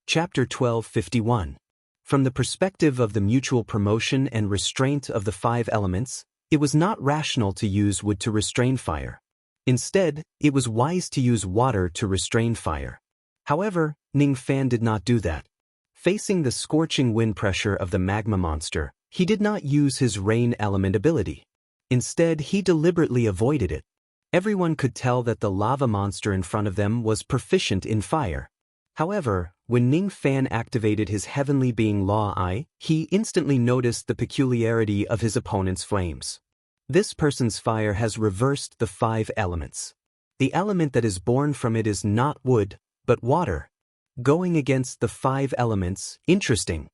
Chapter 1251. From the perspective of the mutual promotion and restraint of the five elements, it was not rational to use wood to restrain fire. Instead, it was wise to use water to restrain fire. However, Ning Fan did not do that. Facing the scorching wind pressure of the magma monster, he did not use his rain element ability. Instead, he deliberately avoided it. Everyone could tell that the lava monster in front of them was proficient in fire. However, when Ning Fan activated his heavenly being Law Eye, he instantly noticed the peculiarity of his opponent's flames. This person's fire has reversed the five elements. The element that is born from it is not wood, but water. Going against the five elements, interesting.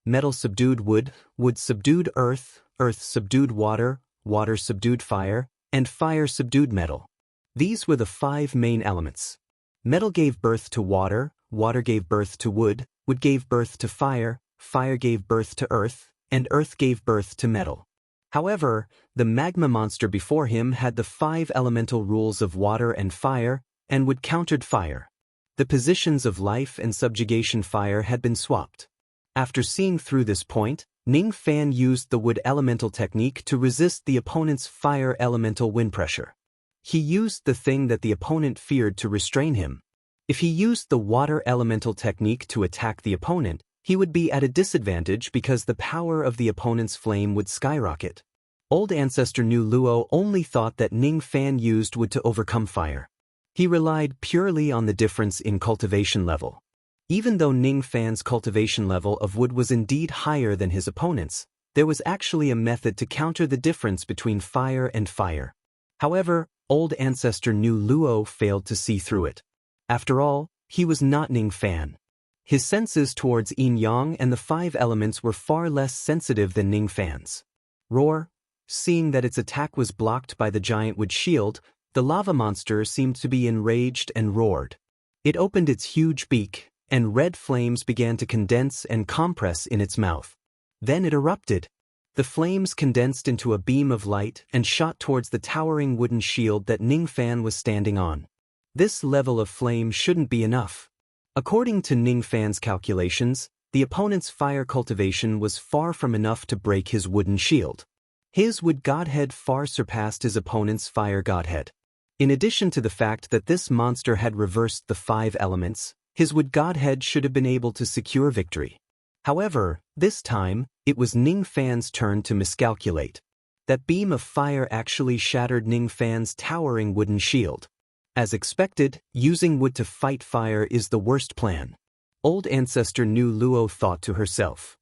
Metal subdued wood, wood subdued earth, earth subdued water, water subdued fire, and fire subdued metal. These were the five main elements. Metal gave birth to water, water gave birth to wood, wood gave birth to fire, fire gave birth to earth, and earth gave birth to metal. However, the magma monster before him had the five elemental rules of water and fire, and wood countered fire. The positions of life and subjugation fire had been swapped. After seeing through this point, Ning Fan used the wood elemental technique to resist the opponent's fire elemental wind pressure. He used the thing that the opponent feared to restrain him. If he used the water elemental technique to attack the opponent, he would be at a disadvantage because the power of the opponent's flame would skyrocket. Old Ancestor Nu Luo only thought that Ning Fan used wood to overcome fire. He relied purely on the difference in cultivation level. Even though Ning Fan's cultivation level of wood was indeed higher than his opponent's, there was actually a method to counter the difference between fire and fire. However, Old Ancestor Nu Luo failed to see through it. After all, he was not Ning Fan. His senses towards yin-yang and the five elements were far less sensitive than Ning Fan's. Roar. Seeing that its attack was blocked by the giant wood shield, the lava monster seemed to be enraged and roared. It opened its huge beak, and red flames began to condense and compress in its mouth. Then it erupted. The flames condensed into a beam of light and shot towards the towering wooden shield that Ning Fan was standing on. This level of flame shouldn't be enough. According to Ning Fan's calculations, the opponent's fire cultivation was far from enough to break his wooden shield. His wood godhead far surpassed his opponent's fire godhead. In addition to the fact that this monster had reversed the five elements, his wood godhead should have been able to secure victory. However, this time, it was Ning Fan's turn to miscalculate. That beam of fire actually shattered Ning Fan's towering wooden shield. As expected, using wood to fight fire is the worst plan. Old Ancestor Nu Luo thought to herself.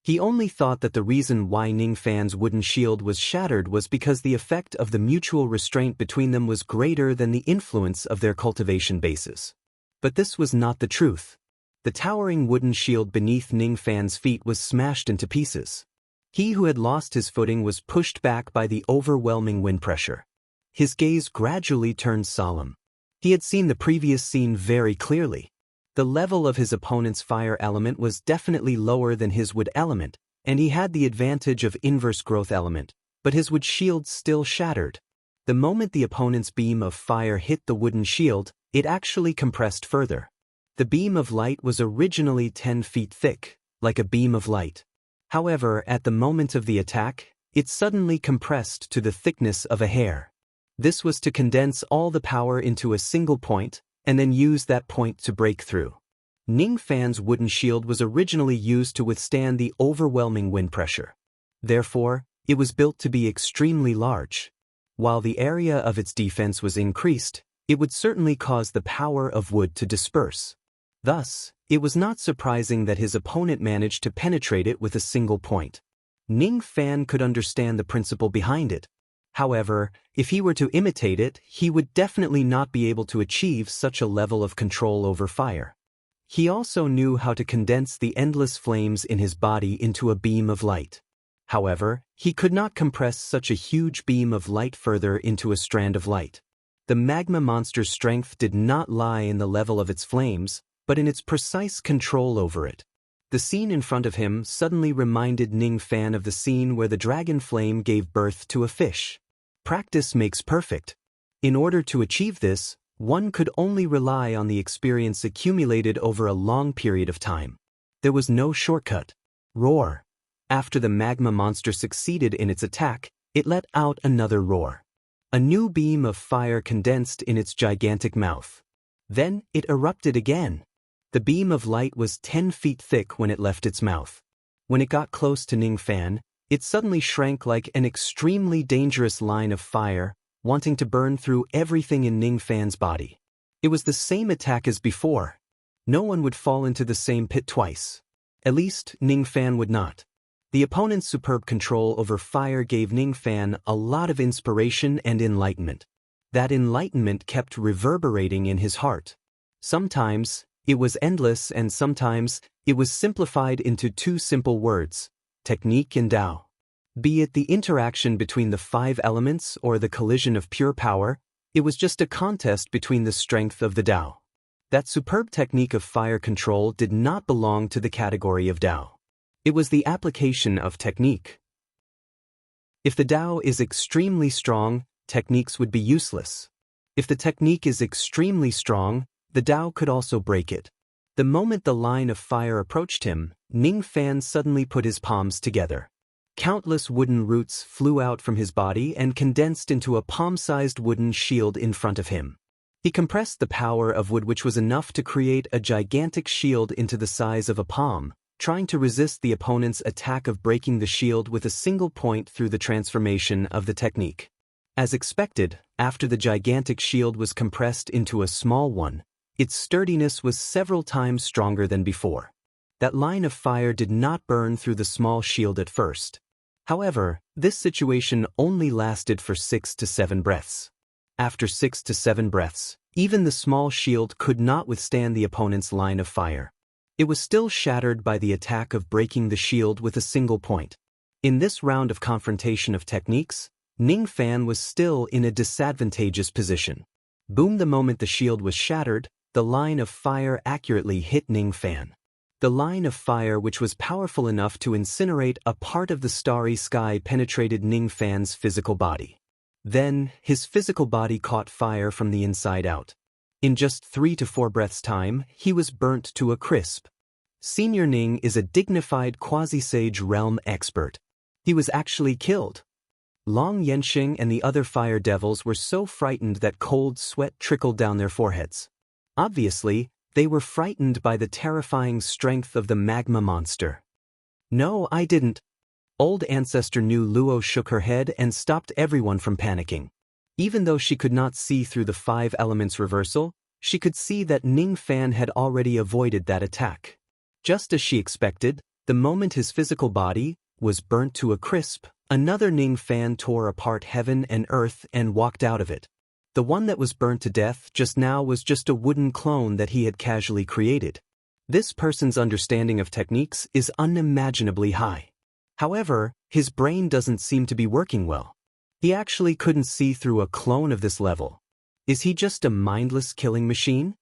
He only thought that the reason why Ning Fan's wooden shield was shattered was because the effect of the mutual restraint between them was greater than the influence of their cultivation bases. But this was not the truth. The towering wooden shield beneath Ning Fan's feet was smashed into pieces. He who had lost his footing was pushed back by the overwhelming wind pressure. His gaze gradually turned solemn. He had seen the previous scene very clearly. The level of his opponent's fire element was definitely lower than his wood element, and he had the advantage of inverse growth element, but his wood shield still shattered. The moment the opponent's beam of fire hit the wooden shield, it actually compressed further. The beam of light was originally 10 feet thick, like a beam of light. However, at the moment of the attack, it suddenly compressed to the thickness of a hair. This was to condense all the power into a single point, and then use that point to break through. Ning Fan's wooden shield was originally used to withstand the overwhelming wind pressure. Therefore, it was built to be extremely large. While the area of its defense was increased, it would certainly cause the power of wood to disperse. Thus, it was not surprising that his opponent managed to penetrate it with a single point. Ning Fan could understand the principle behind it. However, if he were to imitate it, he would definitely not be able to achieve such a level of control over fire. He also knew how to condense the endless flames in his body into a beam of light. However, he could not compress such a huge beam of light further into a strand of light. The magma monster's strength did not lie in the level of its flames, but in its precise control over it. The scene in front of him suddenly reminded Ning Fan of the scene where the dragon flame gave birth to a fish. Practice makes perfect. In order to achieve this, One could only rely on the experience accumulated over a long period of time. There was no shortcut. Roar. After the magma monster succeeded in its attack, it let out another roar. A new beam of fire condensed in its gigantic mouth. Then it erupted again. The beam of light was 10 feet thick when it left its mouth. When it got close to Ning Fan, it suddenly shrank like an extremely dangerous line of fire, wanting to burn through everything in Ning Fan's body. It was the same attack as before. No one would fall into the same pit twice. At least, Ning Fan would not. The opponent's superb control over fire gave Ning Fan a lot of inspiration and enlightenment. That enlightenment kept reverberating in his heart. Sometimes, it was endless, and sometimes, it was simplified into two simple words: technique and Tao. Be it the interaction between the 5 elements or the collision of pure power, it was just a contest between the strength of the Tao. That superb technique of fire control did not belong to the category of Tao. It was the application of technique. If the Tao is extremely strong, techniques would be useless. If the technique is extremely strong, the Tao could also break it. The moment the line of fire approached him, Ning Fan suddenly put his palms together. Countless wooden roots flew out from his body and condensed into a palm-sized wooden shield in front of him. He compressed the power of wood, which was enough to create a gigantic shield into the size of a palm, trying to resist the opponent's attack of breaking the shield with a single point through the transformation of the technique. As expected, after the gigantic shield was compressed into a small one, its sturdiness was several times stronger than before. That line of fire did not burn through the small shield at first. However, this situation only lasted for 6 to 7 breaths. After 6 to 7 breaths, even the small shield could not withstand the opponent's line of fire. It was still shattered by the attack of breaking the shield with a single point. In this round of confrontation of techniques, Ning Fan was still in a disadvantageous position. Boom! The moment the shield was shattered, the line of fire accurately hit Ning Fan. The line of fire, which was powerful enough to incinerate a part of the starry sky, penetrated Ning Fan's physical body. Then, his physical body caught fire from the inside out. In just 3 to 4 breaths' time, he was burnt to a crisp. Senior Ning is a dignified quasi-sage realm expert. He was actually killed. Long Yensheng and the other fire devils were so frightened that cold sweat trickled down their foreheads. Obviously, they were frightened by the terrifying strength of the magma monster. No, I didn't. Old Ancestor Nu Luo shook her head and stopped everyone from panicking. Even though she could not see through the 5 elements reversal, she could see that Ning Fan had already avoided that attack. Just as she expected, the moment his physical body was burnt to a crisp, another Ning Fan tore apart heaven and earth and walked out of it. The one that was burnt to death just now was just a wooden clone that he had casually created. This person's understanding of techniques is unimaginably high. However, his brain doesn't seem to be working well. He actually couldn't see through a clone of this level. Is he just a mindless killing machine?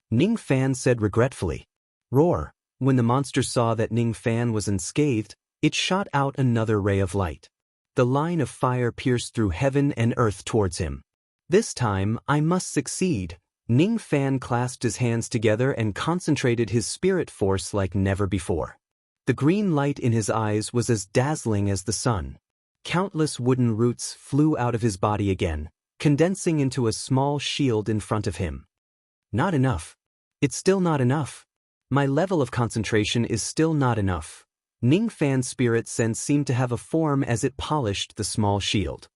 Ning Fan said regretfully. Roar. When the monster saw that Ning Fan was unscathed, it shot out another ray of light. The line of fire pierced through heaven and earth towards him. This time, I must succeed. Ning Fan clasped his hands together and concentrated his spirit force like never before. The green light in his eyes was as dazzling as the sun. Countless wooden roots flew out of his body again, condensing into a small shield in front of him. Not enough. It's still not enough. My level of concentration is still not enough. Ning Fan's spirit sense seemed to have a form as it polished the small shield.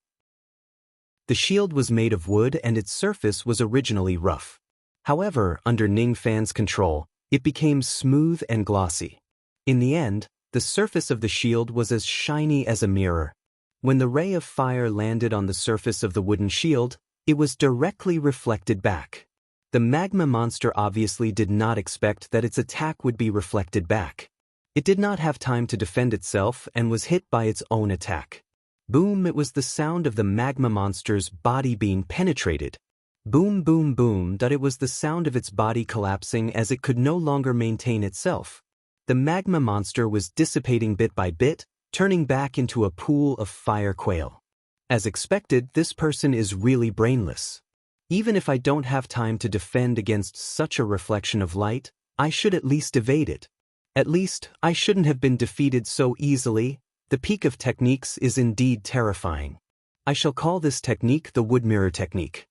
The shield was made of wood and its surface was originally rough. However, under Ning Fan's control, it became smooth and glossy. In the end, the surface of the shield was as shiny as a mirror. When the ray of fire landed on the surface of the wooden shield, it was directly reflected back. The magma monster obviously did not expect that its attack would be reflected back. It did not have time to defend itself and was hit by its own attack. Boom! It was the sound of the magma monster's body being penetrated. Boom, boom, boom. It was the sound of its body collapsing as it could no longer maintain itself. The magma monster was dissipating bit by bit, turning back into a pool of fire quail. As expected, this person is really brainless. Even if I don't have time to defend against such a reflection of light, I should at least evade it. At least, I shouldn't have been defeated so easily. The peak of techniques is indeed terrifying. I shall call this technique the wood mirror technique.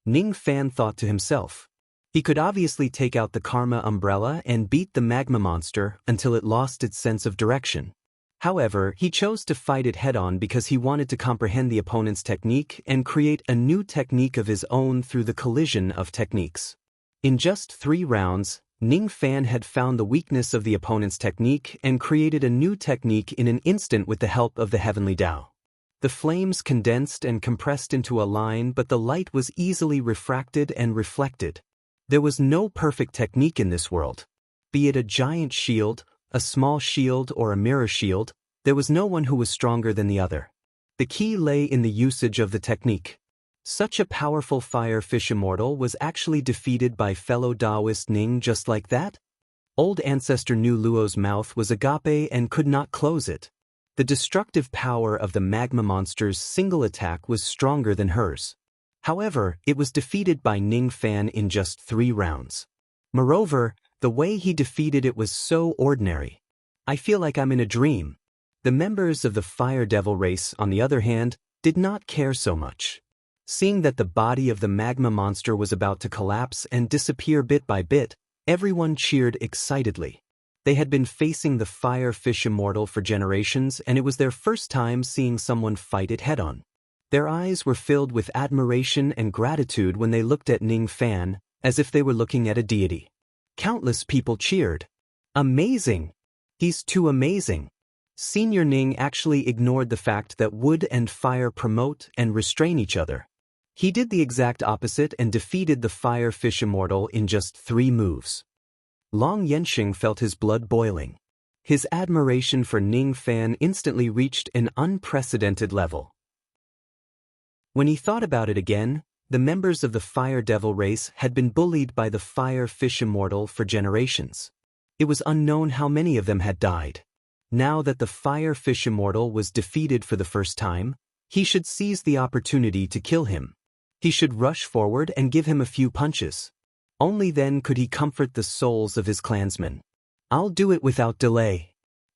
Ning Fan thought to himself. He could obviously take out the karma umbrella and beat the magma monster until it lost its sense of direction. However, he chose to fight it head-on because he wanted to comprehend the opponent's technique and create a new technique of his own through the collision of techniques. In just 3 rounds, Ning Fan had found the weakness of the opponent's technique and created a new technique in an instant with the help of the heavenly Tao. The flames condensed and compressed into a line, but the light was easily refracted and reflected. There was no perfect technique in this world. Be it a giant shield, a small shield, or a mirror shield, there was no one who was stronger than the other. The key lay in the usage of the technique. Such a powerful fire fish immortal was actually defeated by fellow Taoist Ning just like that? Old ancestor Nu Luo's mouth was agape and could not close it. The destructive power of the magma monster's single attack was stronger than hers. However, it was defeated by Ning Fan in just 3 rounds. Moreover, the way he defeated it was so ordinary. I feel like I'm in a dream. The members of the Fire Devil race, on the other hand, did not care so much. Seeing that the body of the magma monster was about to collapse and disappear bit by bit, everyone cheered excitedly. They had been facing the fire fish immortal for generations, and it was their first time seeing someone fight it head-on. Their eyes were filled with admiration and gratitude when they looked at Ning Fan, as if they were looking at a deity. Countless people cheered. Amazing! He's too amazing! Senior Ning actually ignored the fact that wood and fire promote and restrain each other. He did the exact opposite and defeated the fire fish immortal in just 3 moves. Long Yensheng felt his blood boiling. His admiration for Ning Fan instantly reached an unprecedented level. When he thought about it again, the members of the Fire Devil race had been bullied by the Fire Fish Immortal for generations. It was unknown how many of them had died. Now that the Fire Fish Immortal was defeated for the first time, he should seize the opportunity to kill him. He should rush forward and give him a few punches. Only then could he comfort the souls of his clansmen. I'll do it without delay.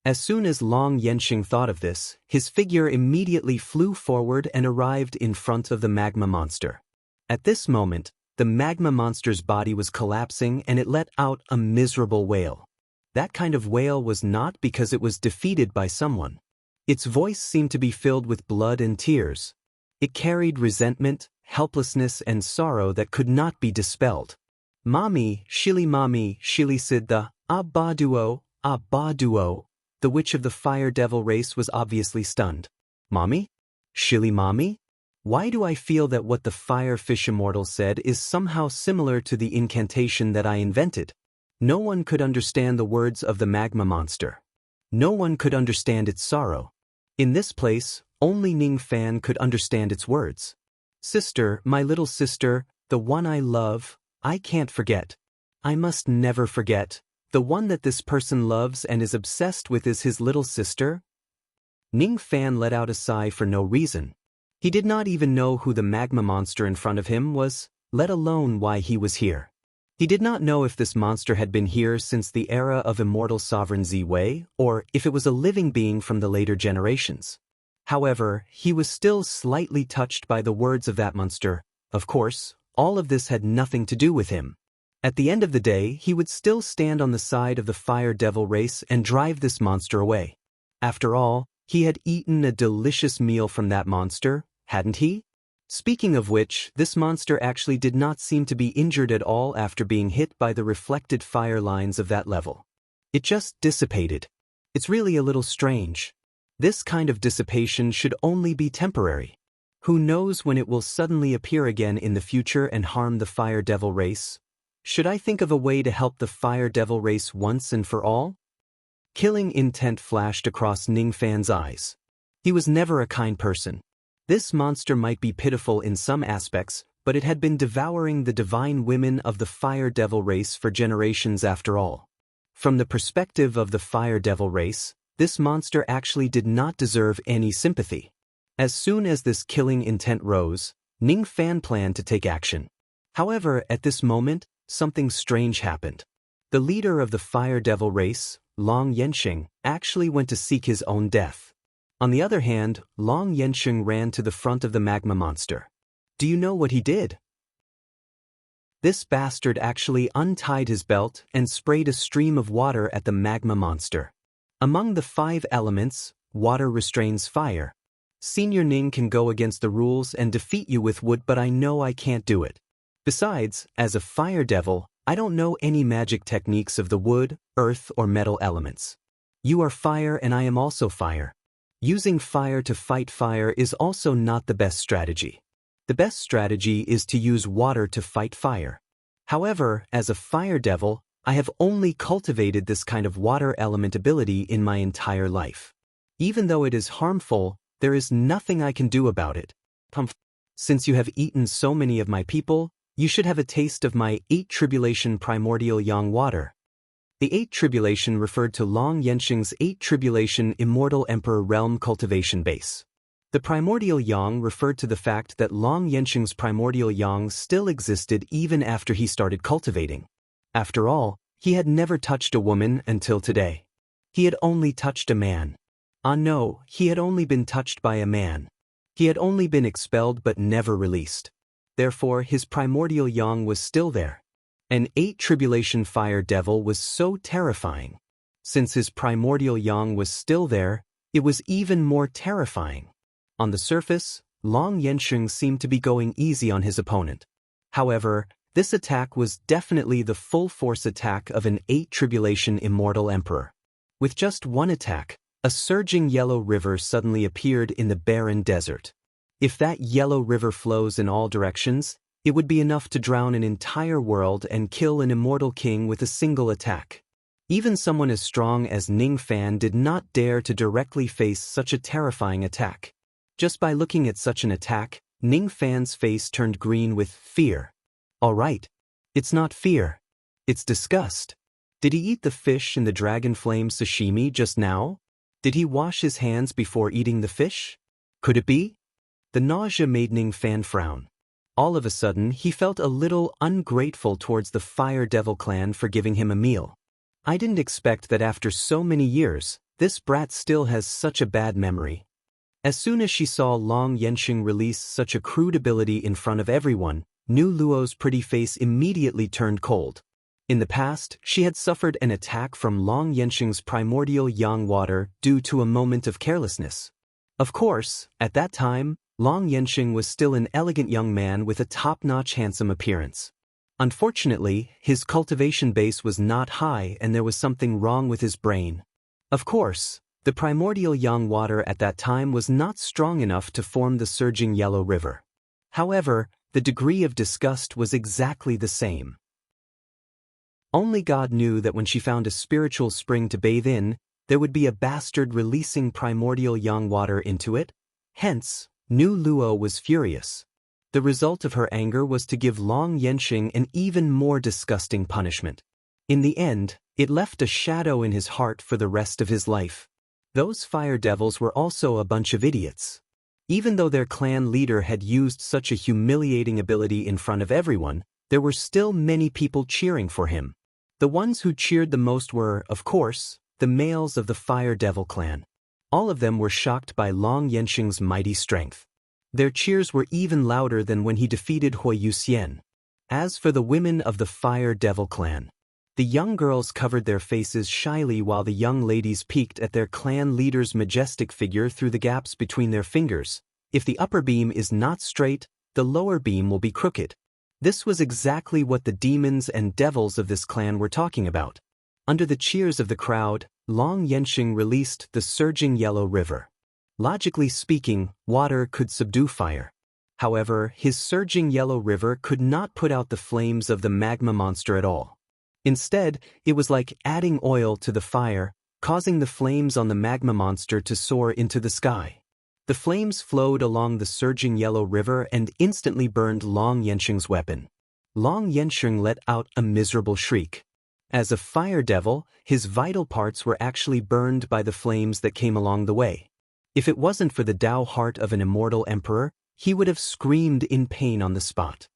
As soon as Long Yensheng thought of this, his figure immediately flew forward and arrived in front of the magma monster. At this moment, the magma monster's body was collapsing and it let out a miserable wail. That kind of wail was not because it was defeated by someone. Its voice seemed to be filled with blood and tears. It carried resentment, helplessness, and sorrow that could not be dispelled. Mami Shili Siddha, Abaduo, Abaduo. The witch of the Fire Devil race was obviously stunned. Mommy? Shili Mami? Why do I feel that what the Fire Fish Immortal said is somehow similar to the incantation that I invented? No one could understand the words of the magma monster. No one could understand its sorrow. In this place, only Ning Fan could understand its words. Sister, my little sister, the one I love, I can't forget. I must never forget. The one that this person loves and is obsessed with is his little sister? Ning Fan let out a sigh for no reason. He did not even know who the magma monster in front of him was, let alone why he was here. He did not know if this monster had been here since the era of immortal sovereign Ziwei, or if it was a living being from the later generations. However, he was still slightly touched by the words of that monster. Of course, all of this had nothing to do with him. At the end of the day, he would still stand on the side of the Fire Devil race and drive this monster away. After all, he had eaten a delicious meal from that monster, hadn't he? Speaking of which, this monster actually did not seem to be injured at all after being hit by the reflected fire lines of that level. It just dissipated. It's really a little strange. This kind of dissipation should only be temporary. Who knows when it will suddenly appear again in the future and harm the Fire Devil race? Should I think of a way to help the Fire Devil race once and for all? Killing intent flashed across Ning Fan's eyes. He was never a kind person. This monster might be pitiful in some aspects, but it had been devouring the divine women of the Fire Devil race for generations after all. From the perspective of the Fire Devil race, this monster actually did not deserve any sympathy. As soon as this killing intent rose, Ning Fan planned to take action. However, at this moment, something strange happened. The leader of the fire devil race, Long Yensheng, actually went to seek his own death. On the other hand, Long Yensheng ran to the front of the magma monster. Do you know what he did? This bastard actually untied his belt and sprayed a stream of water at the magma monster. Among the 5 elements, water restrains fire. Senior Ning can go against the rules and defeat you with wood, but I know I can't do it. Besides, as a fire devil, I don't know any magic techniques of the wood, earth, or metal elements. You are fire and I am also fire. Using fire to fight fire is also not the best strategy. The best strategy is to use water to fight fire. However, as a fire devil, I have only cultivated this kind of water element ability in my entire life. Even though it is harmful, there is nothing I can do about it. Since you have eaten so many of my people, you should have a taste of my 8 tribulation primordial yang water. The 8 tribulation referred to Long Yensheng's 8 tribulation immortal emperor realm cultivation base. The primordial yang referred to the fact that Long Yensheng's primordial yang still existed even after he started cultivating. After all, he had never touched a woman until today. He had only touched a man. No, he had only been touched by a man. He had only been expelled but never released. Therefore, his primordial yang was still there. An 8 tribulation fire devil was so terrifying. Since his primordial yang was still there, it was even more terrifying. On the surface, Long Yensheng seemed to be going easy on his opponent. However, this attack was definitely the full-force attack of an 8 tribulation immortal emperor. With just one attack, a surging yellow river suddenly appeared in the barren desert. If that yellow river flows in all directions, it would be enough to drown an entire world and kill an immortal king with a single attack. Even someone as strong as Ning Fan did not dare to directly face such a terrifying attack. Just by looking at such an attack, Ning Fan's face turned green with fear. Alright. It's not fear. It's disgust. Did he eat the fish in the dragon flame sashimi just now? Did he wash his hands before eating the fish? Could it be? The nausea made Ning Fan frown. All of a sudden, he felt a little ungrateful towards the Fire Devil clan for giving him a meal. I didn't expect that after so many years, this brat still has such a bad memory. As soon as she saw Long Yensheng release such a crude ability in front of everyone, Nu Luo's pretty face immediately turned cold. In the past, she had suffered an attack from Long Yensheng's primordial yang water due to a moment of carelessness. Of course, at that time, Long Yensheng was still an elegant young man with a top-notch handsome appearance. Unfortunately, his cultivation base was not high and there was something wrong with his brain. Of course, the primordial yang water at that time was not strong enough to form the surging yellow river. However, the degree of disgust was exactly the same. Only God knew that when she found a spiritual spring to bathe in, there would be a bastard releasing primordial yang water into it. Hence, Nu Luo was furious. The result of her anger was to give Long Yensheng an even more disgusting punishment. In the end, it left a shadow in his heart for the rest of his life. Those fire devils were also a bunch of idiots. Even though their clan leader had used such a humiliating ability in front of everyone, there were still many people cheering for him. The ones who cheered the most were, of course, the males of the Fire Devil clan. All of them were shocked by Long Yensheng's mighty strength. Their cheers were even louder than when he defeated Hui Yuxian. As for the women of the Fire Devil clan, the young girls covered their faces shyly while the young ladies peeked at their clan leader's majestic figure through the gaps between their fingers. If the upper beam is not straight, the lower beam will be crooked. This was exactly what the demons and devils of this clan were talking about. Under the cheers of the crowd, Long Yensheng released the surging yellow river. Logically speaking, water could subdue fire. However, his surging yellow river could not put out the flames of the magma monster at all. Instead, it was like adding oil to the fire, causing the flames on the magma monster to soar into the sky. The flames flowed along the surging yellow river and instantly burned Long Yensheng's weapon. Long Yensheng let out a miserable shriek. As a fire devil, his vital parts were actually burned by the flames that came along the way. If it wasn't for the Tao heart of an immortal emperor, he would have screamed in pain on the spot.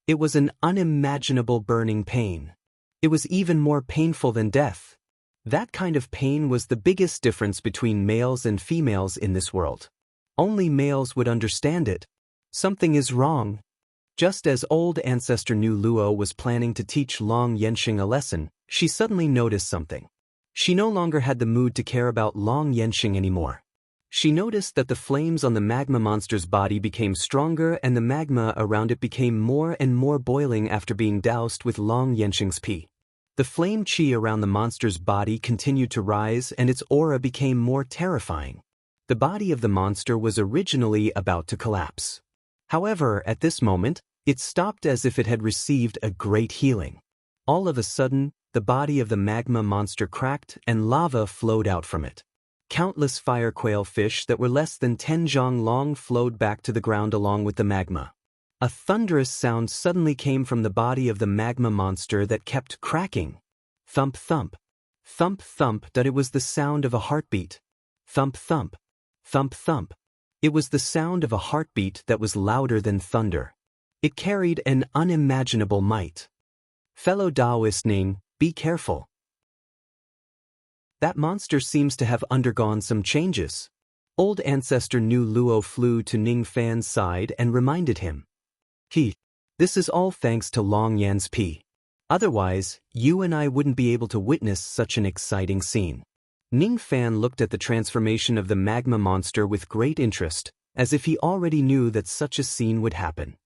It was an unimaginable burning pain. It was even more painful than death. That kind of pain was the biggest difference between males and females in this world. Only males would understand it. Something is wrong. Just as old ancestor Nu Luo was planning to teach Long Yensheng a lesson, she suddenly noticed something. She no longer had the mood to care about Long Yensheng anymore. She noticed that the flames on the magma monster's body became stronger and the magma around it became more and more boiling after being doused with Long Yensheng's pi. The flame qi around the monster's body continued to rise and its aura became more terrifying. The body of the monster was originally about to collapse. However, at this moment, it stopped as if it had received a great healing. All of a sudden, the body of the magma monster cracked and lava flowed out from it. Countless fire quail fish that were less than 10 zhang long flowed back to the ground along with the magma. A thunderous sound suddenly came from the body of the magma monster that kept cracking. Thump thump. Thump thump. That it was the sound of a heartbeat. Thump thump. Thump thump. It was the sound of a heartbeat that was louder than thunder. It carried an unimaginable might. Fellow Taoist Ning, be careful. That monster seems to have undergone some changes. Old ancestor Nu Luo flew to Ning Fan's side and reminded him. This is all thanks to Long Yan's pi. Otherwise, you and I wouldn't be able to witness such an exciting scene. Ning Fan looked at the transformation of the magma monster with great interest, as if he already knew that such a scene would happen.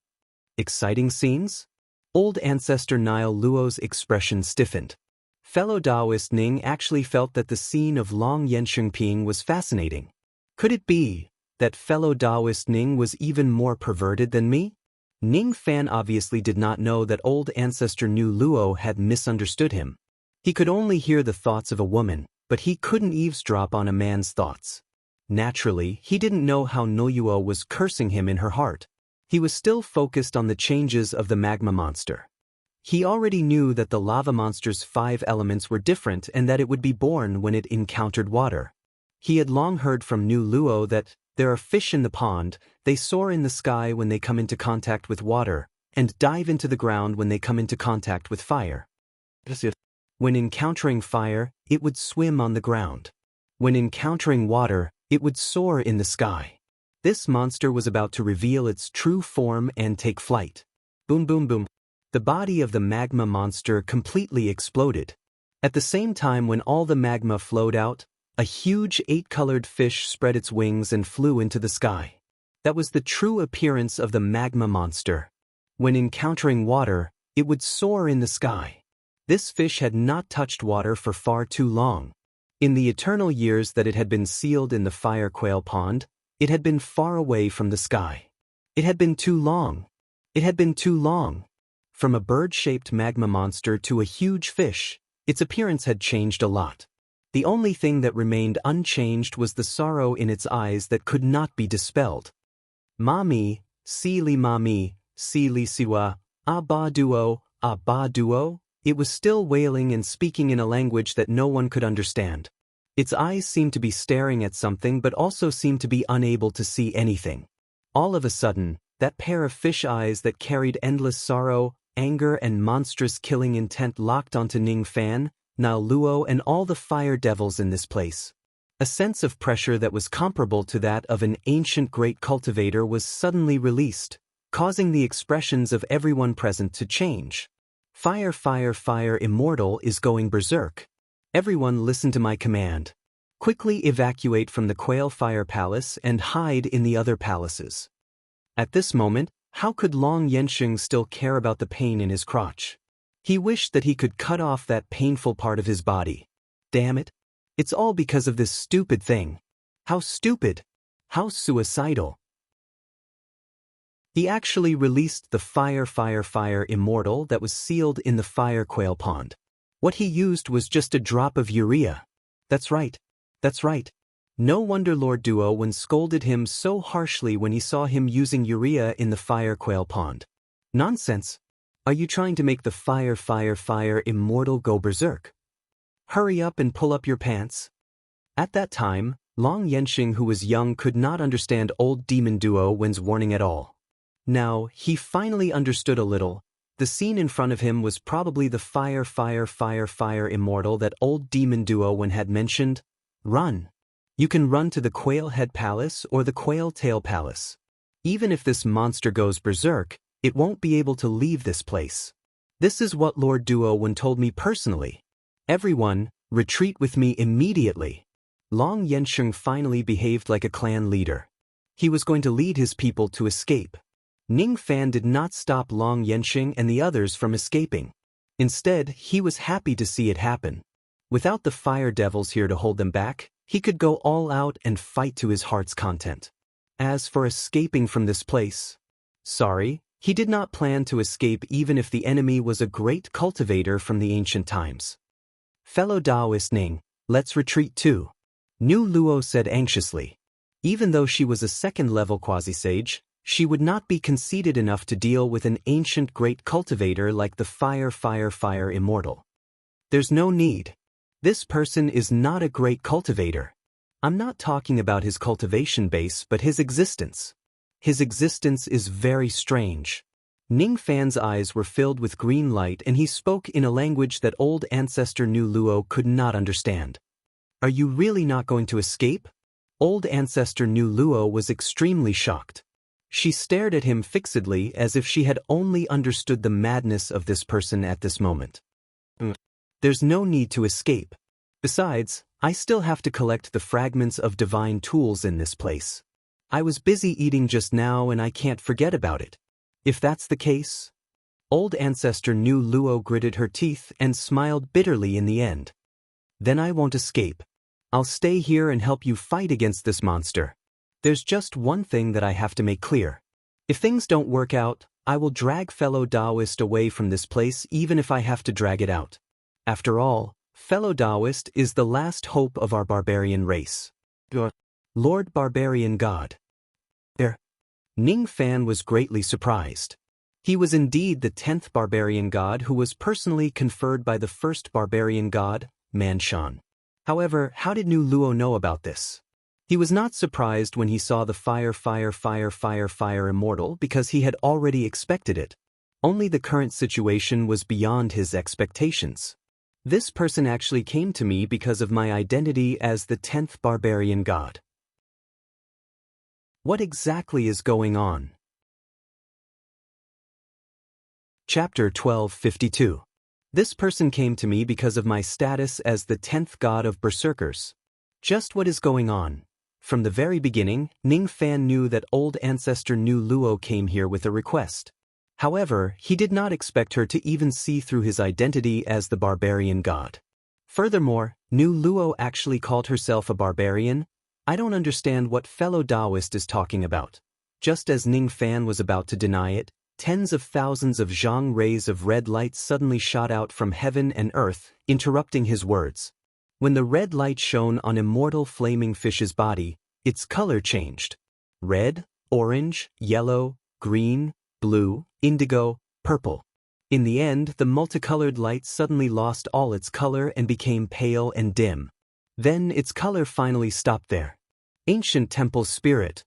Exciting scenes? Old ancestor Nile Luo's expression stiffened. Fellow Taoist Ning actually felt that the scene of Long Yensheng Ping was fascinating. Could it be that fellow Taoist Ning was even more perverted than me? Ning Fan obviously did not know that old ancestor Nu Luo had misunderstood him. He could only hear the thoughts of a woman, but he couldn't eavesdrop on a man's thoughts. Naturally, he didn't know how Nuyuo was cursing him in her heart. He was still focused on the changes of the magma monster. He already knew that the lava monster's 5 elements were different and that it would be born when it encountered water. He had long heard from Nu Luo that there are fish in the pond, they soar in the sky when they come into contact with water, and dive into the ground when they come into contact with fire. When encountering fire, it would swim on the ground. When encountering water, it would soar in the sky. This monster was about to reveal its true form and take flight. Boom boom boom. The body of the magma monster completely exploded. At the same time when all the magma flowed out, a huge 8-colored fish spread its wings and flew into the sky. That was the true appearance of the magma monster. When encountering water, it would soar in the sky. This fish had not touched water for far too long. In the eternal years that it had been sealed in the fire quail pond, it had been far away from the sky. It had been too long. It had been too long. From a bird-shaped magma monster to a huge fish, its appearance had changed a lot. The only thing that remained unchanged was the sorrow in its eyes that could not be dispelled. Mami, si li mami, si li siwa, abba duo, it was still wailing and speaking in a language that no one could understand. Its eyes seemed to be staring at something but also seemed to be unable to see anything. All of a sudden, that pair of fish eyes that carried endless sorrow, anger and monstrous killing intent locked onto Ning Fan, Nile Luo and all the fire devils in this place. A sense of pressure that was comparable to that of an ancient great cultivator was suddenly released, causing the expressions of everyone present to change. Fire, fire, fire, immortal is going berserk. Everyone listen to my command. Quickly evacuate from the Quail Fire Palace and hide in the other palaces. At this moment, how could Long Yensheng still care about the pain in his crotch? He wished that he could cut off that painful part of his body. Damn it. It's all because of this stupid thing. How stupid. How suicidal. He actually released the fire, fire, fire immortal that was sealed in the fire quail pond. What he used was just a drop of urea. That's right. That's right. No wonder Lord Duo scolded him so harshly when he saw him using urea in the fire quail pond. Nonsense. Are you trying to make the fire, fire, fire immortal go berserk? Hurry up and pull up your pants. At that time, Long Yensheng, who was young, could not understand old demon Duo warning at all. Now, he finally understood a little, The scene in front of him was probably the fire immortal that old demon duo one had mentioned. Run. You can run to the Quail Head Palace or the Quail Tail Palace. Even if this monster goes berserk, it won't be able to leave this place. This is what Lord Duo one told me personally. Everyone, retreat with me immediately. Long Yensheng finally behaved like a clan leader. He was going to lead his people to escape. Ning Fan did not stop Long Yensheng and the others from escaping. Instead, he was happy to see it happen. Without the fire devils here to hold them back, he could go all out and fight to his heart's content. As for escaping from this place, sorry, he did not plan to escape even if the enemy was a great cultivator from the ancient times. Fellow Taoist Ning, let's retreat too. Nu Luo said anxiously. Even though she was a second-level quasi-sage, she would not be conceited enough to deal with an ancient great cultivator like the fire immortal. There's no need. This person is not a great cultivator. I'm not talking about his cultivation base but his existence. His existence is very strange. Ning Fan's eyes were filled with green light and he spoke in a language that old ancestor Nu Luo could not understand. Are you really not going to escape? Old ancestor Nu Luo was extremely shocked. She stared at him fixedly as if she had only understood the madness of this person at this moment. There's no need to escape. Besides, I still have to collect the fragments of divine tools in this place. I was busy eating just now and I can't forget about it. If that's the case... Old ancestor Nu Luo gritted her teeth and smiled bitterly in the end. Then I won't escape. I'll stay here and help you fight against this monster. There's just one thing that I have to make clear. If things don't work out, I will drag fellow Taoist away from this place even if I have to drag it out. After all, fellow Taoist is the last hope of our barbarian race. Lord Barbarian God. Ning Fan was greatly surprised. He was indeed the 10th barbarian god who was personally conferred by the first barbarian god, Manshan. However, how did Nu Luo know about this? He was not surprised when he saw the fire immortal because he had already expected it. Only the current situation was beyond his expectations. This person actually came to me because of my identity as the 10th barbarian god. What exactly is going on? Chapter 1252. This person came to me because of my status as the 10th god of berserkers. Just what is going on? From the very beginning, Ning Fan knew that old ancestor Nu Luo came here with a request. However, he did not expect her to even see through his identity as the barbarian god. Furthermore, Nu Luo actually called herself a barbarian. I don't understand what fellow Taoist is talking about. Just as Ning Fan was about to deny it, tens of thousands of zhang rays of red light suddenly shot out from heaven and earth, interrupting his words. When the red light shone on immortal flaming fish's body, its color changed. Red, orange, yellow, green, blue, indigo, purple. In the end, the multicolored light suddenly lost all its color and became pale and dim. Then its color finally stopped there. Ancient temple spirit.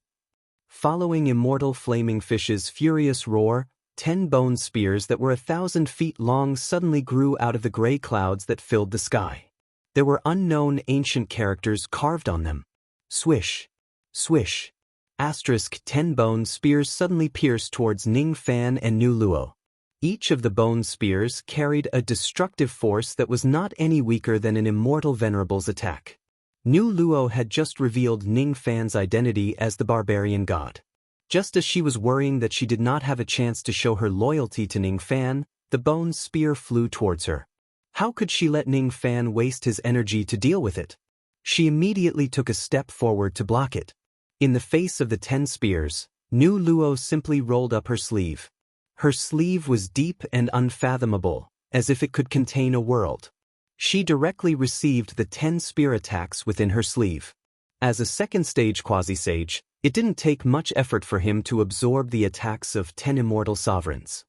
Following immortal flaming fish's furious roar, 10 bone spears that were 1,000 feet long suddenly grew out of the gray clouds that filled the sky. There were unknown ancient characters carved on them. Swish. Swish. Asterisk 10 bone spears suddenly pierced towards Ning Fan and Nu Luo. Each of the bone spears carried a destructive force that was not any weaker than an immortal venerable's attack. Nu Luo had just revealed Ning Fan's identity as the barbarian god. Just as she was worrying that she did not have a chance to show her loyalty to Ning Fan, the bone spear flew towards her. How could she let Ning Fan waste his energy to deal with it? She immediately took a step forward to block it. In the face of the 10 spears, Nu Luo simply rolled up her sleeve. Her sleeve was deep and unfathomable, as if it could contain a world. She directly received the 10 spear attacks within her sleeve. As a second-stage quasi-sage, it didn't take much effort for him to absorb the attacks of 10 immortal sovereigns.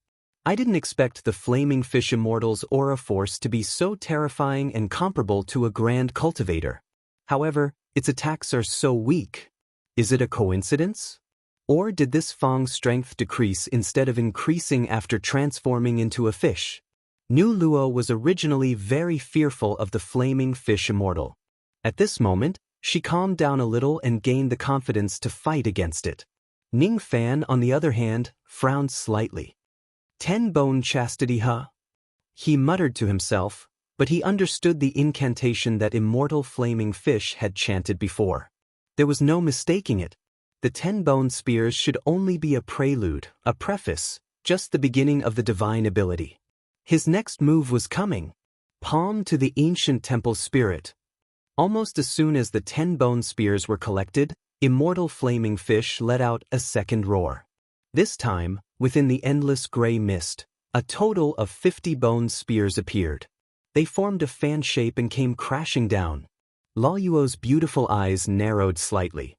I didn't expect the flaming fish immortal's aura force to be so terrifying and comparable to a grand cultivator. However, its attacks are so weak. Is it a coincidence? Or did this Fang's strength decrease instead of increasing after transforming into a fish? Nu Luo was originally very fearful of the flaming fish immortal. At this moment, she calmed down a little and gained the confidence to fight against it. Ning Fan, on the other hand, frowned slightly. 10-bone chastity, huh? He muttered to himself, but he understood the incantation that immortal flaming fish had chanted before. There was no mistaking it. The 10-bone spears should only be a prelude, a preface, just the beginning of the divine ability. His next move was coming. Palm to the ancient temple spirit. Almost as soon as the 10-bone spears were collected, immortal flaming fish let out a second roar. This time, within the endless gray mist, a total of 50 bone spears appeared. They formed a fan shape and came crashing down. Luo's beautiful eyes narrowed slightly.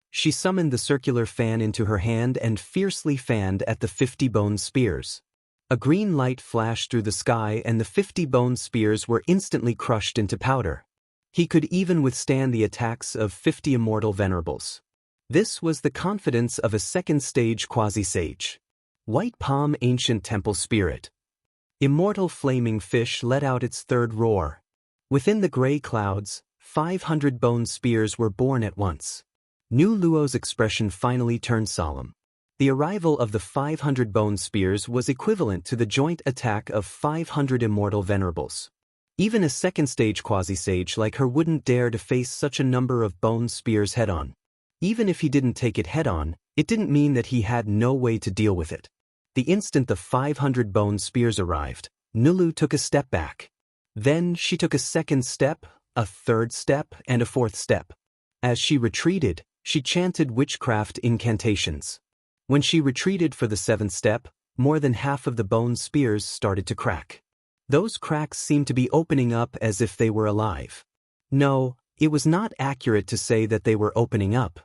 She summoned the circular fan into her hand and fiercely fanned at the 50 bone spears. A green light flashed through the sky and the 50 bone spears were instantly crushed into powder. He could even withstand the attacks of 50 immortal venerables. This was the confidence of a second-stage quasi-sage. White Palm Ancient Temple Spirit. Immortal flaming fish let out its third roar. Within the gray clouds, 500 bone spears were born at once. Nu Luo's expression finally turned solemn. The arrival of the 500 bone spears was equivalent to the joint attack of 500 immortal venerables. Even a second-stage quasi-sage like her wouldn't dare to face such a number of bone spears head-on. Even if he didn't take it head-on, it didn't mean that he had no way to deal with it. The instant the 500 bone spears arrived, Nulu took a step back. Then she took a second step, a third step, and a fourth step. As she retreated, she chanted witchcraft incantations. When she retreated for the seventh step, more than half of the bone spears started to crack. Those cracks seemed to be opening up as if they were alive. No, it was not accurate to say that they were opening up.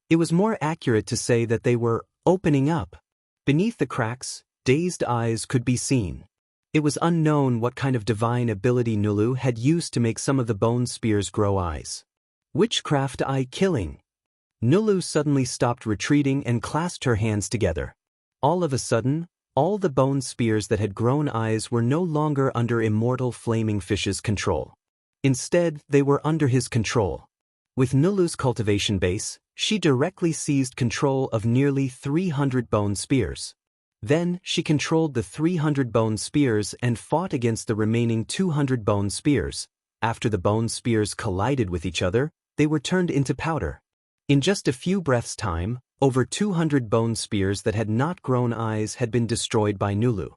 It was more accurate to say that they were opening up. Beneath the cracks, dazed eyes could be seen. It was unknown what kind of divine ability Nulu had used to make some of the bone spears grow eyes. Witchcraft eye killing. Nulu suddenly stopped retreating and clasped her hands together. All of a sudden, all the bone spears that had grown eyes were no longer under immortal flaming fish's control. Instead, they were under his control. With Nulu's cultivation base, she directly seized control of nearly 300 bone spears. Then, she controlled the 300 bone spears and fought against the remaining 200 bone spears. After the bone spears collided with each other, they were turned into powder. In just a few breaths' time, over 200 bone spears that had not grown eyes had been destroyed by Nulu.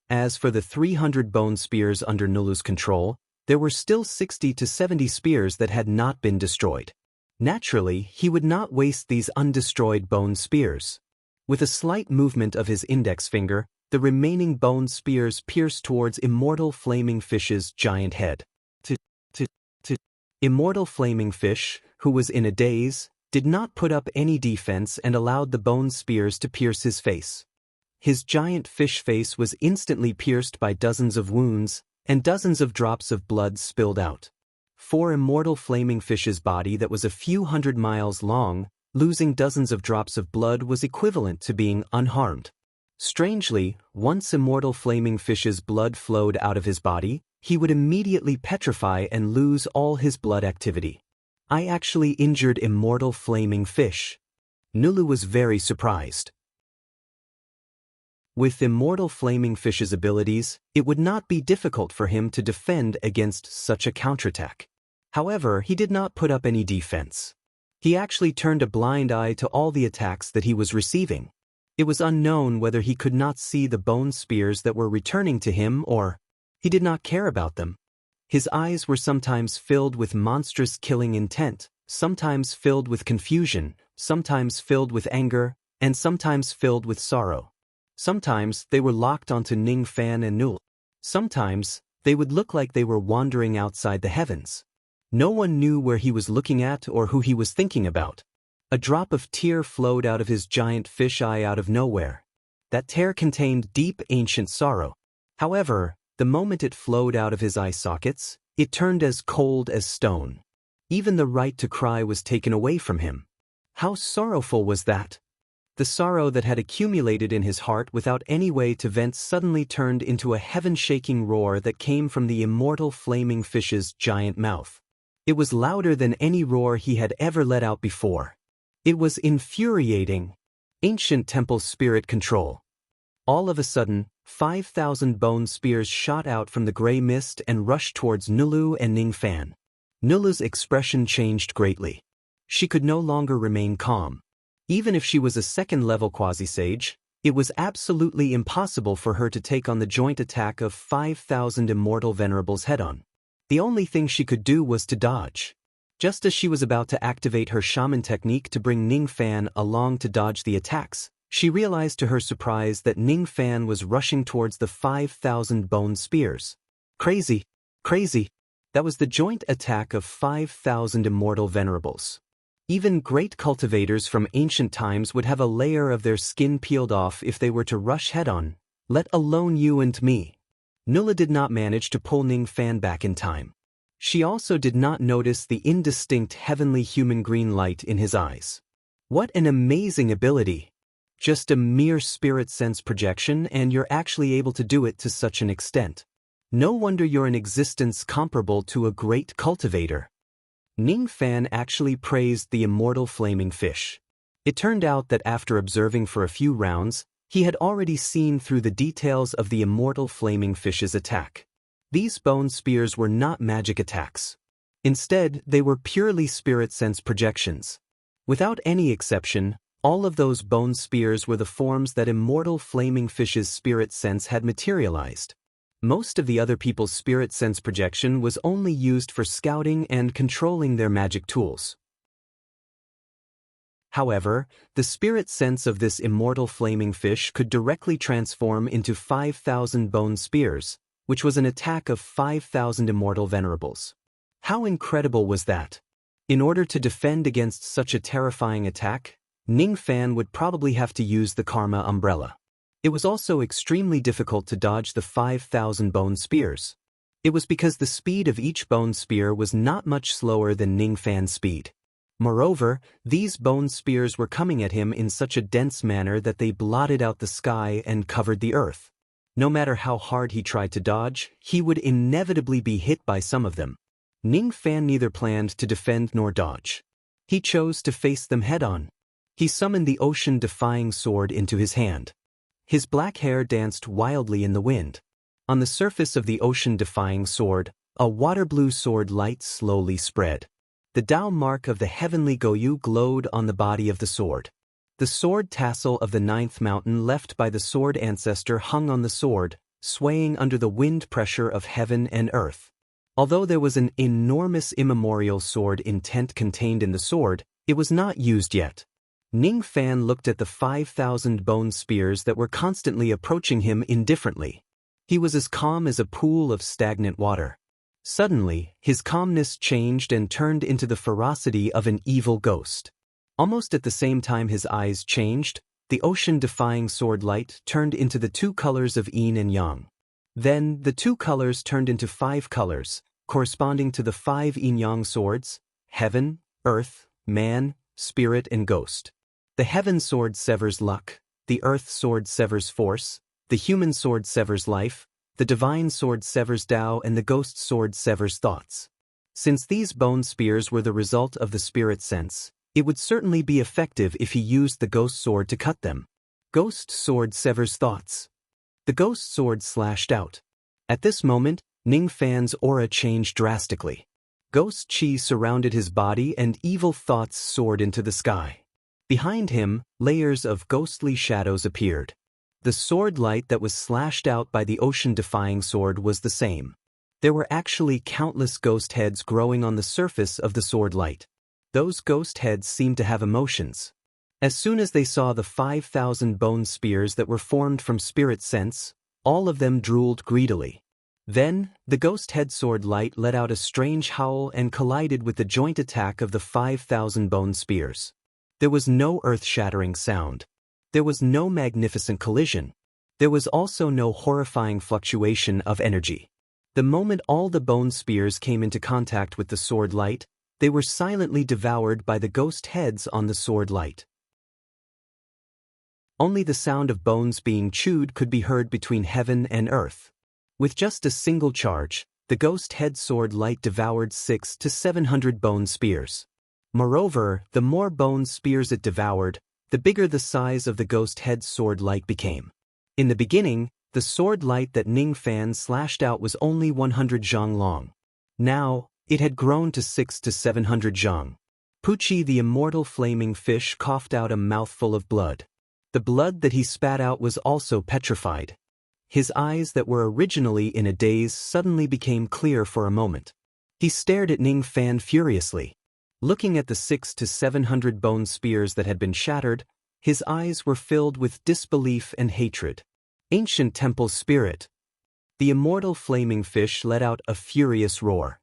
As for the 300 bone spears under Nulu's control, there were still 60 to 70 spears that had not been destroyed. Naturally, he would not waste these undestroyed bone spears. With a slight movement of his index finger, the remaining bone spears pierced towards Immortal Flaming Fish's giant head. Immortal Flaming Fish, who was in a daze, did not put up any defense and allowed the bone spears to pierce his face. His giant fish face was instantly pierced by dozens of wounds, and dozens of drops of blood spilled out. For Immortal Flaming Fish's body that was a few hundred miles long, losing dozens of drops of blood was equivalent to being unharmed. Strangely, once Immortal Flaming Fish's blood flowed out of his body, he would immediately petrify and lose all his blood activity. I actually injured Immortal Flaming Fish. Nulu was very surprised. With Immortal Flaming Fish's abilities, it would not be difficult for him to defend against such a counterattack. However, he did not put up any defense. He actually turned a blind eye to all the attacks that he was receiving. It was unknown whether he could not see the bone spears that were returning to him or he did not care about them. His eyes were sometimes filled with monstrous killing intent, sometimes filled with confusion, sometimes filled with anger, and sometimes filled with sorrow. Sometimes they were locked onto Ning Fan and Nul. Sometimes they would look like they were wandering outside the heavens. No one knew where he was looking at or who he was thinking about. A drop of tear flowed out of his giant fish eye out of nowhere. That tear contained deep ancient sorrow. However, the moment it flowed out of his eye sockets, it turned as cold as stone. Even the right to cry was taken away from him. How sorrowful was that? The sorrow that had accumulated in his heart without any way to vent suddenly turned into a heaven-shaking roar that came from the immortal flaming fish's giant mouth. It was louder than any roar he had ever let out before. It was infuriating. Ancient Temple Spirit Control. All of a sudden, 5,000 bone spears shot out from the gray mist and rushed towards Nulu and Ningfan. Nulu's expression changed greatly. She could no longer remain calm. Even if she was a second-level quasi-sage, it was absolutely impossible for her to take on the joint attack of 5,000 immortal venerables head-on. The only thing she could do was to dodge. Just as she was about to activate her shaman technique to bring Ningfan along to dodge the attacks, she realized to her surprise that Ningfan was rushing towards the 5,000 bone spears. Crazy. That was the joint attack of 5,000 immortal venerables. Even great cultivators from ancient times would have a layer of their skin peeled off if they were to rush head-on, let alone you and me. Nulla did not manage to pull Ningfan back in time. She also did not notice the indistinct heavenly human green light in his eyes. What an amazing ability! Just a mere spirit sense projection and you're actually able to do it to such an extent. No wonder you're an existence comparable to a great cultivator. Ningfan actually praised the immortal flaming fish. It turned out that after observing for a few rounds, he had already seen through the details of the immortal flaming fish's attack. These bone spears were not magic attacks. Instead, they were purely spirit sense projections. Without any exception, all of those bone spears were the forms that immortal flaming fish's spirit sense had materialized. Most of the other people's spirit sense projection was only used for scouting and controlling their magic tools. However, the spirit sense of this immortal flaming fish could directly transform into 5,000 bone spears, which was an attack of 5,000 immortal venerables. How incredible was that? In order to defend against such a terrifying attack, Ningfan would probably have to use the Karma Umbrella. It was also extremely difficult to dodge the 5,000 bone spears. It was because the speed of each bone spear was not much slower than Ningfan's speed. Moreover, these bone spears were coming at him in such a dense manner that they blotted out the sky and covered the earth. No matter how hard he tried to dodge, he would inevitably be hit by some of them. Ningfan neither planned to defend nor dodge. He chose to face them head-on. He summoned the ocean-defying sword into his hand. His black hair danced wildly in the wind. On the surface of the ocean-defying sword, a water-blue sword light slowly spread. The Tao mark of the heavenly Goyu glowed on the body of the sword. The sword tassel of the ninth mountain left by the sword ancestor hung on the sword, swaying under the wind pressure of heaven and earth. Although there was an enormous immemorial sword intent contained in the sword, it was not used yet. Ningfan looked at the 5,000 bone spears that were constantly approaching him indifferently. He was as calm as a pool of stagnant water. Suddenly, his calmness changed and turned into the ferocity of an evil ghost. Almost at the same time his eyes changed, the ocean-defying sword light turned into the two colors of yin and yang. Then, the two colors turned into 5 colors, corresponding to the 5 yin-yang swords: heaven, earth, man, spirit, and ghost. The heaven sword severs luck, the earth sword severs force, the human sword severs life, the divine sword severs Tao, and the ghost sword severs thoughts. Since these bone spears were the result of the spirit sense, it would certainly be effective if he used the ghost sword to cut them. Ghost sword severs thoughts. The ghost sword slashed out. At this moment, Ningfan's aura changed drastically. Ghost chi surrounded his body and evil thoughts soared into the sky. Behind him, layers of ghostly shadows appeared. The sword light that was slashed out by the ocean-defying sword was the same. There were actually countless ghost heads growing on the surface of the sword light. Those ghost heads seemed to have emotions. As soon as they saw the 5,000 bone spears that were formed from spirit sense, all of them drooled greedily. Then, the ghost head sword light let out a strange howl and collided with the joint attack of the 5,000 bone spears. There was no earth-shattering sound. There was no magnificent collision. There was also no horrifying fluctuation of energy. The moment all the bone spears came into contact with the sword light, They were silently devoured by the ghost heads on the sword light. Only the sound of bones being chewed could be heard between heaven and earth. With just a single charge, the ghost head sword light devoured 600 to 700 bone spears. Moreover, the more bone spears it devoured, the bigger the size of the ghost head sword light became. In the beginning, the sword light that Ning Fan slashed out was only 100 zhang long. Now, it had grown to 600 to 700 zhang. Pucci the immortal flaming fish coughed out a mouthful of blood. The blood that he spat out was also petrified. His eyes that were originally in a daze suddenly became clear for a moment. He stared at Ning Fan furiously. Looking at the 600 to 700 bone spears that had been shattered, his eyes were filled with disbelief and hatred. Ancient temple spirit. The immortal flaming fish let out a furious roar.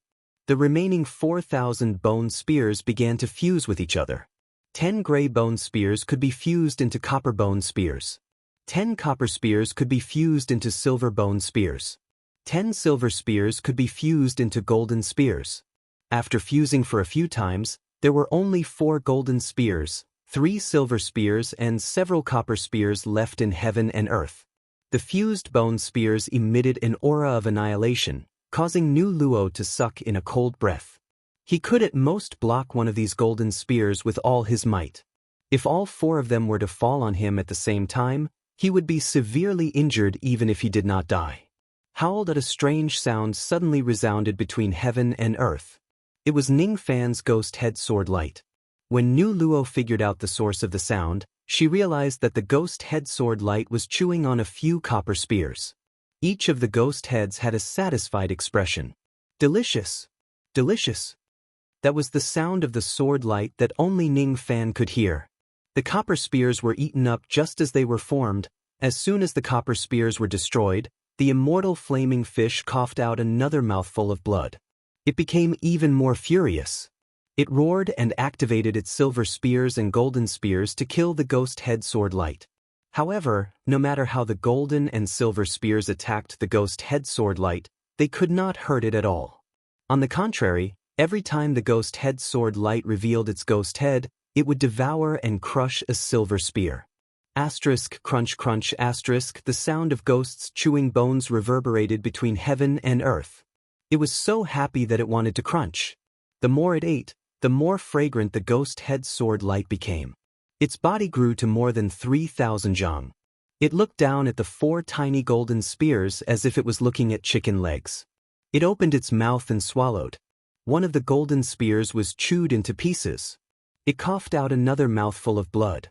The remaining 4,000 bone spears began to fuse with each other. 10 gray bone spears could be fused into copper bone spears. 10 copper spears could be fused into silver bone spears. 10 silver spears could be fused into golden spears. After fusing for a few times, there were only 4 golden spears, 3 silver spears and several copper spears left in heaven and earth. The fused bone spears emitted an aura of annihilation, causing Nu Luo to suck in a cold breath. He could at most block one of these golden spears with all his might. If all 4 of them were to fall on him at the same time, he would be severely injured even if he did not die. Howled at a strange sound suddenly resounded between heaven and earth. It was Ning Fan's ghost head sword light. When Nu Luo figured out the source of the sound, she realized that the ghost head sword light was chewing on a few copper spears. Each of the ghost heads had a satisfied expression. Delicious. Delicious. That was the sound of the sword light that only Ning Fan could hear. The copper spears were eaten up just as they were formed. As soon as the copper spears were destroyed, the immortal flaming fish coughed out another mouthful of blood. It became even more furious. It roared and activated its silver spears and golden spears to kill the ghost head sword light. However, no matter how the golden and silver spears attacked the ghost head sword light, they could not hurt it at all. On the contrary, every time the ghost head sword light revealed its ghost head, it would devour and crush a silver spear. Asterisk crunch crunch asterisk the sound of ghosts chewing bones reverberated between heaven and earth. It was so happy that it wanted to crunch. The more it ate, the more fragrant the ghost head sword light became. Its body grew to more than 3,000 zhang. It looked down at the 4 tiny golden spears as if it was looking at chicken legs. It opened its mouth and swallowed. One of the golden spears was chewed into pieces. It coughed out another mouthful of blood.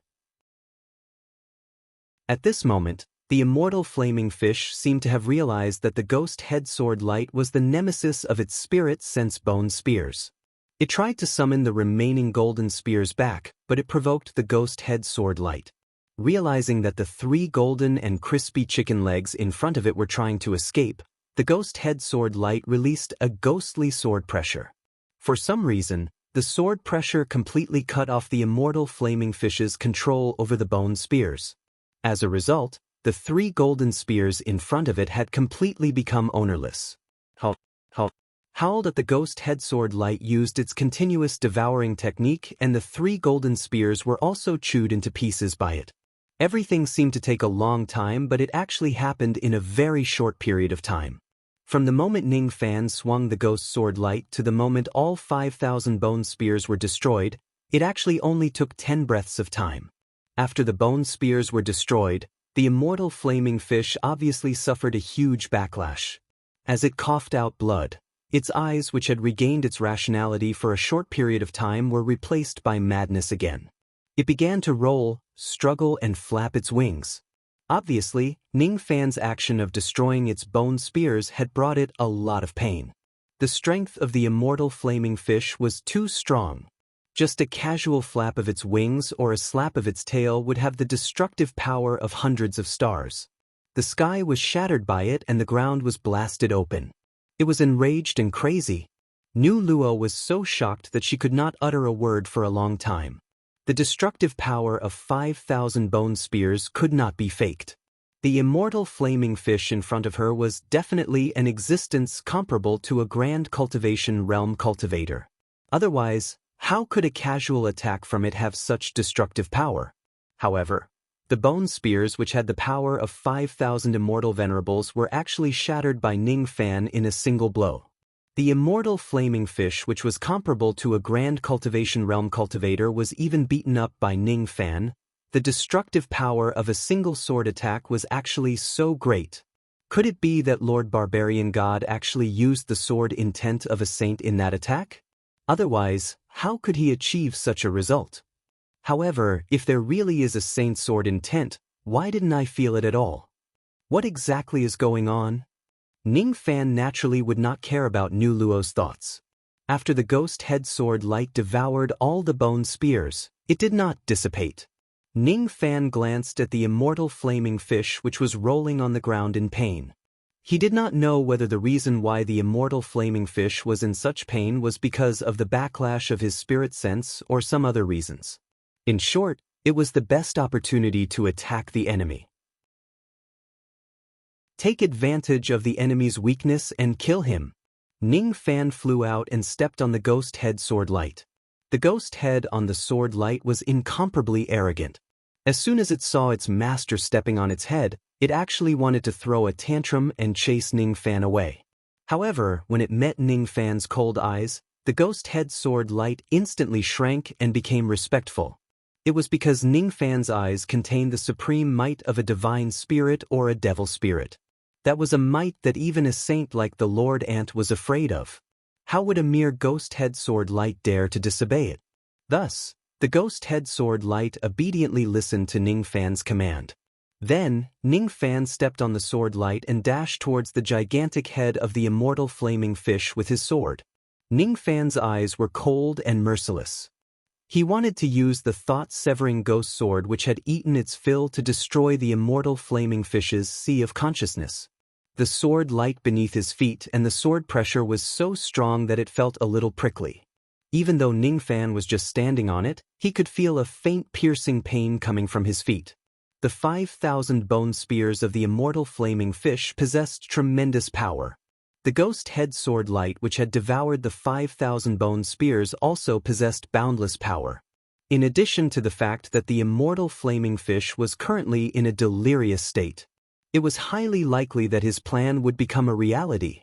At this moment, the immortal flaming fish seemed to have realized that the ghost head sword light was the nemesis of its spirit sense bone spears. It tried to summon the remaining golden spears back, but it provoked the ghost head sword light. Realizing that the 3 golden and crispy chicken legs in front of it were trying to escape, the ghost head sword light released a ghostly sword pressure. For some reason, the sword pressure completely cut off the immortal flaming fish's control over the bone spears. As a result, the 3 golden spears in front of it had completely become ownerless. Howled at the ghost head sword light used its continuous devouring technique, and the 3 golden spears were also chewed into pieces by it. Everything seemed to take a long time, but it actually happened in a very short period of time. From the moment Ning Fan swung the ghost sword light to the moment all 5,000 bone spears were destroyed, it actually only took 10 breaths of time. After the bone spears were destroyed, the immortal flaming fish obviously suffered a huge backlash. As it coughed out blood, its eyes, which had regained its rationality for a short period of time, were replaced by madness again. It began to roll, struggle, and flap its wings. Obviously, Ning Fan's action of destroying its bone spears had brought it a lot of pain. The strength of the immortal flaming fish was too strong. Just a casual flap of its wings or a slap of its tail would have the destructive power of hundreds of stars. The sky was shattered by it and the ground was blasted open. It was enraged and crazy. Nu Luo was so shocked that she could not utter a word for a long time. The destructive power of 5,000 bone spears could not be faked. The immortal flaming fish in front of her was definitely an existence comparable to a grand cultivation realm cultivator. Otherwise, how could a casual attack from it have such destructive power? However, the bone spears, which had the power of 5,000 immortal venerables, were actually shattered by Ning Fan in a single blow. The immortal flaming fish, which was comparable to a grand cultivation realm cultivator, was even beaten up by Ning Fan. The destructive power of a single sword attack was actually so great. Could it be that Lord Barbarian God actually used the sword intent of a saint in that attack? Otherwise, how could he achieve such a result? However, if there really is a saint sword intent, why didn't I feel it at all? What exactly is going on? Ning Fan naturally would not care about Nu Luo's thoughts. After the ghost head sword light devoured all the bone spears, it did not dissipate. Ning Fan glanced at the immortal flaming fish, which was rolling on the ground in pain. He did not know whether the reason why the immortal flaming fish was in such pain was because of the backlash of his spirit sense or some other reasons. In short, it was the best opportunity to attack the enemy. Take advantage of the enemy's weakness and kill him. Ning Fan flew out and stepped on the ghost head sword light. The ghost head on the sword light was incomparably arrogant. As soon as it saw its master stepping on its head, it actually wanted to throw a tantrum and chase Ning Fan away. However, when it met Ning Fan's cold eyes, the ghost head sword light instantly shrank and became respectful. It was because Ning Fan's eyes contained the supreme might of a divine spirit or a devil spirit. That was a might that even a saint like the Lord Ant was afraid of. How would a mere ghost head sword light dare to disobey it? Thus, the ghost head sword light obediently listened to Ning Fan's command. Then, Ning Fan stepped on the sword light and dashed towards the gigantic head of the immortal flaming fish with his sword. Ning Fan's eyes were cold and merciless. He wanted to use the thought-severing ghost sword which had eaten its fill to destroy the immortal flaming fish's sea of consciousness. The sword light beneath his feet and the sword pressure was so strong that it felt a little prickly. Even though Ning Fan was just standing on it, he could feel a faint piercing pain coming from his feet. The 5,000 bone spears of the immortal flaming fish possessed tremendous power. The ghost head sword light which had devoured the 5,000 bone spears also possessed boundless power. In addition to the fact that the immortal flaming fish was currently in a delirious state, it was highly likely that his plan would become a reality.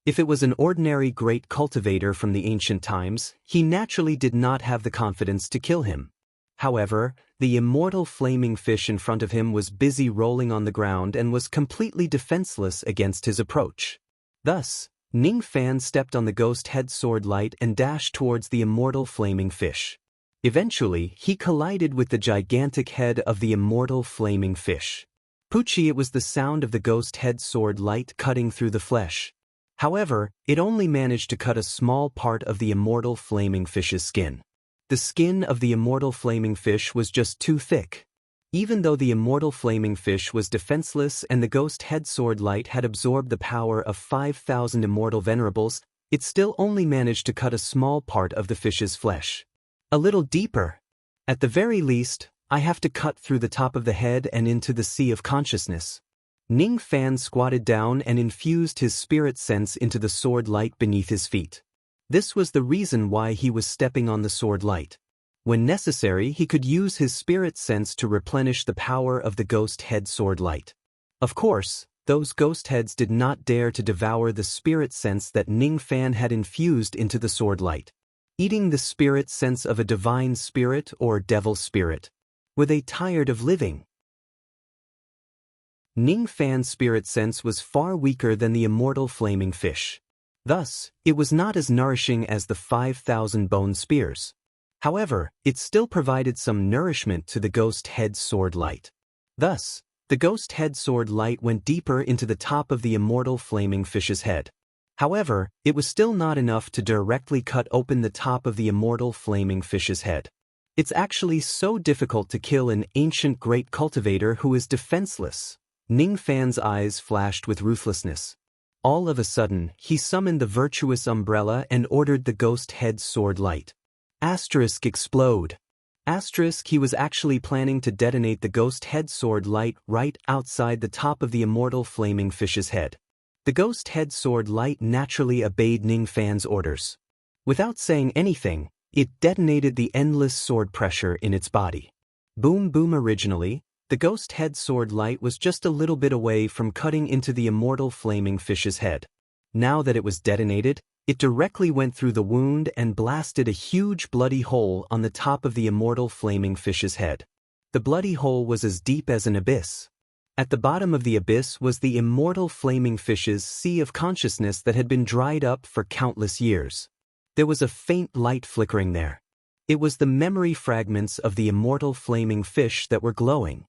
If it was an ordinary great cultivator from the ancient times, he naturally did not have the confidence to kill him. However, the immortal flaming fish in front of him was busy rolling on the ground and was completely defenseless against his approach. Thus, Ning Fan stepped on the ghost head sword light and dashed towards the immortal flaming fish. Eventually, he collided with the gigantic head of the immortal flaming fish. Poochie, it was the sound of the ghost head sword light cutting through the flesh. However, it only managed to cut a small part of the immortal flaming fish's skin. The skin of the immortal flaming fish was just too thick. Even though the immortal flaming fish was defenseless and the ghost head sword light had absorbed the power of 5,000 immortal venerables, it still only managed to cut a small part of the fish's flesh. A little deeper. At the very least, I have to cut through the top of the head and into the sea of consciousness. Ning Fan squatted down and infused his spirit sense into the sword light beneath his feet. This was the reason why he was stepping on the sword light. When necessary, he could use his spirit sense to replenish the power of the ghost head sword light. Of course, those ghost heads did not dare to devour the spirit sense that Ning Fan had infused into the sword light. Eating the spirit sense of a divine spirit or devil spirit. Were they tired of living? Ning Fan's spirit sense was far weaker than the immortal flaming fish. Thus, it was not as nourishing as the 5,000 bone spears. However, it still provided some nourishment to the ghost head sword light. Thus, the ghost head sword light went deeper into the top of the immortal flaming fish's head. However, it was still not enough to directly cut open the top of the immortal flaming fish's head. It's actually so difficult to kill an ancient great cultivator who is defenseless. Ning Fan's eyes flashed with ruthlessness. All of a sudden, he summoned the virtuous umbrella and ordered the ghost head sword light. Asterisk explode. Asterisk, he was actually planning to detonate the ghost head sword light right outside the top of the immortal flaming fish's head. The ghost head sword light naturally obeyed Ning Fan's orders. Without saying anything, it detonated the endless sword pressure in its body. Boom boom. Originally, the ghost head sword light was just a little bit away from cutting into the immortal flaming fish's head. Now that it was detonated, it directly went through the wound and blasted a huge bloody hole on the top of the immortal flaming fish's head. The bloody hole was as deep as an abyss. At the bottom of the abyss was the immortal flaming fish's sea of consciousness that had been dried up for countless years. There was a faint light flickering there. It was the memory fragments of the immortal flaming fish that were glowing.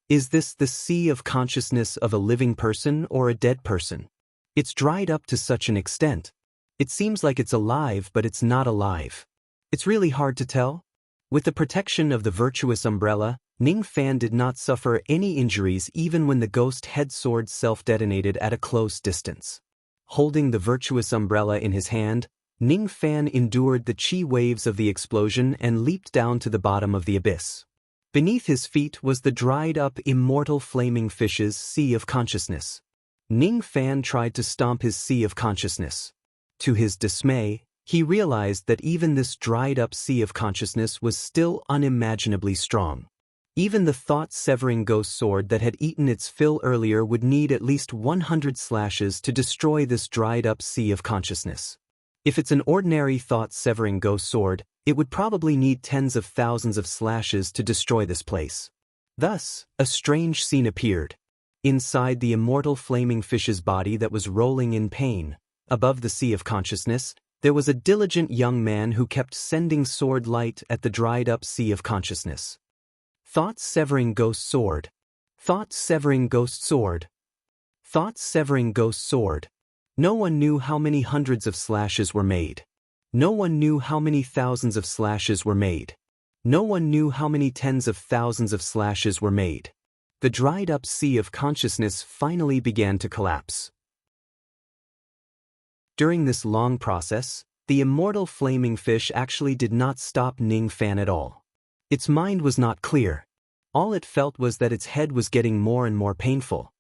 Is this the sea of consciousness of a living person or a dead person? It's dried up to such an extent. It seems like it's alive, but it's not alive. It's really hard to tell. With the protection of the virtuous umbrella, Ning Fan did not suffer any injuries even when the ghost head sword self-detonated at a close distance. Holding the virtuous umbrella in his hand, Ning Fan endured the chi waves of the explosion and leaped down to the bottom of the abyss. Beneath his feet was the dried-up immortal flaming fish's sea of consciousness. Ning Fan tried to stomp his sea of consciousness. To his dismay, he realized that even this dried-up sea of consciousness was still unimaginably strong. Even the thought-severing ghost sword that had eaten its fill earlier would need at least 100 slashes to destroy this dried-up sea of consciousness. If it's an ordinary thought-severing ghost sword, it would probably need tens of thousands of slashes to destroy this place. Thus, a strange scene appeared. Inside the immortal flaming fish's body that was rolling in pain, above the sea of consciousness, there was a diligent young man who kept sending sword light at the dried-up sea of consciousness. Thought-severing ghost sword. Thought-severing ghost sword. Thought-severing ghost sword. No one knew how many hundreds of slashes were made. No one knew how many thousands of slashes were made. No one knew how many tens of thousands of slashes were made. The dried-up sea of consciousness finally began to collapse. During this long process, the immortal flaming fish actually did not stop Ning Fan at all. Its mind was not clear. All it felt was that its head was getting more and more painful.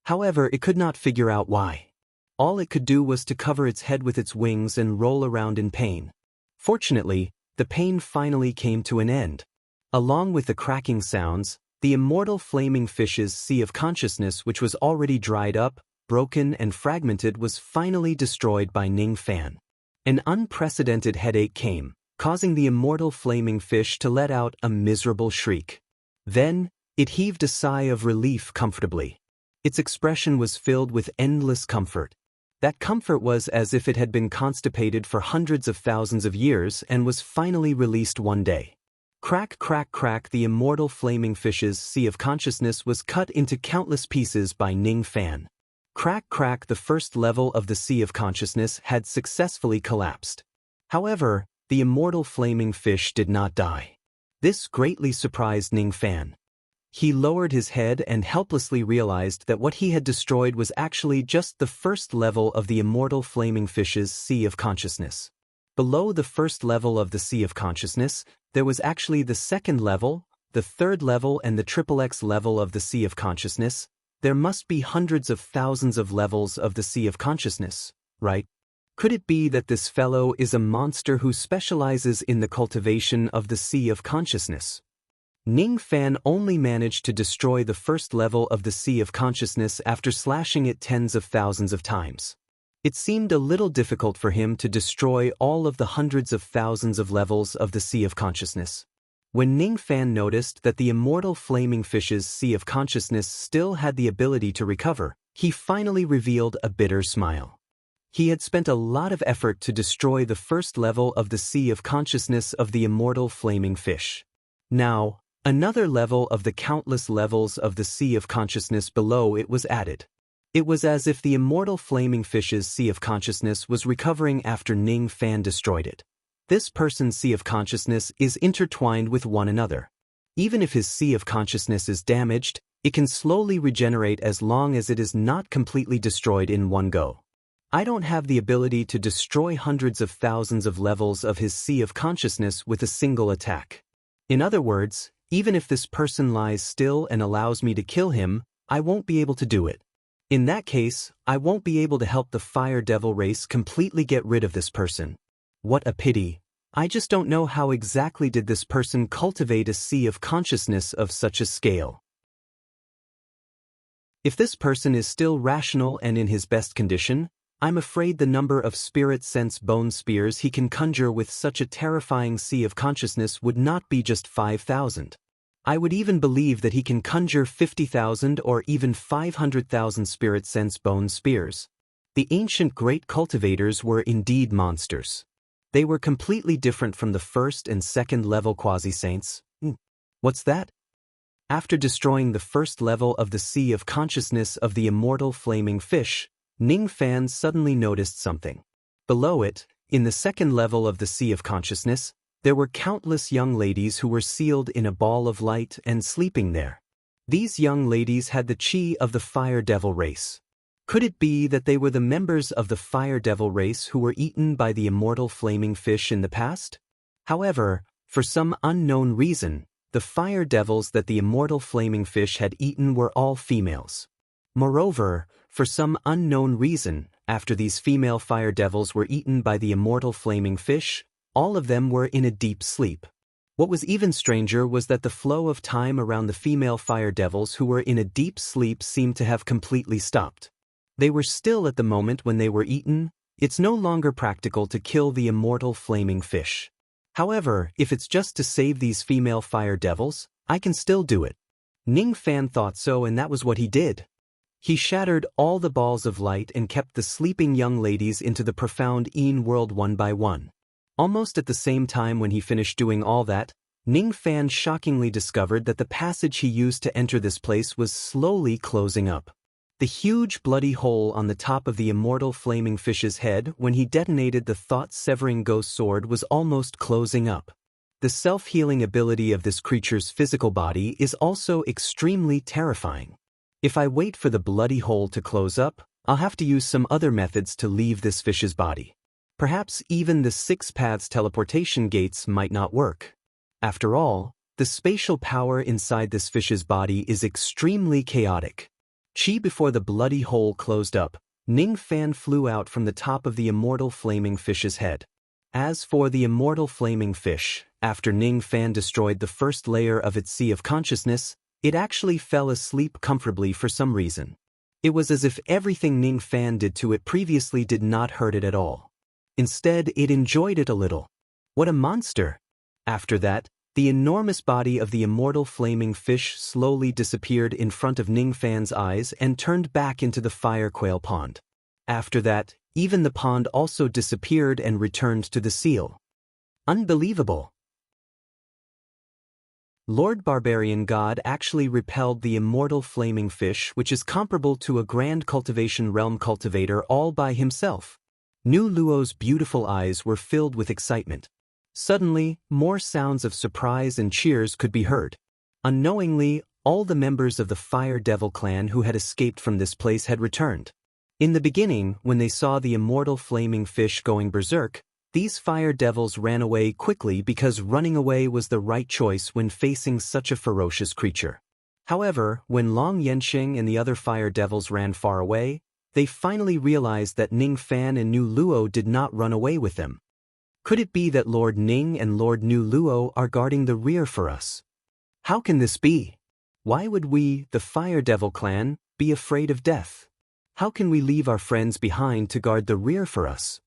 However, it could not figure out why. All it could do was to cover its head with its wings and roll around in pain. Fortunately, the pain finally came to an end. Along with the cracking sounds, the immortal flaming fish's sea of consciousness, which was already dried up, broken and fragmented, was finally destroyed by Ning Fan. An unprecedented headache came, causing the immortal flaming fish to let out a miserable shriek. Then, it heaved a sigh of relief comfortably. Its expression was filled with endless comfort. That comfort was as if it had been constipated for hundreds of thousands of years and was finally released one day. Crack, crack, crack. The immortal flaming fish's sea of consciousness was cut into countless pieces by Ning Fan. Crack, crack. The first level of the sea of consciousness had successfully collapsed. However, the immortal flaming fish did not die. This greatly surprised Ning Fan. He lowered his head and helplessly realized that what he had destroyed was actually just the first level of the immortal flaming fish's sea of consciousness. Below the first level of the sea of consciousness, there was actually the second level, the third level, and the XXX level of the sea of consciousness. There must be hundreds of thousands of levels of the sea of consciousness, right? Could it be that this fellow is a monster who specializes in the cultivation of the sea of consciousness? Ning Fan only managed to destroy the first level of the sea of consciousness after slashing it tens of thousands of times. It seemed a little difficult for him to destroy all of the hundreds of thousands of levels of the sea of consciousness. When Ning Fan noticed that the immortal flaming fish's sea of consciousness still had the ability to recover, he finally revealed a bitter smile. He had spent a lot of effort to destroy the first level of the sea of consciousness of the immortal flaming fish. Now, another level of the countless levels of the sea of consciousness below it was added. It was as if the immortal flaming fish's sea of consciousness was recovering after Ning Fan destroyed it. This person's sea of consciousness is intertwined with one another. Even if his sea of consciousness is damaged, it can slowly regenerate as long as it is not completely destroyed in one go. I don't have the ability to destroy hundreds of thousands of levels of his sea of consciousness with a single attack. In other words, even if this person lies still and allows me to kill him, I won't be able to do it. In that case, I won't be able to help the Fire Devil race completely get rid of this person. What a pity. I just don't know how exactly did this person cultivate a sea of consciousness of such a scale. If this person is still rational and in his best condition, I'm afraid the number of spirit sense bone spears he can conjure with such a terrifying sea of consciousness would not be just 5,000. I would even believe that he can conjure 50,000 or even 500,000 spirit sense bone spears. The ancient great cultivators were indeed monsters. They were completely different from the first and second level quasi-saints. What's that? After destroying the first level of the sea of consciousness of the immortal flaming fish, Ning Fan suddenly noticed something. Below it, in the second level of the sea of consciousness, there were countless young ladies who were sealed in a ball of light and sleeping there. These young ladies had the chi of the fire devil race. Could it be that they were the members of the fire devil race who were eaten by the immortal flaming fish in the past? However, for some unknown reason, the fire devils that the immortal flaming fish had eaten were all females. Moreover, for some unknown reason, after these female fire devils were eaten by the immortal flaming fish, all of them were in a deep sleep. What was even stranger was that the flow of time around the female fire devils who were in a deep sleep seemed to have completely stopped. They were still at the moment when they were eaten. It's no longer practical to kill the immortal flaming fish. However, if it's just to save these female fire devils, I can still do it. Ning Fan thought so, and that was what he did. He shattered all the balls of light and kept the sleeping young ladies into the profound Een world one by one. Almost at the same time when he finished doing all that, Ning Fan shockingly discovered that the passage he used to enter this place was slowly closing up. The huge bloody hole on the top of the immortal flaming fish's head when he detonated the thought-severing ghost sword was almost closing up. The self-healing ability of this creature's physical body is also extremely terrifying. If I wait for the bloody hole to close up, I'll have to use some other methods to leave this fish's body. Perhaps even the 6 paths teleportation gates might not work. After all, the spatial power inside this fish's body is extremely chaotic. Chi before the bloody hole closed up, Ning Fan flew out from the top of the immortal flaming fish's head. As for the immortal flaming fish, after Ning Fan destroyed the first layer of its sea of consciousness, it actually fell asleep comfortably for some reason. It was as if everything Ning Fan did to it previously did not hurt it at all. Instead, it enjoyed it a little. What a monster! After that, the enormous body of the immortal flaming fish slowly disappeared in front of Ning Fan's eyes and turned back into the fire quail pond. After that, even the pond also disappeared and returned to the seal. Unbelievable! Lord Barbarian God actually repelled the immortal flaming fish, which is comparable to a grand cultivation realm cultivator all by himself. Nu Luo's beautiful eyes were filled with excitement. Suddenly, more sounds of surprise and cheers could be heard. Unknowingly, all the members of the Fire Devil clan who had escaped from this place had returned. In the beginning, when they saw the immortal flaming fish going berserk, these fire devils ran away quickly because running away was the right choice when facing such a ferocious creature. However, when Long Yensheng and the other fire devils ran far away, they finally realized that Ning Fan and Nu Luo did not run away with them. Could it be that Lord Ning and Lord Nu Luo are guarding the rear for us? How can this be? Why would we, the Fire Devil clan, be afraid of death? How can we leave our friends behind to guard the rear for us?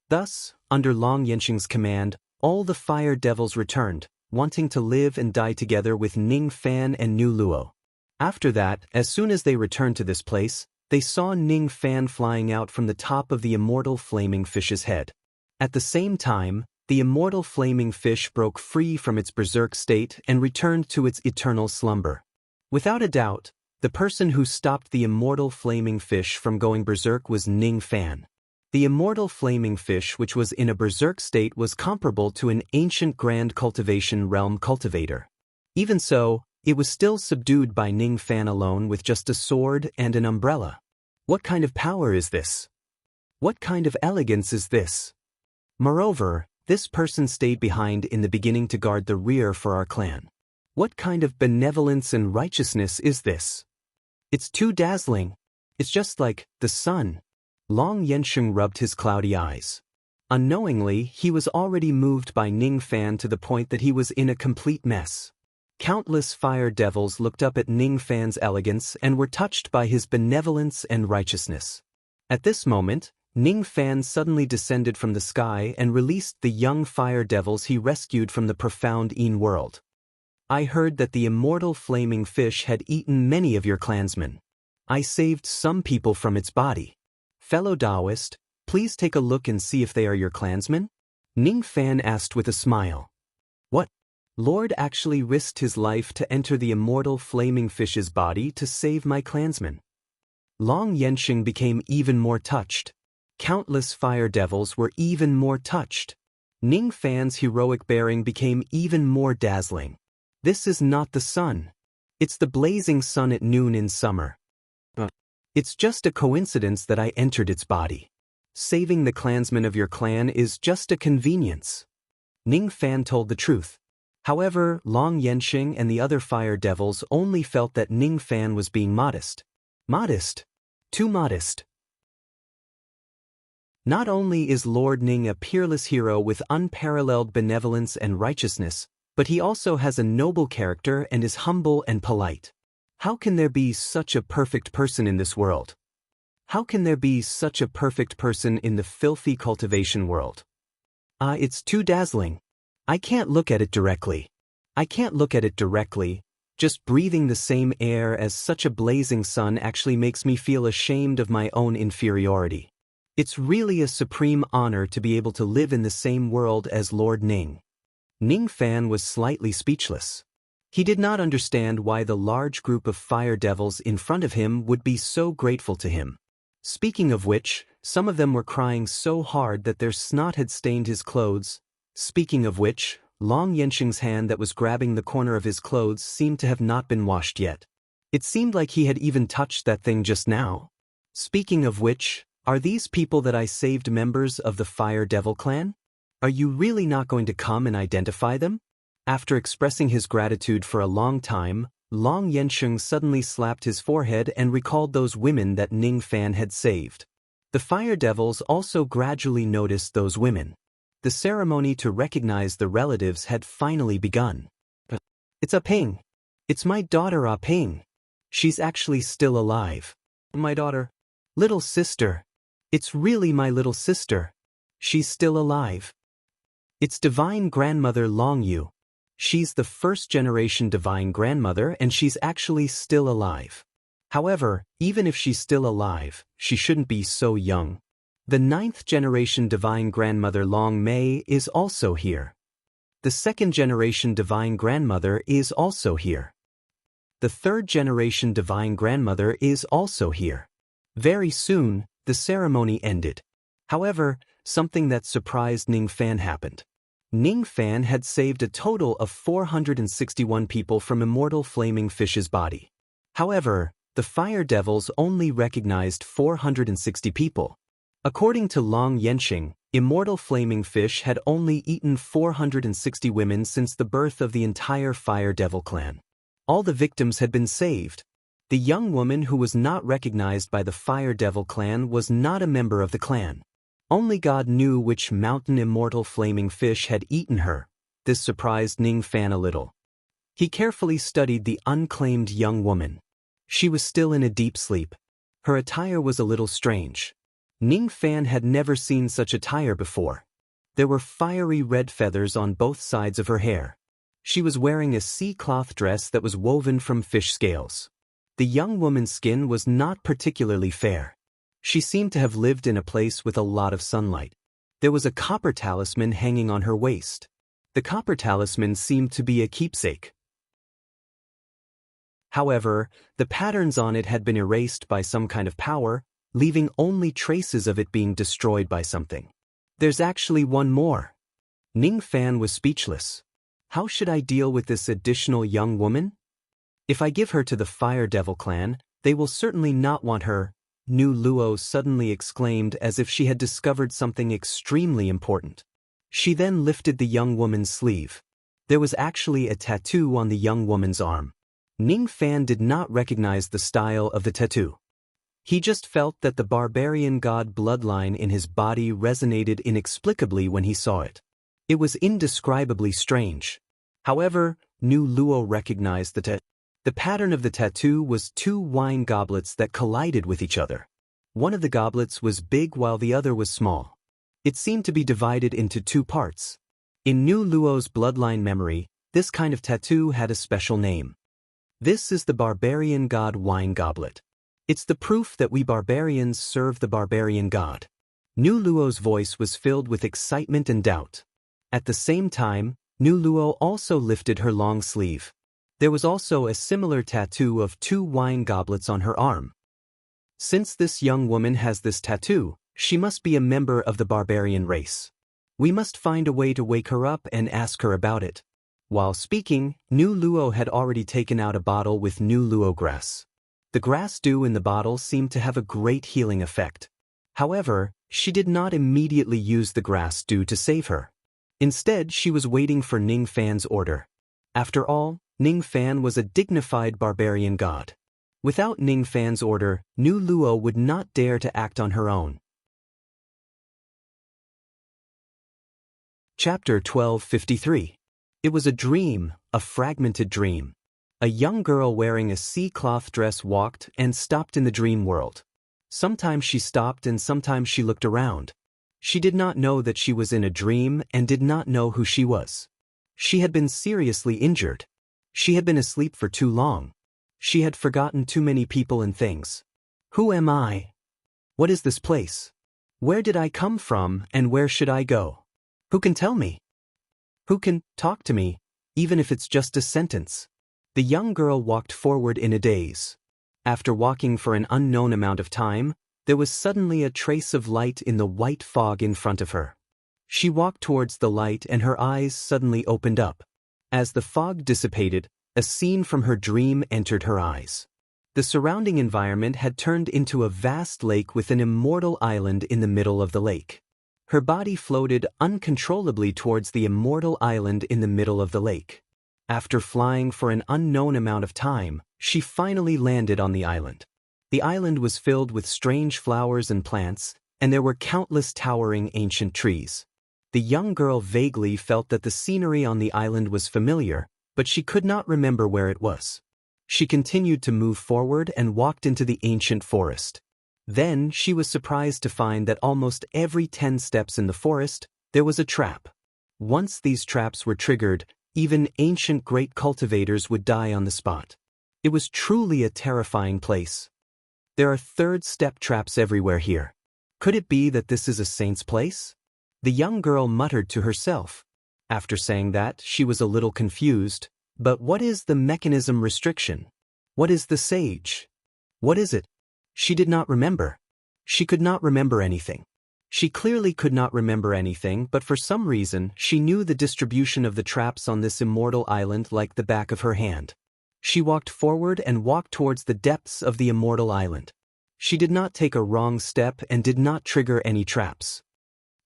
Thus, under Long Yensheng's command, all the Fire Devils returned, wanting to live and die together with Ning Fan and Nu Luo. After that, as soon as they returned to this place, they saw Ning Fan flying out from the top of the immortal flaming fish's head. At the same time, the immortal flaming fish broke free from its berserk state and returned to its eternal slumber. Without a doubt, the person who stopped the immortal flaming fish from going berserk was Ning Fan. The immortal flaming fish which was in a berserk state was comparable to an ancient grand cultivation realm cultivator. Even so, it was still subdued by Ning Fan alone with just a sword and an umbrella. What kind of power is this? What kind of elegance is this? Moreover, this person stayed behind in the beginning to guard the rear for our clan. What kind of benevolence and righteousness is this? It's too dazzling. It's just like the sun. Long Yensheng rubbed his cloudy eyes. Unknowingly, he was already moved by Ning Fan to the point that he was in a complete mess. Countless fire devils looked up at Ning Fan's elegance and were touched by his benevolence and righteousness. At this moment, Ning Fan suddenly descended from the sky and released the young fire devils he rescued from the profound Een world. I heard that the immortal flaming fish had eaten many of your clansmen. I saved some people from its body. Fellow Taoist, please take a look and see if they are your clansmen? Ning Fan asked with a smile. What? Lord actually risked his life to enter the immortal flaming fish's body to save my clansmen. Long Yensheng became even more touched. Countless fire devils were even more touched. Ning Fan's heroic bearing became even more dazzling. This is not the sun. It's the blazing sun at noon in summer. It's just a coincidence that I entered its body. Saving the clansmen of your clan is just a convenience. Ning Fan told the truth. However, Long Yensheng and the other fire devils only felt that Ning Fan was being modest. Modest? Too modest. Not only is Lord Ning a peerless hero with unparalleled benevolence and righteousness, but he also has a noble character and is humble and polite. How can there be such a perfect person in this world? How can there be such a perfect person in the filthy cultivation world? It's too dazzling. I can't look at it directly. I can't look at it directly. Just breathing the same air as such a blazing sun actually makes me feel ashamed of my own inferiority. It's really a supreme honor to be able to live in the same world as Lord Ning. Ning Fan was slightly speechless. He did not understand why the large group of fire devils in front of him would be so grateful to him. Speaking of which, some of them were crying so hard that their snot had stained his clothes. Speaking of which, Long Yensheng's hand that was grabbing the corner of his clothes seemed to have not been washed yet. It seemed like he had even touched that thing just now. Speaking of which, are these people that I saved members of the Fire Devil clan? Are you really not going to come and identify them? After expressing his gratitude for a long time, Long Yensheng suddenly slapped his forehead and recalled those women that Ning Fan had saved. The Fire Devils also gradually noticed those women. The ceremony to recognize the relatives had finally begun. It's Ping. It's my daughter Ping. She's actually still alive. My daughter. Little sister. It's really my little sister. She's still alive. It's Divine Grandmother Long Yu. She's the first-generation Divine Grandmother and she's actually still alive. However, even if she's still alive, she shouldn't be so young. The 9th-generation Divine Grandmother Long Mei is also here. The 2nd-generation Divine Grandmother is also here. The 3rd-generation Divine Grandmother is also here. Very soon, the ceremony ended. However, something that surprised Ning Fan happened. Ning Fan had saved a total of 461 people from Immortal Flaming Fish's body. However, the Fire Devils only recognized 460 people. According to Long Yensheng, Immortal Flaming Fish had only eaten 460 women since the birth of the entire Fire Devil clan. All the victims had been saved. The young woman who was not recognized by the Fire Devil clan was not a member of the clan. Only God knew which mountain immortal flaming fish had eaten her. This surprised Ning Fan a little. He carefully studied the unclaimed young woman. She was still in a deep sleep. Her attire was a little strange. Ning Fan had never seen such attire before. There were fiery red feathers on both sides of her hair. She was wearing a sea cloth dress that was woven from fish scales. The young woman's skin was not particularly fair. She seemed to have lived in a place with a lot of sunlight. There was a copper talisman hanging on her waist. The copper talisman seemed to be a keepsake. However, the patterns on it had been erased by some kind of power, leaving only traces of it being destroyed by something. There's actually one more. Ning Fan was speechless. How should I deal with this additional young woman? If I give her to the Fire Devil clan, they will certainly not want her. Nu Luo suddenly exclaimed as if she had discovered something extremely important. She then lifted the young woman's sleeve. There was actually a tattoo on the young woman's arm. Ning Fan did not recognize the style of the tattoo. He just felt that the barbarian god bloodline in his body resonated inexplicably when he saw it. It was indescribably strange. However, Nu Luo recognized the pattern of the tattoo was two wine goblets that collided with each other. One of the goblets was big while the other was small. It seemed to be divided into two parts. In Nu Luo's bloodline memory, this kind of tattoo had a special name. This is the barbarian god wine goblet. It's the proof that we barbarians serve the barbarian god. Nu Luo's voice was filled with excitement and doubt. At the same time, Nu Luo also lifted her long sleeve. There was also a similar tattoo of two wine goblets on her arm. Since this young woman has this tattoo, she must be a member of the barbarian race. We must find a way to wake her up and ask her about it. While speaking, Nu Luo had already taken out a bottle with Nu Luo grass. The grass dew in the bottle seemed to have a great healing effect. However, she did not immediately use the grass dew to save her. Instead, she was waiting for Ning Fan's order. After all, Ning Fan was a dignified barbarian god. Without Ning Fan's order, Nu Luo would not dare to act on her own. Chapter 1253. It was a dream, a fragmented dream. A young girl wearing a sea cloth dress walked and stopped in the dream world. Sometimes she stopped and sometimes she looked around. She did not know that she was in a dream and did not know who she was. She had been seriously injured. She had been asleep for too long. She had forgotten too many people and things. Who am I? What is this place? Where did I come from and where should I go? Who can tell me? Who can talk to me, even if it's just a sentence? The young girl walked forward in a daze. After walking for an unknown amount of time, there was suddenly a trace of light in the white fog in front of her. She walked towards the light and her eyes suddenly opened up. As the fog dissipated, a scene from her dream entered her eyes. The surrounding environment had turned into a vast lake with an immortal island in the middle of the lake. Her body floated uncontrollably towards the immortal island in the middle of the lake. After flying for an unknown amount of time, she finally landed on the island. The island was filled with strange flowers and plants, and there were countless towering ancient trees. The young girl vaguely felt that the scenery on the island was familiar, but she could not remember where it was. She continued to move forward and walked into the ancient forest. Then she was surprised to find that almost every 10 steps in the forest, there was a trap. Once these traps were triggered, even ancient great cultivators would die on the spot. It was truly a terrifying place. There are third-step traps everywhere here. Could it be that this is a saint's place? The young girl muttered to herself. After saying that, she was a little confused. But what is the mechanism restriction? What is the sage? What is it? She did not remember. She could not remember anything. She clearly could not remember anything, but for some reason, she knew the distribution of the traps on this immortal island like the back of her hand. She walked forward and walked towards the depths of the immortal island. She did not take a wrong step and did not trigger any traps.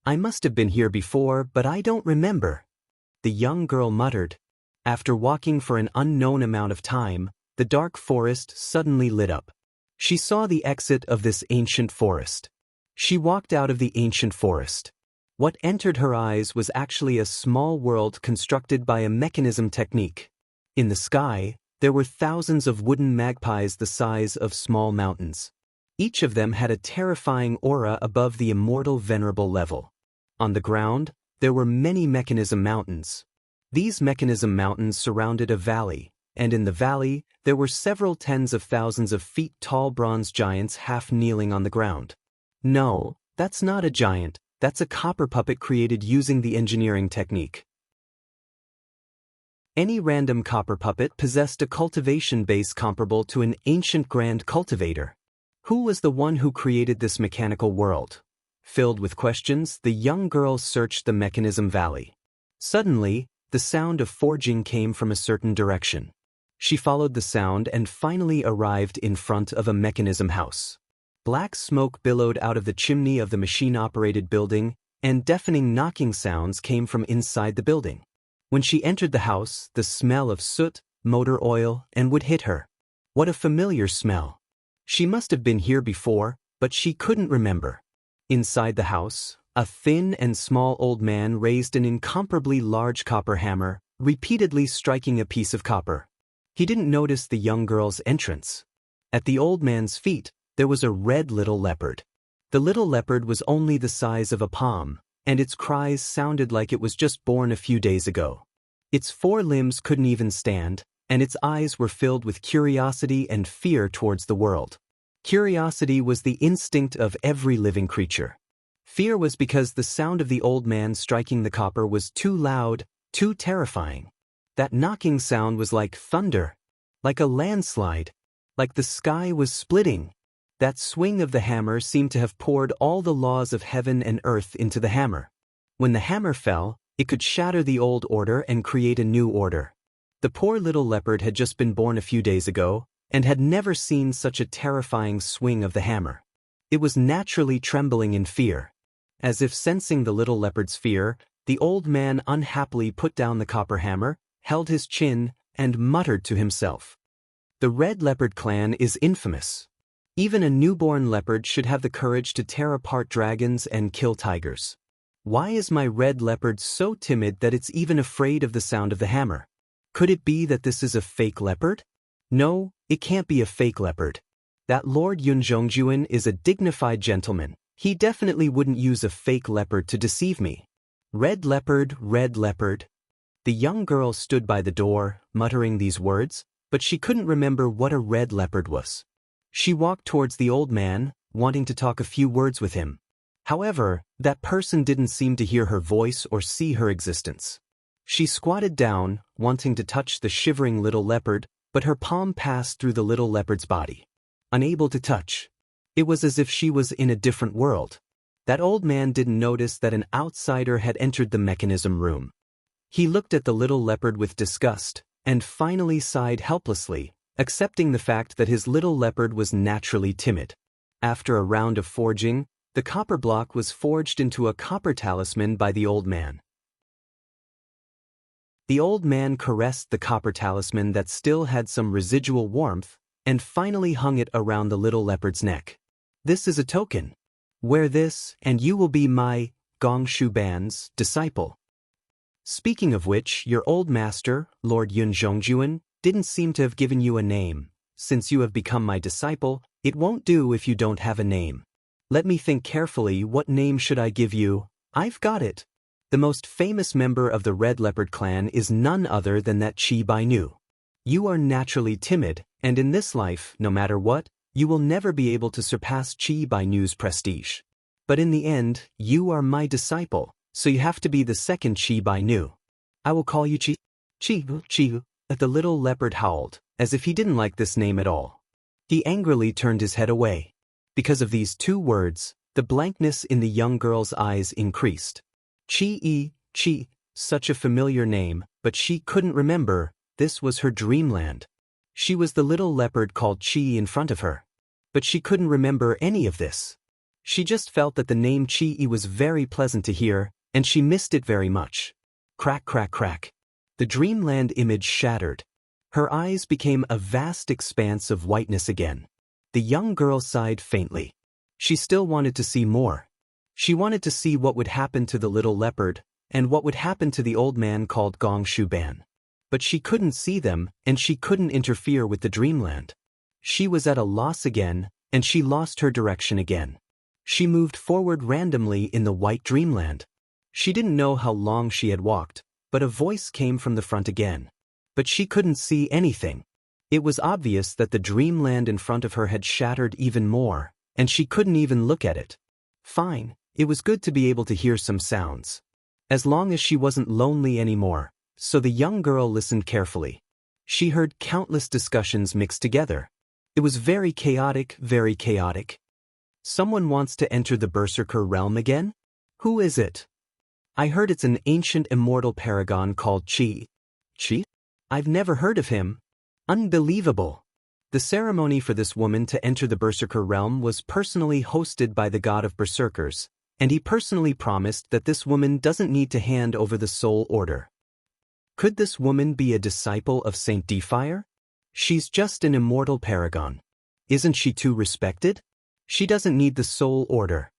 I must have been here before, but I don't remember, the young girl muttered. After walking for an unknown amount of time, the dark forest suddenly lit up. She saw the exit of this ancient forest. She walked out of the ancient forest. What entered her eyes was actually a small world constructed by a mechanism technique. In the sky, there were thousands of wooden magpies the size of small mountains. Each of them had a terrifying aura above the immortal venerable level. On the ground, there were many mechanism mountains. These mechanism mountains surrounded a valley, and in the valley, there were several tens of thousands of feet tall bronze giants half kneeling on the ground. No, that's not a giant, that's a copper puppet created using the engineering technique. Any random copper puppet possessed a cultivation base comparable to an ancient grand cultivator. Who was the one who created this mechanical world? Filled with questions, the young girl searched the mechanism valley. Suddenly, the sound of forging came from a certain direction. She followed the sound and finally arrived in front of a mechanism house. Black smoke billowed out of the chimney of the machine-operated building, and deafening knocking sounds came from inside the building. When she entered the house, the smell of soot, motor oil, and wood hit her. What a familiar smell. She must have been here before, but she couldn't remember. Inside the house, a thin and small old man raised an incomparably large copper hammer, repeatedly striking a piece of copper. He didn't notice the young girl's entrance. At the old man's feet, there was a red little leopard. The little leopard was only the size of a palm, and its cries sounded like it was just born a few days ago. Its 4 limbs couldn't even stand, and its eyes were filled with curiosity and fear towards the world. Curiosity was the instinct of every living creature. Fear was because the sound of the old man striking the copper was too loud, too terrifying. That knocking sound was like thunder, like a landslide, like the sky was splitting. That swing of the hammer seemed to have poured all the laws of heaven and earth into the hammer. When the hammer fell, it could shatter the old order and create a new order. The poor little leopard had just been born a few days ago, and had never seen such a terrifying swing of the hammer. It was naturally trembling in fear. As if sensing the little leopard's fear, the old man unhappily put down the copper hammer, held his chin, and muttered to himself. The red leopard clan is infamous. Even a newborn leopard should have the courage to tear apart dragons and kill tigers. Why is my red leopard so timid that it's even afraid of the sound of the hammer? Could it be that this is a fake leopard? No, it can't be a fake leopard. That Lord Yunzhongjuan is a dignified gentleman. He definitely wouldn't use a fake leopard to deceive me. Red leopard, red leopard. The young girl stood by the door, muttering these words, but she couldn't remember what a red leopard was. She walked towards the old man, wanting to talk a few words with him. However, that person didn't seem to hear her voice or see her existence. She squatted down, wanting to touch the shivering little leopard, but her palm passed through the little leopard's body. Unable to touch. It was as if she was in a different world. That old man didn't notice that an outsider had entered the mechanism room. He looked at the little leopard with disgust, and finally sighed helplessly, accepting the fact that his little leopard was naturally timid. After a round of forging, the copper block was forged into a copper talisman by the old man. The old man caressed the copper talisman that still had some residual warmth, and finally hung it around the little leopard's neck. This is a token. Wear this, and you will be my Gongshu Ban's disciple. Speaking of which, your old master, Lord Yunzhongjuan, didn't seem to have given you a name. Since you have become my disciple, it won't do if you don't have a name. Let me think carefully, what name should I give you? I've got it. The most famous member of the Red Leopard clan is none other than that Qi Bainu. You are naturally timid, and in this life, no matter what, you will never be able to surpass Qi Bainu's prestige. But in the end, you are my disciple, so you have to be the second Qi Bainu. I will call you Qi. Qi. The little leopard howled, as if he didn't like this name at all. He angrily turned his head away. Because of these 2 words, the blankness in the young girl's eyes increased. Qi, such a familiar name, but she couldn't remember. This was her dreamland. She was the little leopard called Qi in front of her. But she couldn't remember any of this. She just felt that the name Qi was very pleasant to hear, and she missed it very much. Crack, crack, crack. The dreamland image shattered. Her eyes became a vast expanse of whiteness again. The young girl sighed faintly. She still wanted to see more. She wanted to see what would happen to the little leopard, and what would happen to the old man called Gongshu Ban. But she couldn't see them, and she couldn't interfere with the dreamland. She was at a loss again, and she lost her direction again. She moved forward randomly in the white dreamland. She didn't know how long she had walked, but a voice came from the front again. But she couldn't see anything. It was obvious that the dreamland in front of her had shattered even more, and she couldn't even look at it. Fine, it was good to be able to hear some sounds. As long as she wasn't lonely anymore, so the young girl listened carefully. She heard countless discussions mixed together. It was very chaotic, very chaotic. Someone wants to enter the Berserker realm again? Who is it? I heard it's an ancient immortal paragon called Qi. Qi? I've never heard of him. Unbelievable. The ceremony for this woman to enter the Berserker realm was personally hosted by the god of Berserkers, and he personally promised that this woman doesn't need to hand over the soul order. Could this woman be a disciple of Saint Defire? She's just an immortal paragon. Isn't she too respected? She doesn't need the soul order.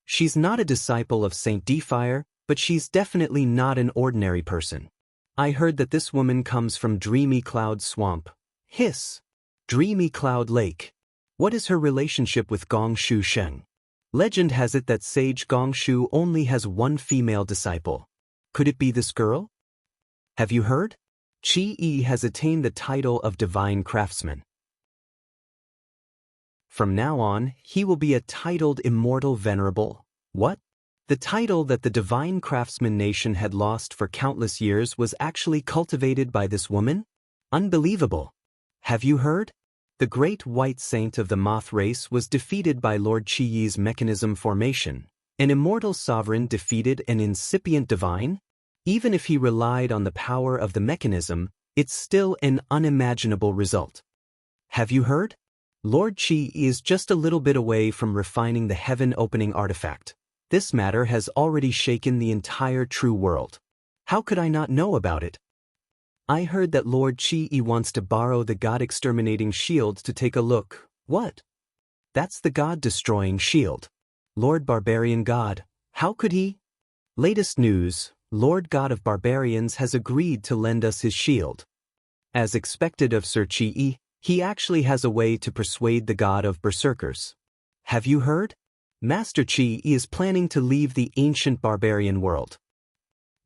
She's not a disciple of Saint Defire, but she's definitely not an ordinary person. I heard that this woman comes from Dreamy Cloud Swamp. Hiss. Dreamy Cloud Lake. What is her relationship with Gong Shu Sheng? Legend has it that Sage Gong Shu only has one female disciple. Could it be this girl? Have you heard? Qi Yi has attained the title of Divine Craftsman. From now on, he will be a titled Immortal Venerable. What? The title that the Divine Craftsman nation had lost for countless years was actually cultivated by this woman? Unbelievable. Have you heard? The great white saint of the moth race was defeated by Lord Qi Yi's mechanism formation. An immortal sovereign defeated an incipient divine? Even if he relied on the power of the mechanism, it's still an unimaginable result. Have you heard? Lord Qi is just a little bit away from refining the heaven-opening artifact. This matter has already shaken the entire true world. How could I not know about it? I heard that Lord Qi Yi wants to borrow the God-exterminating shield to take a look. What? That's the God-destroying shield. Lord Barbarian God. How could he? Latest news, Lord God of Barbarians has agreed to lend us his shield. As expected of Sir Qi Yi, he actually has a way to persuade the God of Berserkers. Have you heard? Master Qi Yi is planning to leave the ancient barbarian world.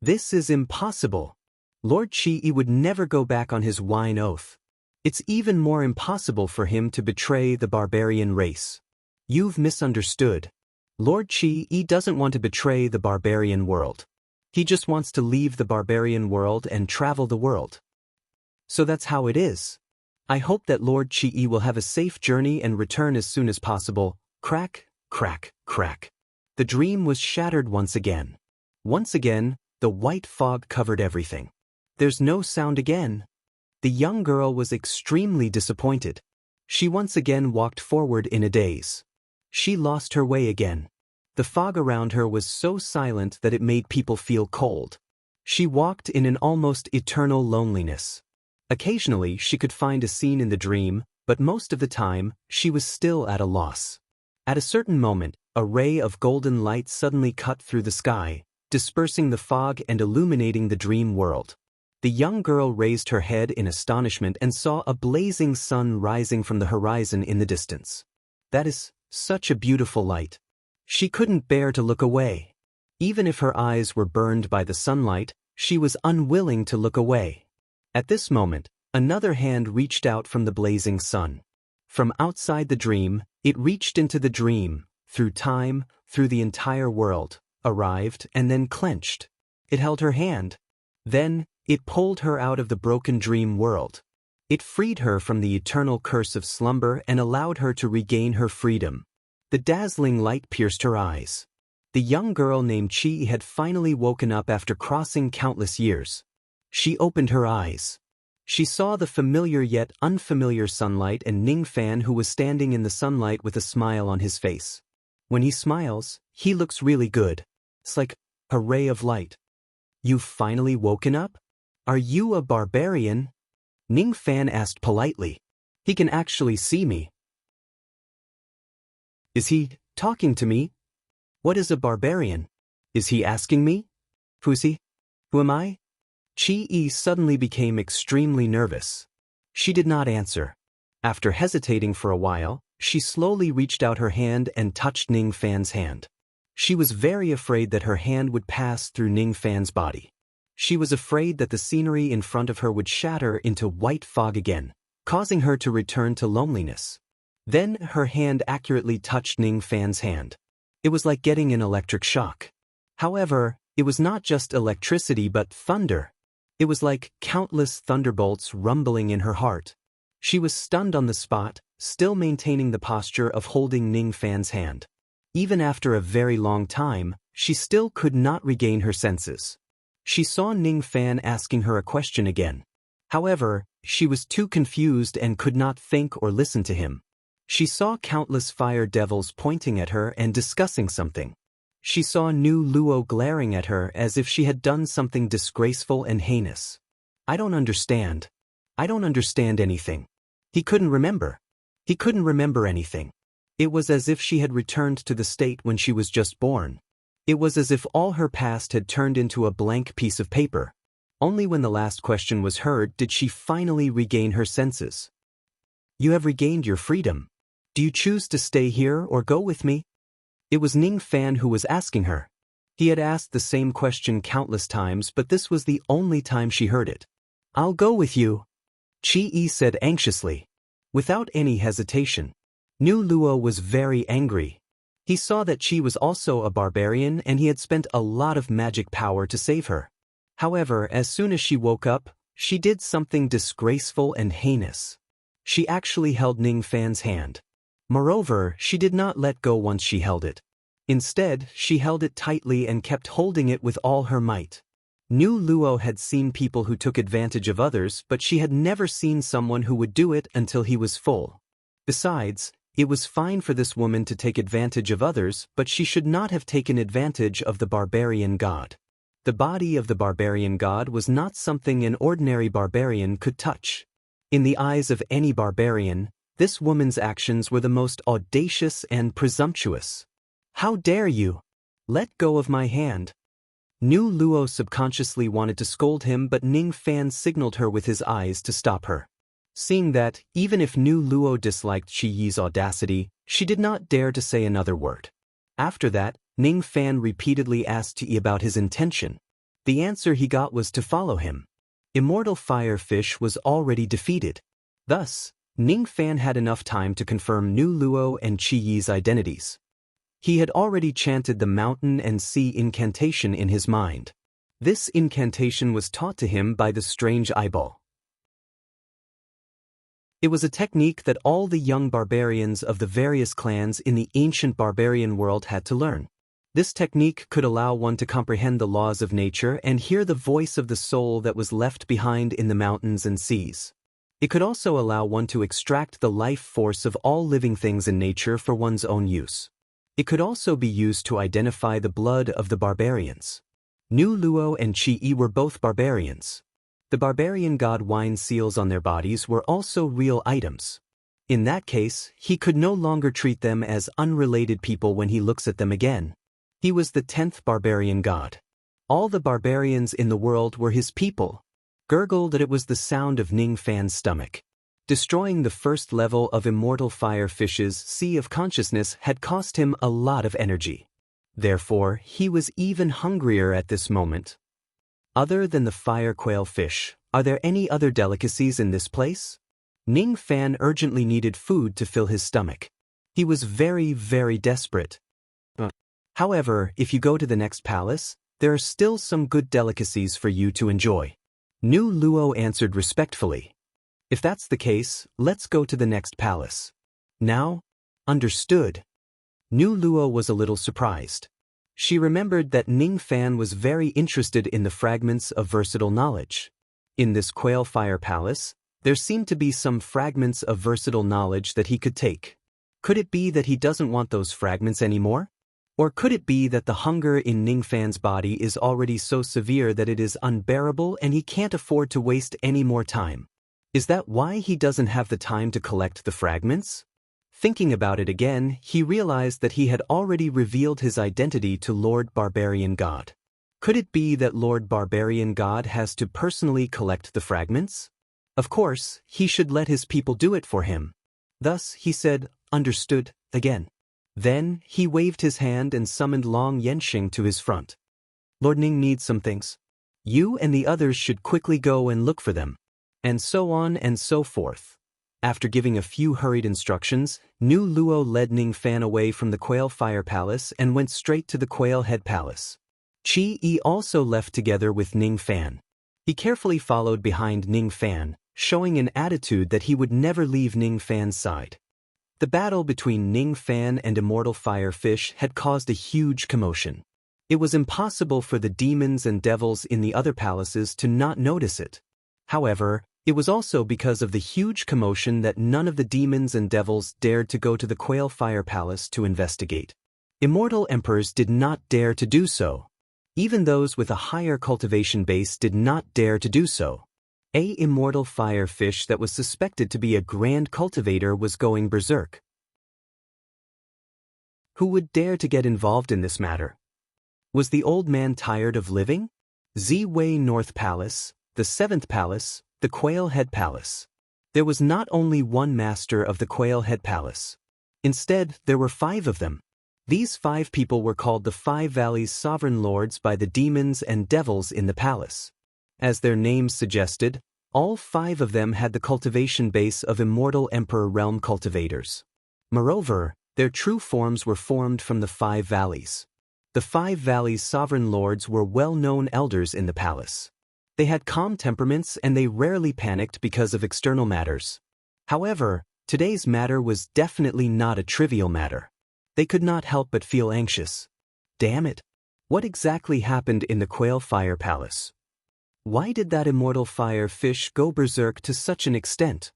This is impossible. Lord Qi Yi would never go back on his wine oath. It's even more impossible for him to betray the barbarian race. You've misunderstood. Lord Qi Yi doesn't want to betray the barbarian world. He just wants to leave the barbarian world and travel the world. So that's how it is. I hope that Lord Qi Yi will have a safe journey and return as soon as possible. Crack, crack, crack. The dream was shattered once again. Once again, the white fog covered everything. There's no sound again. The young girl was extremely disappointed. She once again walked forward in a daze. She lost her way again. The fog around her was so silent that it made people feel cold. She walked in an almost eternal loneliness. Occasionally she could find a scene in the dream, but most of the time, she was still at a loss. At a certain moment, a ray of golden light suddenly cut through the sky, dispersing the fog and illuminating the dream world. The young girl raised her head in astonishment and saw a blazing sun rising from the horizon in the distance. That is such a beautiful light. She couldn't bear to look away. Even if her eyes were burned by the sunlight, she was unwilling to look away. At this moment, another hand reached out from the blazing sun. From outside the dream, it reached into the dream, through time, through the entire world, arrived and then clenched. It held her hand. Then, it pulled her out of the broken dream world. It freed her from the eternal curse of slumber and allowed her to regain her freedom. The dazzling light pierced her eyes. The young girl named Qi had finally woken up after crossing countless years. She opened her eyes. She saw the familiar yet unfamiliar sunlight and Ning Fan, who was standing in the sunlight with a smile on his face. When he smiles, he looks really good. It's like a ray of light. You've finally woken up? Are you a barbarian? Ning Fan asked politely. He can actually see me. Is he talking to me? What is a barbarian? Is he asking me? Who's he? Who am I? Qi Yi suddenly became extremely nervous. She did not answer. After hesitating for a while, she slowly reached out her hand and touched Ning Fan's hand. She was very afraid that her hand would pass through Ning Fan's body. She was afraid that the scenery in front of her would shatter into white fog again, causing her to return to loneliness. Then her hand accurately touched Ning Fan's hand. It was like getting an electric shock. However, it was not just electricity but thunder. It was like countless thunderbolts rumbling in her heart. She was stunned on the spot, still maintaining the posture of holding Ning Fan's hand. Even after a very long time, she still could not regain her senses. She saw Ning Fan asking her a question again. However, she was too confused and could not think or listen to him. She saw countless fire devils pointing at her and discussing something. She saw Nu Luo glaring at her as if she had done something disgraceful and heinous. I don't understand. I don't understand anything. He couldn't remember. He couldn't remember anything. It was as if she had returned to the state when she was just born. It was as if all her past had turned into a blank piece of paper. Only when the last question was heard did she finally regain her senses. You have regained your freedom. Do you choose to stay here or go with me? It was Ning Fan who was asking her. He had asked the same question countless times, but this was the only time she heard it. I'll go with you, Chi-yi said anxiously. Without any hesitation. Nu Luo was very angry. He saw that Chi was also a barbarian and he had spent a lot of magic power to save her. However, as soon as she woke up, she did something disgraceful and heinous. She actually held Ning Fan's hand. Moreover, she did not let go once she held it. Instead, she held it tightly and kept holding it with all her might. Nu Luo had seen people who took advantage of others, but she had never seen someone who would do it until he was full. Besides, it was fine for this woman to take advantage of others, but she should not have taken advantage of the barbarian god. The body of the barbarian god was not something an ordinary barbarian could touch. In the eyes of any barbarian, this woman's actions were the most audacious and presumptuous. How dare you? Let go of my hand. Nu Luo subconsciously wanted to scold him, but Ning Fan signaled her with his eyes to stop her. Seeing that, even if Nu Luo disliked Chi-yi's audacity, she did not dare to say another word. After that, Ning Fan repeatedly asked Chi-yi about his intention. The answer he got was to follow him. Immortal Fire Fish was already defeated. Thus, Ning Fan had enough time to confirm Nu Luo and Chi-yi's identities. He had already chanted the mountain and sea incantation in his mind. This incantation was taught to him by the strange eyeball. It was a technique that all the young barbarians of the various clans in the ancient barbarian world had to learn. This technique could allow one to comprehend the laws of nature and hear the voice of the soul that was left behind in the mountains and seas. It could also allow one to extract the life force of all living things in nature for one's own use. It could also be used to identify the blood of the barbarians. Nu Luo and Chi-yi were both barbarians. The barbarian god wine seals on their bodies were also real items. In that case, he could no longer treat them as unrelated people when he looks at them again. He was the 10th barbarian god. All the barbarians in the world were his people. Gurgled that it was the sound of Ning Fan's stomach. Destroying the first level of Immortal Fire Fish's Sea of Consciousness had cost him a lot of energy. Therefore, he was even hungrier at this moment. Other than the fire quail fish, are there any other delicacies in this place? Ning Fan urgently needed food to fill his stomach. He was very, very desperate. However, if you go to the next palace, there are still some good delicacies for you to enjoy. Nu Luo answered respectfully. If that's the case, let's go to the next palace. Now? Understood. Nu Luo was a little surprised. She remembered that Ning Fan was very interested in the fragments of versatile knowledge. In this Quail Fire Palace, there seemed to be some fragments of versatile knowledge that he could take. Could it be that he doesn't want those fragments anymore? Or could it be that the hunger in Ning Fan's body is already so severe that it is unbearable and he can't afford to waste any more time? Is that why he doesn't have the time to collect the fragments? Thinking about it again, he realized that he had already revealed his identity to Lord Barbarian God. Could it be that Lord Barbarian God has to personally collect the fragments? Of course, he should let his people do it for him. Thus, he said, "Understood," again. Then, he waved his hand and summoned Long Yenxing to his front. Lord Ning needs some things. You and the others should quickly go and look for them. And so on and so forth. After giving a few hurried instructions, Nu Luo led Ning Fan away from the Quail Fire Palace and went straight to the Quail Head Palace. Chi-yi also left together with Ning Fan. He carefully followed behind Ning Fan, showing an attitude that he would never leave Ning Fan's side. The battle between Ning Fan and Immortal Fire Fish had caused a huge commotion. It was impossible for the demons and devils in the other palaces to not notice it. However, it was also because of the huge commotion that none of the demons and devils dared to go to the Quail Fire Palace to investigate. Immortal emperors did not dare to do so. Even those with a higher cultivation base did not dare to do so. A immortal fire fish that was suspected to be a grand cultivator was going berserk. Who would dare to get involved in this matter? Was the old man tired of living? Z-Way North Palace, the Seventh Palace, the Quail Head Palace. There was not only one master of the Quail Head Palace. Instead, there were 5 of them. These 5 people were called the 5 Valleys Sovereign Lords by the demons and devils in the palace. As their names suggested, all 5 of them had the cultivation base of immortal Emperor Realm cultivators. Moreover, their true forms were formed from the 5 valleys. The 5 Valleys Sovereign Lords were well-known elders in the palace. They had calm temperaments and they rarely panicked because of external matters. However, today's matter was definitely not a trivial matter. They could not help but feel anxious. Damn it! What exactly happened in the Quail Fire Palace? Why did that immortal fire fish go berserk to such an extent?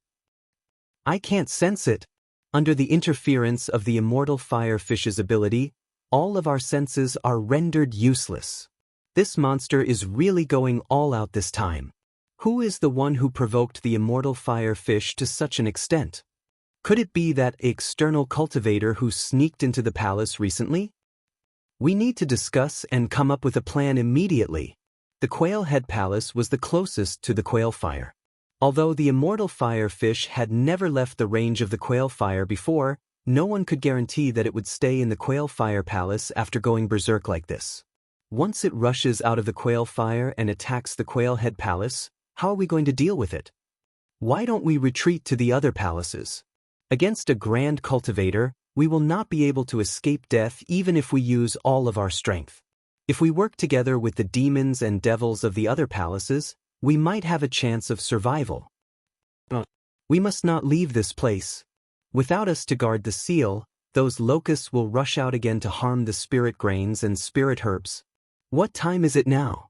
I can't sense it. Under the interference of the immortal fire fish's ability, all of our senses are rendered useless. This monster is really going all out this time. Who is the one who provoked the immortal fire fish to such an extent? Could it be that external cultivator who sneaked into the palace recently? We need to discuss and come up with a plan immediately. The Quail Head Palace was the closest to the Quail Fire. Although the immortal fire fish had never left the range of the Quail Fire before, no one could guarantee that it would stay in the Quail Fire Palace after going berserk like this. Once it rushes out of the Quail Fire and attacks the Quail Head Palace, how are we going to deal with it? Why don't we retreat to the other palaces? Against a grand cultivator, we will not be able to escape death even if we use all of our strength. If we work together with the demons and devils of the other palaces, we might have a chance of survival. But we must not leave this place. Without us to guard the seal, those locusts will rush out again to harm the spirit grains and spirit herbs. What time is it now?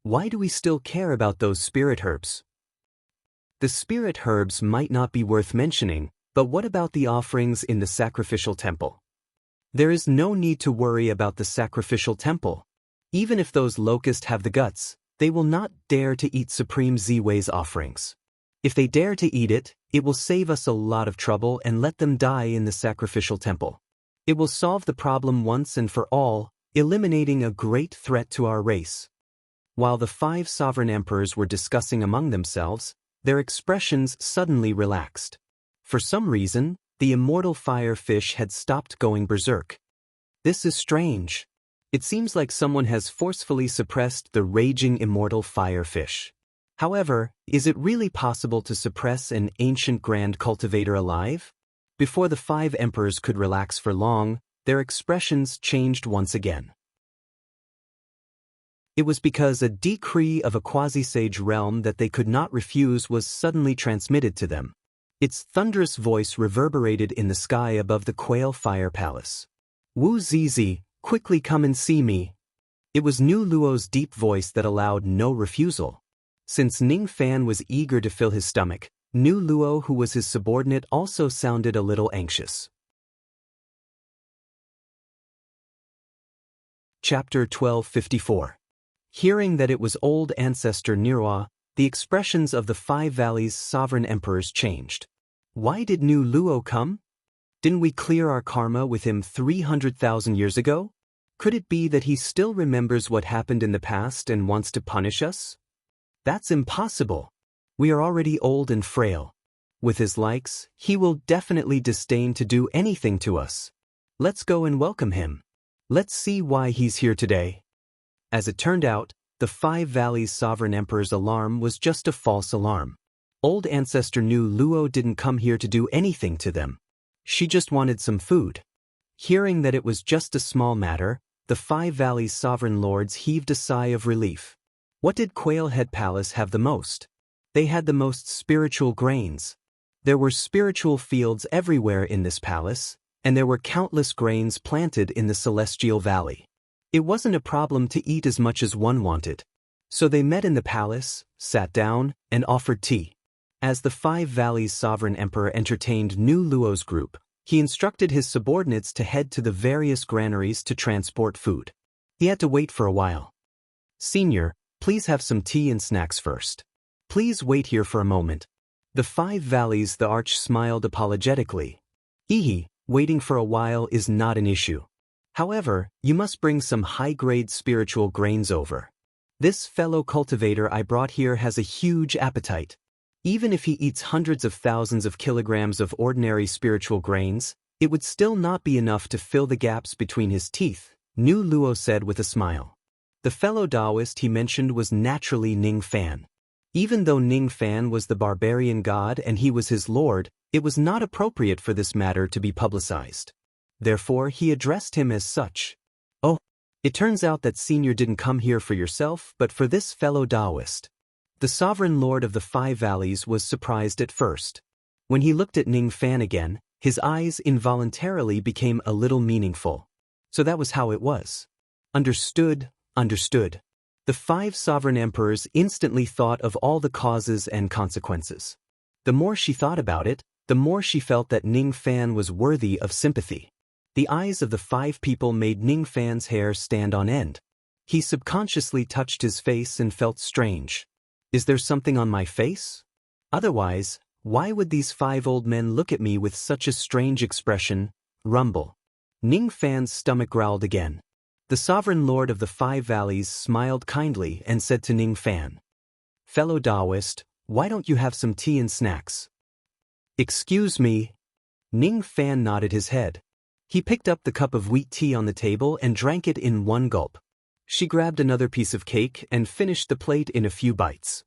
Why do we still care about those spirit herbs? The spirit herbs might not be worth mentioning, but what about the offerings in the sacrificial temple? There is no need to worry about the sacrificial temple. Even if those locusts have the guts, they will not dare to eat Supreme Z-Way's offerings. If they dare to eat it, it will save us a lot of trouble and let them die in the sacrificial temple. It will solve the problem once and for all, eliminating a great threat to our race. While the 5 sovereign emperors were discussing among themselves, their expressions suddenly relaxed. For some reason, the immortal fire fish had stopped going berserk. This is strange. It seems like someone has forcefully suppressed the raging immortal fire fish. However, is it really possible to suppress an ancient grand cultivator alive? Before the 5 emperors could relax for long, their expressions changed once again. It was because a decree of a quasi-sage realm that they could not refuse was suddenly transmitted to them. Its thunderous voice reverberated in the sky above the Quail Fire Palace. Wu Zizi, quickly come and see me. It was Nu Luo's deep voice that allowed no refusal. Since Ning Fan was eager to fill his stomach, Nu Luo, who was his subordinate, also sounded a little anxious. Chapter 1254. Hearing that it was old ancestor Nirwa, the expressions of the 5 Valleys sovereign emperors changed. Why did Nu Luo come? Didn't we clear our karma with him 300,000 years ago? Could it be that he still remembers what happened in the past and wants to punish us? That's impossible. We are already old and frail. With his likes, he will definitely disdain to do anything to us. Let's go and welcome him. Let's see why he's here today. As it turned out, the 5 Valleys sovereign emperor's alarm was just a false alarm. Old ancestor Nu Luo didn't come here to do anything to them. She just wanted some food. Hearing that it was just a small matter, the 5 Valleys sovereign lords heaved a sigh of relief. What did Quail Head Palace have the most? They had the most spiritual grains. There were spiritual fields everywhere in this palace, and there were countless grains planted in the Celestial Valley. It wasn't a problem to eat as much as one wanted. So they met in the palace, sat down, and offered tea. As the 5 Valleys sovereign emperor entertained Nu Luo's group, he instructed his subordinates to head to the various granaries to transport food. He had to wait for a while. Senior, please have some tea and snacks first. Please Please wait here for a moment. The 5 valleys, the arch smiled apologetically. Waiting for a while is not an issue. However, you must bring some high-grade spiritual grains over. This fellow cultivator I brought here has a huge appetite. Even if he eats hundreds of thousands of kilograms of ordinary spiritual grains, it would still not be enough to fill the gaps between his teeth, Nu Luo said with a smile. The fellow Taoist he mentioned was naturally Ning Fan. Even though Ning Fan was the barbarian god and he was his lord, it was not appropriate for this matter to be publicized. Therefore, he addressed him as such. Oh, it turns out that Senior didn't come here for yourself, but for this fellow Taoist. The sovereign lord of the 5 valleys was surprised at first. When he looked at Ning Fan again, his eyes involuntarily became a little meaningful. So that was how it was. Understood. The 5 sovereign emperors instantly thought of all the causes and consequences. The more she thought about it, the more she felt that Ning Fan was worthy of sympathy. The eyes of the 5 people made Ning Fan's hair stand on end. He subconsciously touched his face and felt strange. Is there something on my face? Otherwise, why would these 5 old men look at me with such a strange expression? Rumble. Ning Fan's stomach growled again. The sovereign lord of the 5 valleys smiled kindly and said to Ning Fan, "Fellow Taoist, why don't you have some tea and snacks?" "Excuse me." Ning Fan nodded his head. He picked up the cup of wheat tea on the table and drank it in one gulp. She grabbed another piece of cake and finished the plate in a few bites.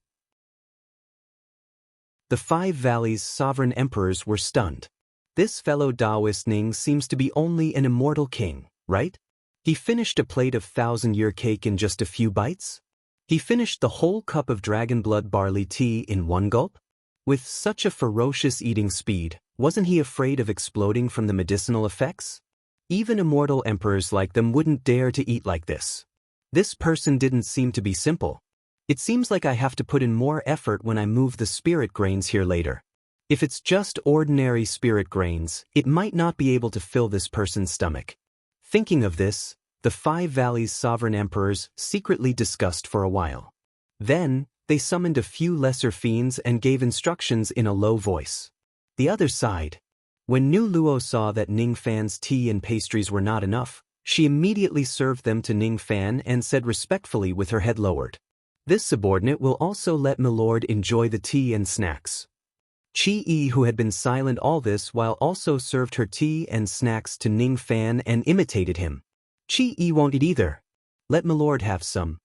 The 5 valleys' sovereign emperors were stunned. This fellow Taoist Ning seems to be only an immortal king, right? He finished a plate of 1,000-year cake in just a few bites? He finished the whole cup of dragon blood barley tea in one gulp? With such a ferocious eating speed, wasn't he afraid of exploding from the medicinal effects? Even immortal emperors like them wouldn't dare to eat like this. This person didn't seem to be simple. It seems like I have to put in more effort when I move the spirit grains here later. If it's just ordinary spirit grains, it might not be able to fill this person's stomach. Thinking of this, the 5 valleys' sovereign emperors secretly discussed for a while. Then, they summoned a few lesser fiends and gave instructions in a low voice. The other side. When Nu Luo saw that Ning Fan's tea and pastries were not enough, she immediately served them to Ning Fan and said respectfully with her head lowered, "This subordinate will also let Milord enjoy the tea and snacks." Chi-E, who had been silent all this while, also served her tea and snacks to Ning Fan and imitated him. "Chi-E won't eat either. Let Milord have some."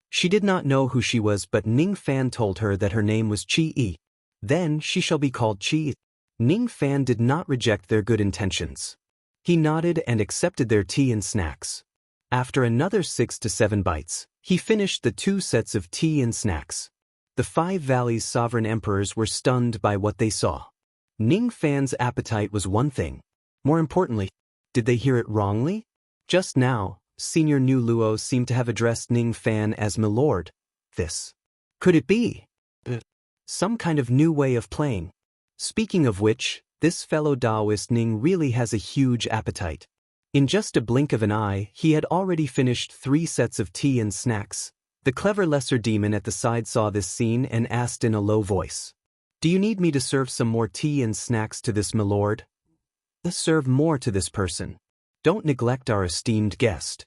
She did not know who she was, but Ning Fan told her that her name was Chi-E. "Then she shall be called Chi." Ning Fan did not reject their good intentions. He nodded and accepted their tea and snacks. After another 6 to 7 bites, he finished the 2 sets of tea and snacks. The 5 valleys' sovereign emperors were stunned by what they saw. Ning Fan's appetite was one thing. More importantly, did they hear it wrongly? Just now, Senior Nu Luo seemed to have addressed Ning Fan as Milord. This. Could it be some kind of new way of playing? Speaking of which, this fellow Taoist Ning really has a huge appetite. In just a blink of an eye, he had already finished 3 sets of tea and snacks. The clever lesser demon at the side saw this scene and asked in a low voice, "Do you need me to serve some more tea and snacks to this Milord?" "Serve more to this person. Don't neglect our esteemed guest."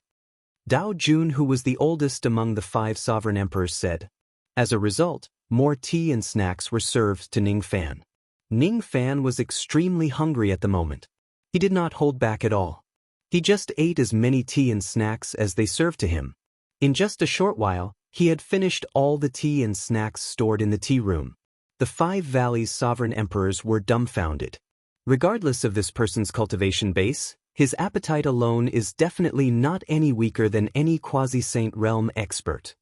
Dao Jun, who was the oldest among the 5 sovereign emperors, said. As a result, more tea and snacks were served to Ning Fan. Ning Fan was extremely hungry at the moment. He did not hold back at all. He just ate as many tea and snacks as they served to him. In just a short while, he had finished all the tea and snacks stored in the tea room. The 5 valleys' sovereign emperors were dumbfounded. Regardless of this person's cultivation base, his appetite alone is definitely not any weaker than any quasi-saint realm expert.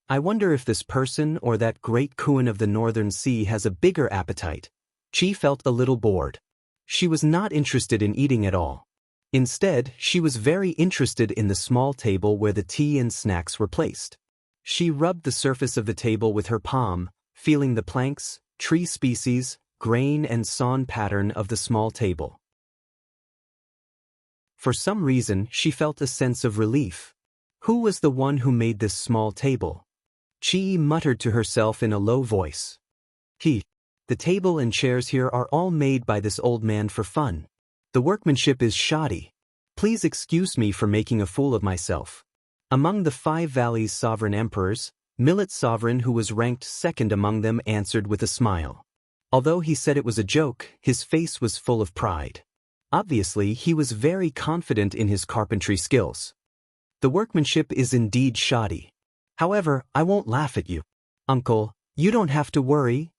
I wonder if this person or that great Kuan of the Northern Sea has a bigger appetite. She felt a little bored. She was not interested in eating at all. Instead, she was very interested in the small table where the tea and snacks were placed. She rubbed the surface of the table with her palm, feeling the planks, tree species, grain and sawn pattern of the small table. For some reason, she felt a sense of relief. Who was the one who made this small table? Chi muttered to herself in a low voice. The table and chairs here are all made by this old man for fun. The workmanship is shoddy. Please excuse me for making a fool of myself. Among the 5 valleys' sovereign emperors, Millet's sovereign, who was ranked second among them, answered with a smile. Although he said it was a joke, his face was full of pride. Obviously, he was very confident in his carpentry skills. The workmanship is indeed shoddy. However, I won't laugh at you. Uncle, you don't have to worry,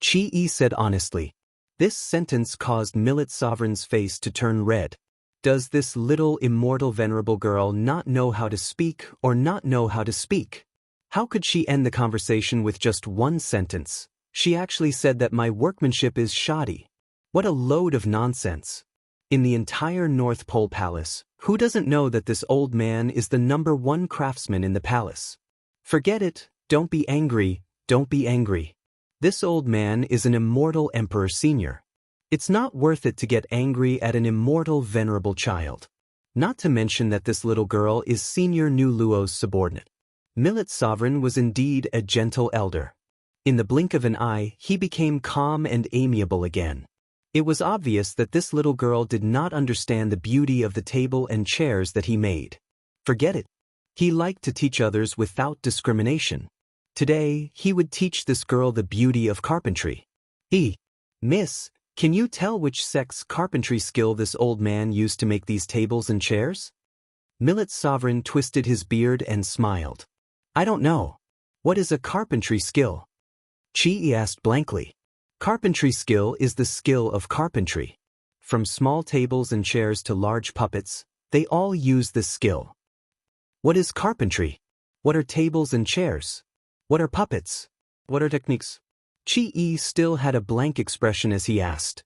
Chi said honestly. This sentence caused Millet's sovereign's face to turn red. Does this little immortal venerable girl not know how to speak or not know how to speak? How could she end the conversation with just one sentence? She actually said that my workmanship is shoddy. What a load of nonsense. In the entire North Pole Palace, who doesn't know that this old man is the #1 craftsman in the palace? Forget it, don't be angry, don't be angry. This old man is an immortal emperor senior. It's not worth it to get angry at an immortal venerable child. Not to mention that this little girl is Senior Nu Luo's subordinate. Millet's sovereign was indeed a gentle elder. In the blink of an eye, he became calm and amiable again. It was obvious that this little girl did not understand the beauty of the table and chairs that he made. Forget it. He liked to teach others without discrimination. Today, he would teach this girl the beauty of carpentry. Miss, can you tell which sex carpentry skill this old man used to make these tables and chairs? Millet's sovereign twisted his beard and smiled. I don't know. What is a carpentry skill? Chi asked blankly. Carpentry skill is the skill of carpentry. From small tables and chairs to large puppets, they all use this skill. What is carpentry? What are tables and chairs? What are puppets? What are techniques? Chi still had a blank expression as he asked.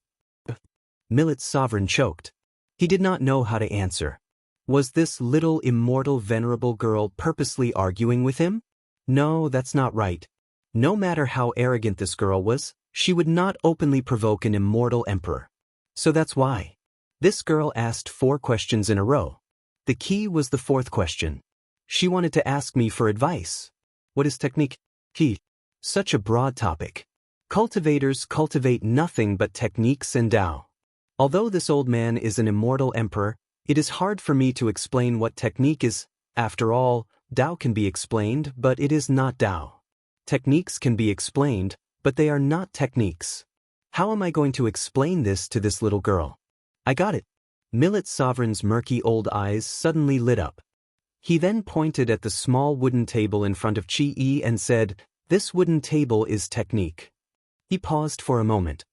Millet's sovereign choked. He did not know how to answer. Was this little immortal venerable girl purposely arguing with him? No, that's not right. No matter how arrogant this girl was, she would not openly provoke an immortal emperor. So that's why. This girl asked 4 questions in a row. The key was the 4th question. She wanted to ask me for advice. What is technique? Such a broad topic. Cultivators cultivate nothing but techniques and Tao. Although this old man is an immortal emperor, it is hard for me to explain what technique is. After all, Tao can be explained, but it is not Tao. Techniques can be explained, but they are not techniques. How am I going to explain this to this little girl? I got it. Millet's sovereign's murky old eyes suddenly lit up. He then pointed at the small wooden table in front of Chi and said, This wooden table is technique. He paused for a moment.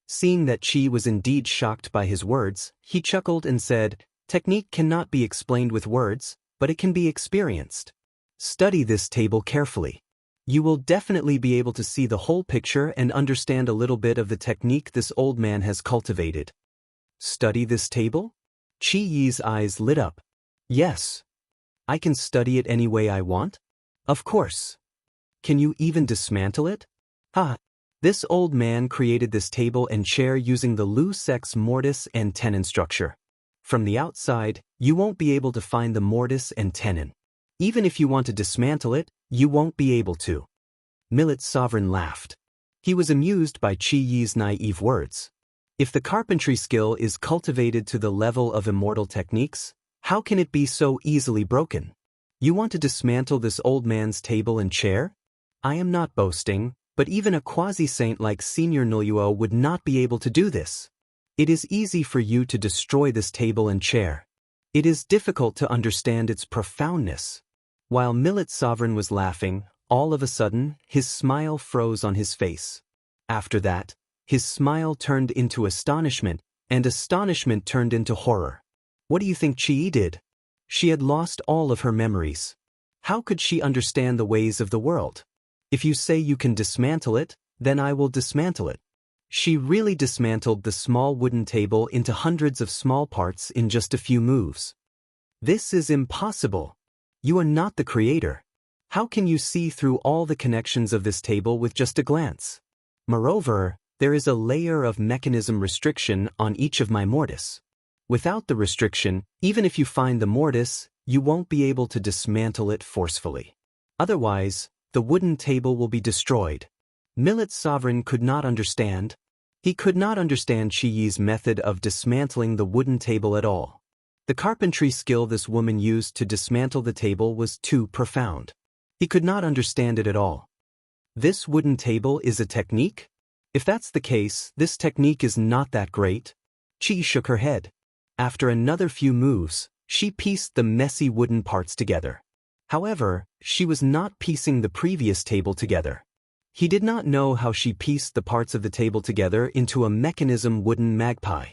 Seeing that Chi was indeed shocked by his words, he chuckled and said, Technique cannot be explained with words, but it can be experienced. Study this table carefully. You will definitely be able to see the whole picture and understand a little bit of the technique this old man has cultivated. Study this table? Chi Yi's eyes lit up. Yes. I can study it any way I want? Of course. Can you even dismantle it? This old man created this table and chair using the Lu Sex mortise and tenon structure. From the outside, you won't be able to find the mortise and tenon. Even if you want to dismantle it, you won't be able to. Millet's sovereign laughed. He was amused by Chi Yi's naive words. If the carpentry skill is cultivated to the level of immortal techniques, how can it be so easily broken? You want to dismantle this old man's table and chair? I am not boasting, but even a quasi-saint like Senior Nu Luo would not be able to do this. It is easy for you to destroy this table and chair. It is difficult to understand its profoundness. While Millet's sovereign was laughing, all of a sudden, his smile froze on his face. After that, his smile turned into astonishment, and astonishment turned into horror. What do you think Chi did? She had lost all of her memories. How could she understand the ways of the world? If you say you can dismantle it, then I will dismantle it. She really dismantled the small wooden table into hundreds of small parts in just a few moves. This is impossible. You are not the creator. How can you see through all the connections of this table with just a glance? Moreover, there is a layer of mechanism restriction on each of my mortise. Without the restriction, even if you find the mortise, you won't be able to dismantle it forcefully. Otherwise, the wooden table will be destroyed. Millet's sovereign could not understand. He could not understand Chiyi's method of dismantling the wooden table at all. The carpentry skill this woman used to dismantle the table was too profound. He could not understand it at all. This wooden table is a technique? If that's the case, this technique is not that great. Chi shook her head. After another few moves, she pieced the messy wooden parts together. However, she was not piecing the previous table together. He did not know how she pieced the parts of the table together into a mechanism wooden magpie.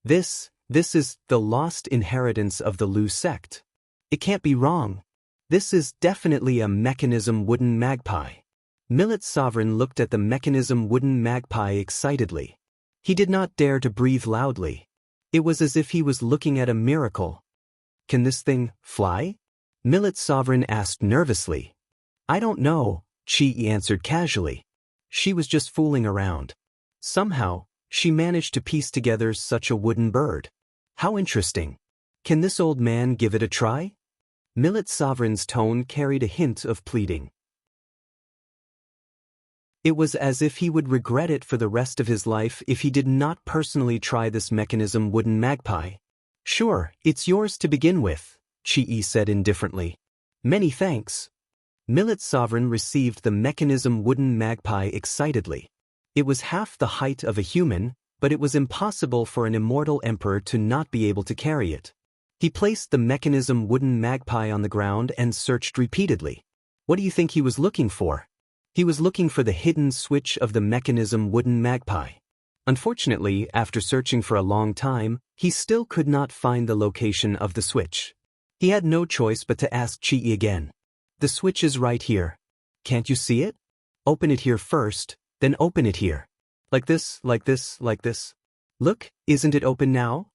This is the lost inheritance of the Lu sect. It can't be wrong. This is definitely a mechanism wooden magpie. Millet's sovereign looked at the mechanism wooden magpie excitedly. He did not dare to breathe loudly. It was as if he was looking at a miracle. Can this thing fly? Millet's sovereign asked nervously. I don't know, Chi answered casually. She was just fooling around. Somehow, she managed to piece together such a wooden bird. How interesting. Can this old man give it a try? Millet's sovereign's tone carried a hint of pleading. It was as if he would regret it for the rest of his life if he did not personally try this mechanism wooden magpie. Sure, it's yours to begin with, Chi said indifferently. Many thanks. Millet's sovereign received the mechanism wooden magpie excitedly. It was half the height of a human, but it was impossible for an immortal emperor to not be able to carry it. He placed the mechanism wooden magpie on the ground and searched repeatedly. What do you think he was looking for? He was looking for the hidden switch of the mechanism wooden magpie. Unfortunately, after searching for a long time, he still could not find the location of the switch. He had no choice but to ask Chi again. The switch is right here. Can't you see it? Open it here first, then open it here. Like this, like this, like this. Look, isn't it open now?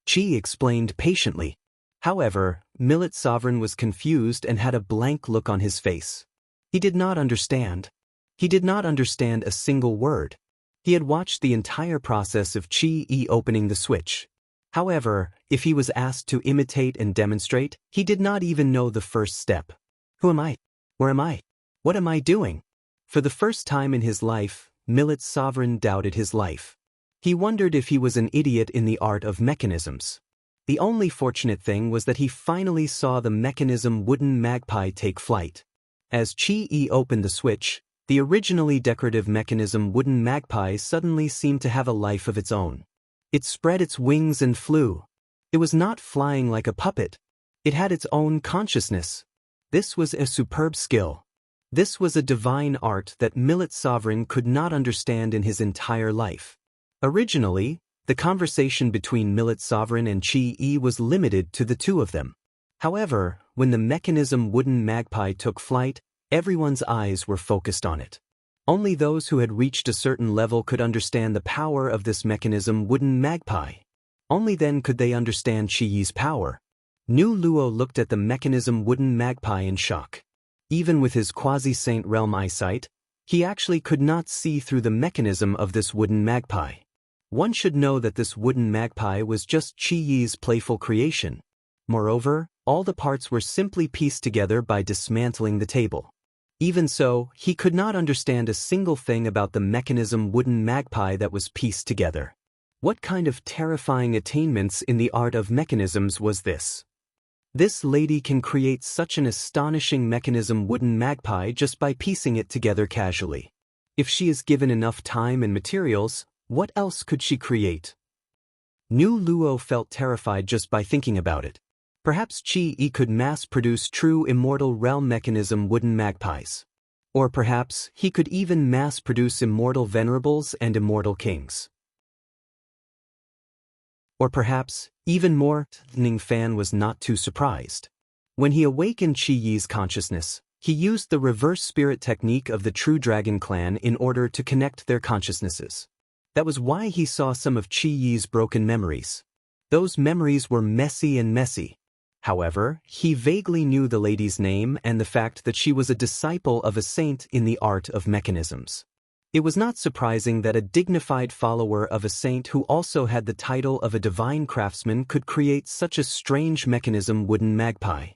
Chi explained patiently. However, Millet's sovereign was confused and had a blank look on his face. He did not understand. He did not understand a single word. He had watched the entire process of Chi opening the switch. However, if he was asked to imitate and demonstrate, he did not even know the first step. Who am I? Where am I? What am I doing? For the first time in his life, Millet's sovereign doubted his life. He wondered if he was an idiot in the art of mechanisms. The only fortunate thing was that he finally saw the mechanism wooden magpie take flight. As Chi opened the switch, the originally decorative mechanism wooden magpie suddenly seemed to have a life of its own. It spread its wings and flew. It was not flying like a puppet. It had its own consciousness. This was a superb skill. This was a divine art that Millet's sovereign could not understand in his entire life. Originally, the conversation between Millet's sovereign and Chi was limited to the two of them. However, when the mechanism wooden magpie took flight, everyone's eyes were focused on it. Only those who had reached a certain level could understand the power of this mechanism wooden magpie. Only then could they understand Chiyi's power. Nu Luo looked at the mechanism wooden magpie in shock. Even with his quasi-saint realm eyesight, he actually could not see through the mechanism of this wooden magpie. One should know that this wooden magpie was just Chiyi's playful creation. Moreover, all the parts were simply pieced together by dismantling the table. Even so, he could not understand a single thing about the mechanism wooden magpie that was pieced together. What kind of terrifying attainments in the art of mechanisms was this? This lady can create such an astonishing mechanism wooden magpie just by piecing it together casually. If she is given enough time and materials, what else could she create? Nu Luo felt terrified just by thinking about it. Perhaps Chi could mass-produce true immortal realm mechanism wooden magpies. Or perhaps he could even mass-produce immortal venerables and immortal kings. Or perhaps, even more, Ning Fan was not too surprised. When he awakened Chiyi's consciousness, he used the reverse spirit technique of the True Dragon clan in order to connect their consciousnesses. That was why he saw some of Chiyi's broken memories. Those memories were messy and messy. However, he vaguely knew the lady's name and the fact that she was a disciple of a saint in the art of mechanisms. It was not surprising that a dignified follower of a saint who also had the title of a divine craftsman could create such a strange mechanism wooden magpie.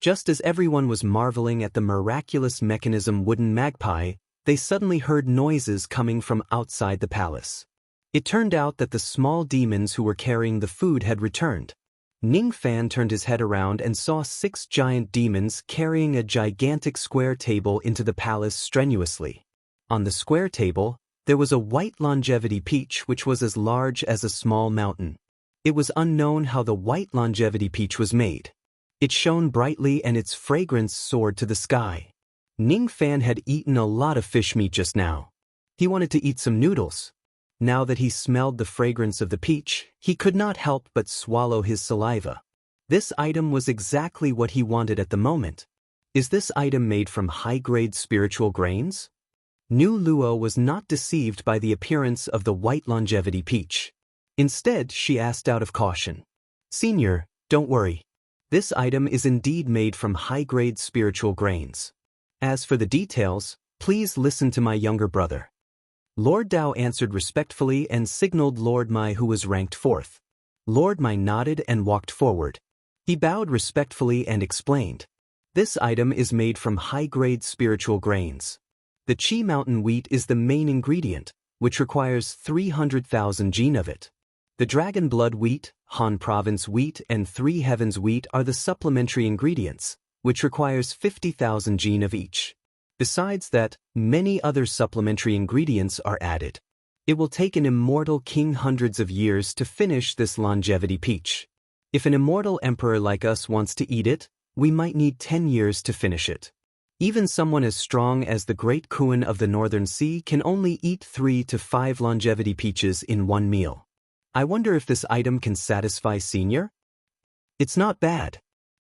Just as everyone was marveling at the miraculous mechanism wooden magpie, they suddenly heard noises coming from outside the palace. It turned out that the small demons who were carrying the food had returned. Ning Fan turned his head around and saw 6 giant demons carrying a gigantic square table into the palace strenuously. On the square table, there was a white longevity peach which was as large as a small mountain. It was unknown how the white longevity peach was made. It shone brightly and its fragrance soared to the sky. Ning Fan had eaten a lot of fish meat just now. He wanted to eat some noodles. Now that he smelled the fragrance of the peach, he could not help but swallow his saliva. This item was exactly what he wanted at the moment. Is this item made from high-grade spiritual grains? Nu Luo was not deceived by the appearance of the white longevity peach. Instead, she asked out of caution. "Senior, don't worry. This item is indeed made from high-grade spiritual grains. As for the details, please listen to my younger brother." Lord Dao answered respectfully and signaled Lord Mai, who was ranked 4th. Lord Mai nodded and walked forward. He bowed respectfully and explained. This item is made from high-grade spiritual grains. The Qi Mountain wheat is the main ingredient, which requires 300,000 gene of it. The Dragon Blood wheat, Han Province wheat and 3 Heavens wheat are the supplementary ingredients, which requires 50,000 gene of each. Besides that, many other supplementary ingredients are added. It will take an immortal king hundreds of years to finish this longevity peach. If an immortal emperor like us wants to eat it, we might need 10 years to finish it. Even someone as strong as the great Kuan of the Northern Sea can only eat 3 to 5 longevity peaches in one meal. I wonder if this item can satisfy Senior? It's not bad.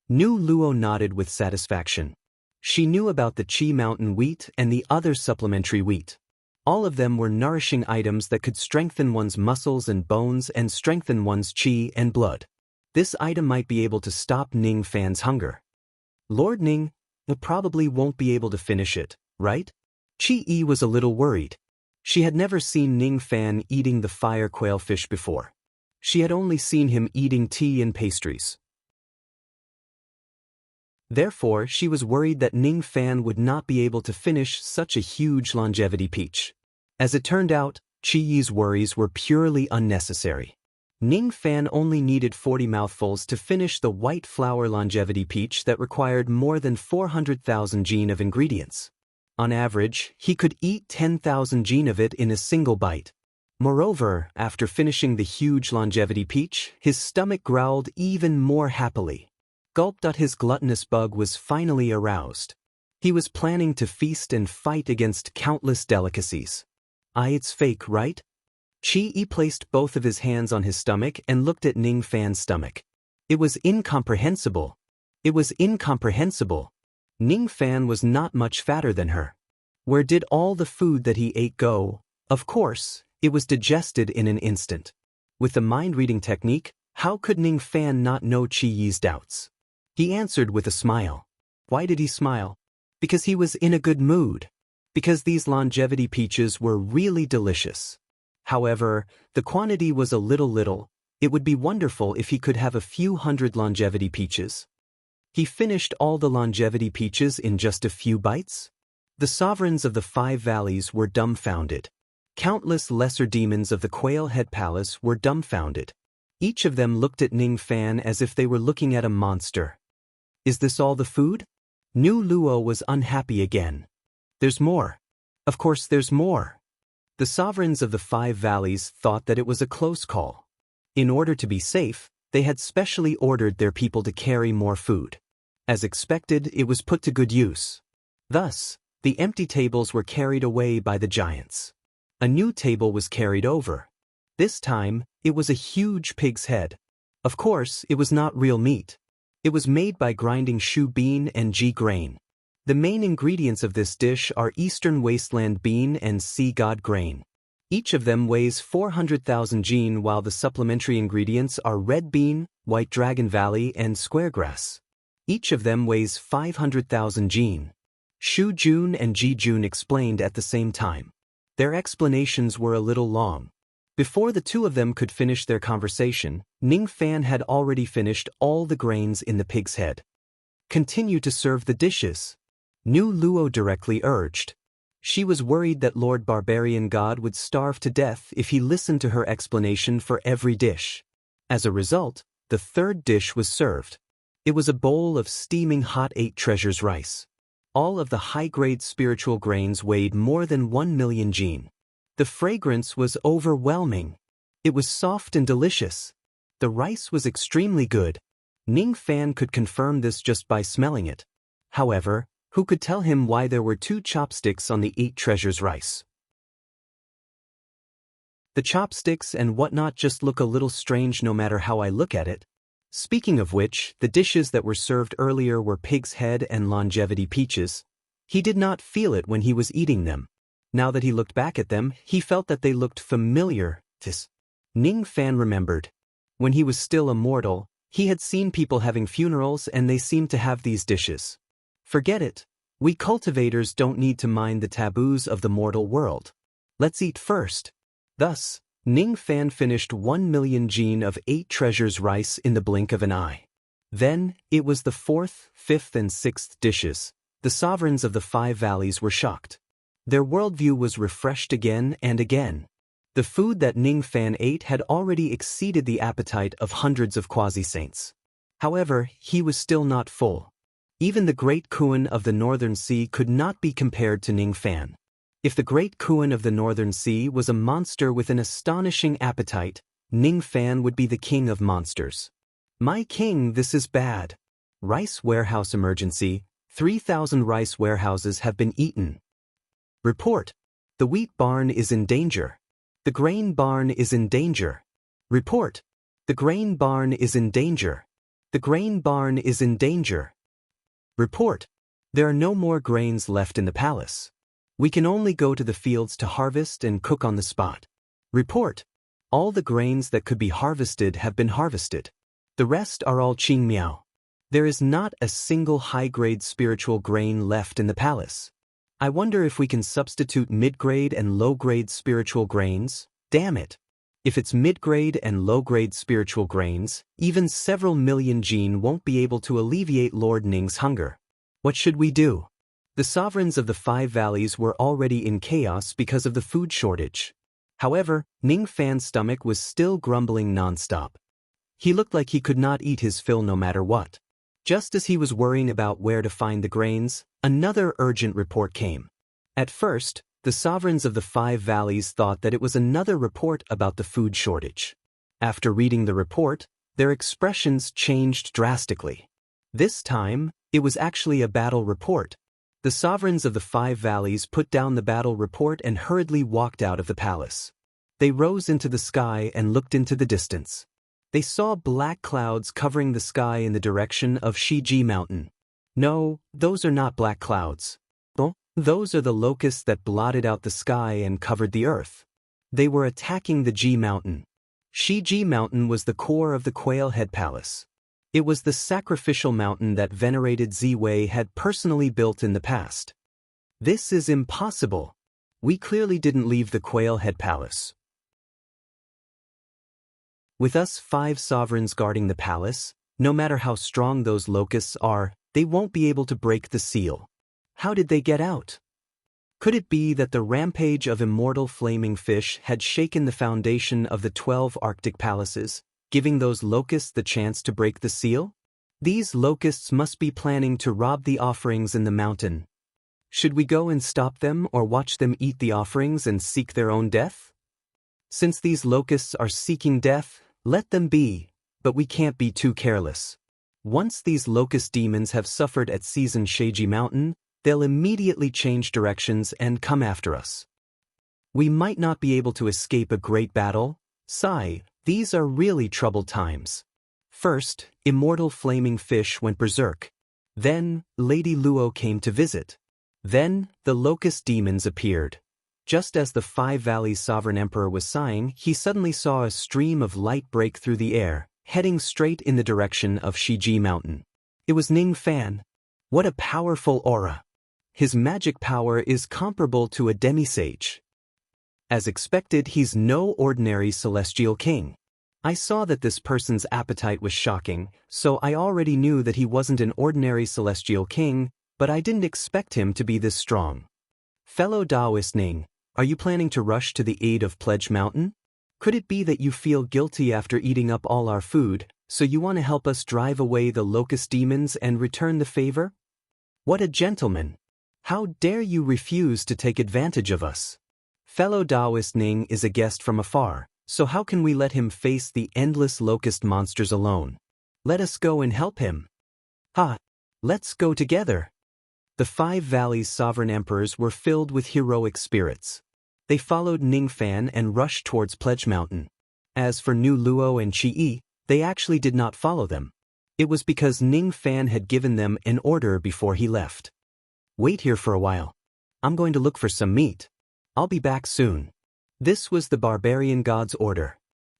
Nu Luo nodded with satisfaction. She knew about the Qi Mountain wheat and the other supplementary wheat. All of them were nourishing items that could strengthen one's muscles and bones and strengthen one's qi and blood. This item might be able to stop Ning Fan's hunger. Lord Ning probably won't be able to finish it, right? Qi Yi was a little worried. She had never seen Ning Fan eating the fire quail fish before. She had only seen him eating tea and pastries. Therefore, she was worried that Ning Fan would not be able to finish such a huge longevity peach. As it turned out, Qi Yi's worries were purely unnecessary. Ning Fan only needed 40 mouthfuls to finish the white flower longevity peach that required more than 400,000 gene of ingredients. On average, he could eat 10,000 gene of it in a single bite. Moreover, after finishing the huge longevity peach, his stomach growled even more happily. Gulped. His gluttonous bug was finally aroused. He was planning to feast and fight against countless delicacies. It's fake, right? Qi Yi placed both of his hands on his stomach and looked at Ning Fan's stomach. It was incomprehensible. It was incomprehensible. Ning Fan was not much fatter than her. Where did all the food that he ate go? Of course, it was digested in an instant. With the mind-reading technique, how could Ning Fan not know Qi Yi's doubts? He answered with a smile. Why did he smile? Because he was in a good mood. Because these longevity peaches were really delicious. However, the quantity was a little. It would be wonderful if he could have a few hundred longevity peaches. He finished all the longevity peaches in just a few bites. The sovereigns of the 5 valleys were dumbfounded. Countless lesser demons of the Quail Head Palace were dumbfounded. Each of them looked at Ning Fan as if they were looking at a monster. Is this all the food? Nu Luo was unhappy again. There's more. Of course there's more. The sovereigns of the 5 valleys thought that it was a close call. In order to be safe, they had specially ordered their people to carry more food. As expected, it was put to good use. Thus, the empty tables were carried away by the giants. A new table was carried over. This time, it was a huge pig's head. Of course, it was not real meat. It was made by grinding shu bean and ji grain. The main ingredients of this dish are Eastern Wasteland bean and sea god grain. Each of them weighs 400,000 gene, while the supplementary ingredients are red bean, white dragon valley and squaregrass. Each of them weighs 500,000 gene. Shu Jun and Ji Jun explained at the same time. Their explanations were a little long. Before the two of them could finish their conversation, Ning Fan had already finished all the grains in the pig's head. Continue to serve the dishes, Nu Luo directly urged. She was worried that Lord Barbarian God would starve to death if he listened to her explanation for every dish. As a result, the third dish was served. It was a bowl of steaming hot 8 treasures rice. All of the high-grade spiritual grains weighed more than 1 million jin. The fragrance was overwhelming. It was soft and delicious. The rice was extremely good. Ning Fan could confirm this just by smelling it. However, who could tell him why there were 2 chopsticks on the 8 treasures rice? The chopsticks and whatnot just look a little strange no matter how I look at it. Speaking of which, the dishes that were served earlier were pig's head and longevity peaches. He did not feel it when he was eating them. Now that he looked back at them, he felt that they looked familiar. Ning Fan remembered. When he was still a mortal, he had seen people having funerals and they seemed to have these dishes. Forget it. We cultivators don't need to mind the taboos of the mortal world. Let's eat first. Thus, Ning Fan finished 1 million jin of 8 treasures rice in the blink of an eye. Then, it was the 4th, 5th and 6th dishes. The sovereigns of the 5 valleys were shocked. Their worldview was refreshed again and again. The food that Ning Fan ate had already exceeded the appetite of hundreds of quasi-saints. However, he was still not full. Even the great Kuan of the Northern Sea could not be compared to Ning Fan. If the great Kuan of the Northern Sea was a monster with an astonishing appetite, Ning Fan would be the king of monsters. My king, this is bad. Rice warehouse emergency. 3,000 rice warehouses have been eaten. Report. The wheat barn is in danger. The grain barn is in danger. Report. The grain barn is in danger. The grain barn is in danger. Report. There are no more grains left in the palace. We can only go to the fields to harvest and cook on the spot. Report. All the grains that could be harvested have been harvested. The rest are all qingmiao. There is not a single high-grade spiritual grain left in the palace. I wonder if we can substitute mid-grade and low-grade spiritual grains? Damn it. If it's mid-grade and low-grade spiritual grains, even several million jin won't be able to alleviate Lord Ning's hunger. What should we do? The sovereigns of the 5 valleys were already in chaos because of the food shortage. However, Ning Fan's stomach was still grumbling non-stop. He looked like he could not eat his fill no matter what. Just as he was worrying about where to find the grains, another urgent report came. At first, the sovereigns of the 5 valleys thought that it was another report about the food shortage. After reading the report, their expressions changed drastically. This time, it was actually a battle report. The sovereigns of the 5 valleys put down the battle report and hurriedly walked out of the palace. They rose into the sky and looked into the distance. They saw black clouds covering the sky in the direction of Shiji Mountain. No, those are not black clouds. Those are the locusts that blotted out the sky and covered the earth. They were attacking the Ji Mountain. Shiji Mountain was the core of the Quail Head Palace. It was the sacrificial mountain that venerated Ziwei had personally built in the past. This is impossible. We clearly didn't leave the Quail Head Palace. With us 5 sovereigns guarding the palace, no matter how strong those locusts are, they won't be able to break the seal. How did they get out? Could it be that the rampage of immortal flaming fish had shaken the foundation of the 12 Arctic palaces, giving those locusts the chance to break the seal? These locusts must be planning to rob the offerings in the mountain. Should we go and stop them or watch them eat the offerings and seek their own death? Since these locusts are seeking death, let them be, but we can't be too careless. Once these locust demons have suffered at season Sheiji Mountain, they'll immediately change directions and come after us. We might not be able to escape a great battle. Sigh, these are really troubled times. First, immortal flaming fish went berserk. Then, Lady Luo came to visit. Then, the locust demons appeared. Just as the 5 Valleys Sovereign Emperor was sighing, he suddenly saw a stream of light break through the air, heading straight in the direction of Shiji Mountain. It was Ning Fan. What a powerful aura! His magic power is comparable to a demisage. As expected, he's no ordinary celestial king. I saw that this person's appetite was shocking, so I already knew that he wasn't an ordinary celestial king, but I didn't expect him to be this strong. Fellow Taoist Ning, are you planning to rush to the aid of Pledge Mountain? Could it be that you feel guilty after eating up all our food, so you want to help us drive away the locust demons and return the favor? What a gentleman! How dare you refuse to take advantage of us? Fellow Taoist Ning is a guest from afar, so how can we let him face the endless locust monsters alone? Let us go and help him. Ha! Let's go together. The 5 Valleys' sovereign emperors were filled with heroic spirits. They followed Ning Fan and rushed towards Pledge Mountain. As for Nu Luo and Chi Yi, they actually did not follow them. It was because Ning Fan had given them an order before he left. Wait here for a while. I'm going to look for some meat. I'll be back soon. This was the barbarian god's order.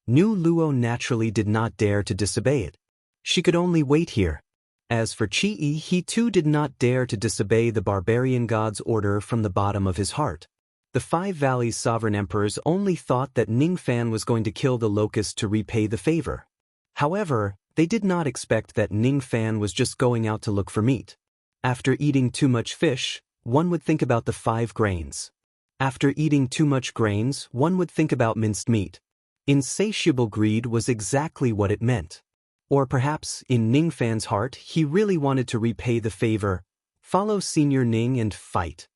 Nu Luo naturally did not dare to disobey it. She could only wait here. As for Chi Yi, he too did not dare to disobey the barbarian god's order from the bottom of his heart. The 5 Valleys' sovereign emperors only thought that Ning Fan was going to kill the locust to repay the favor. However, they did not expect that Ning Fan was just going out to look for meat. After eating too much fish, one would think about the 5 grains. After eating too much grains, one would think about minced meat. Insatiable greed was exactly what it meant. Or perhaps, in Ning Fan's heart, he really wanted to repay the favor. Follow Senior Ning and fight.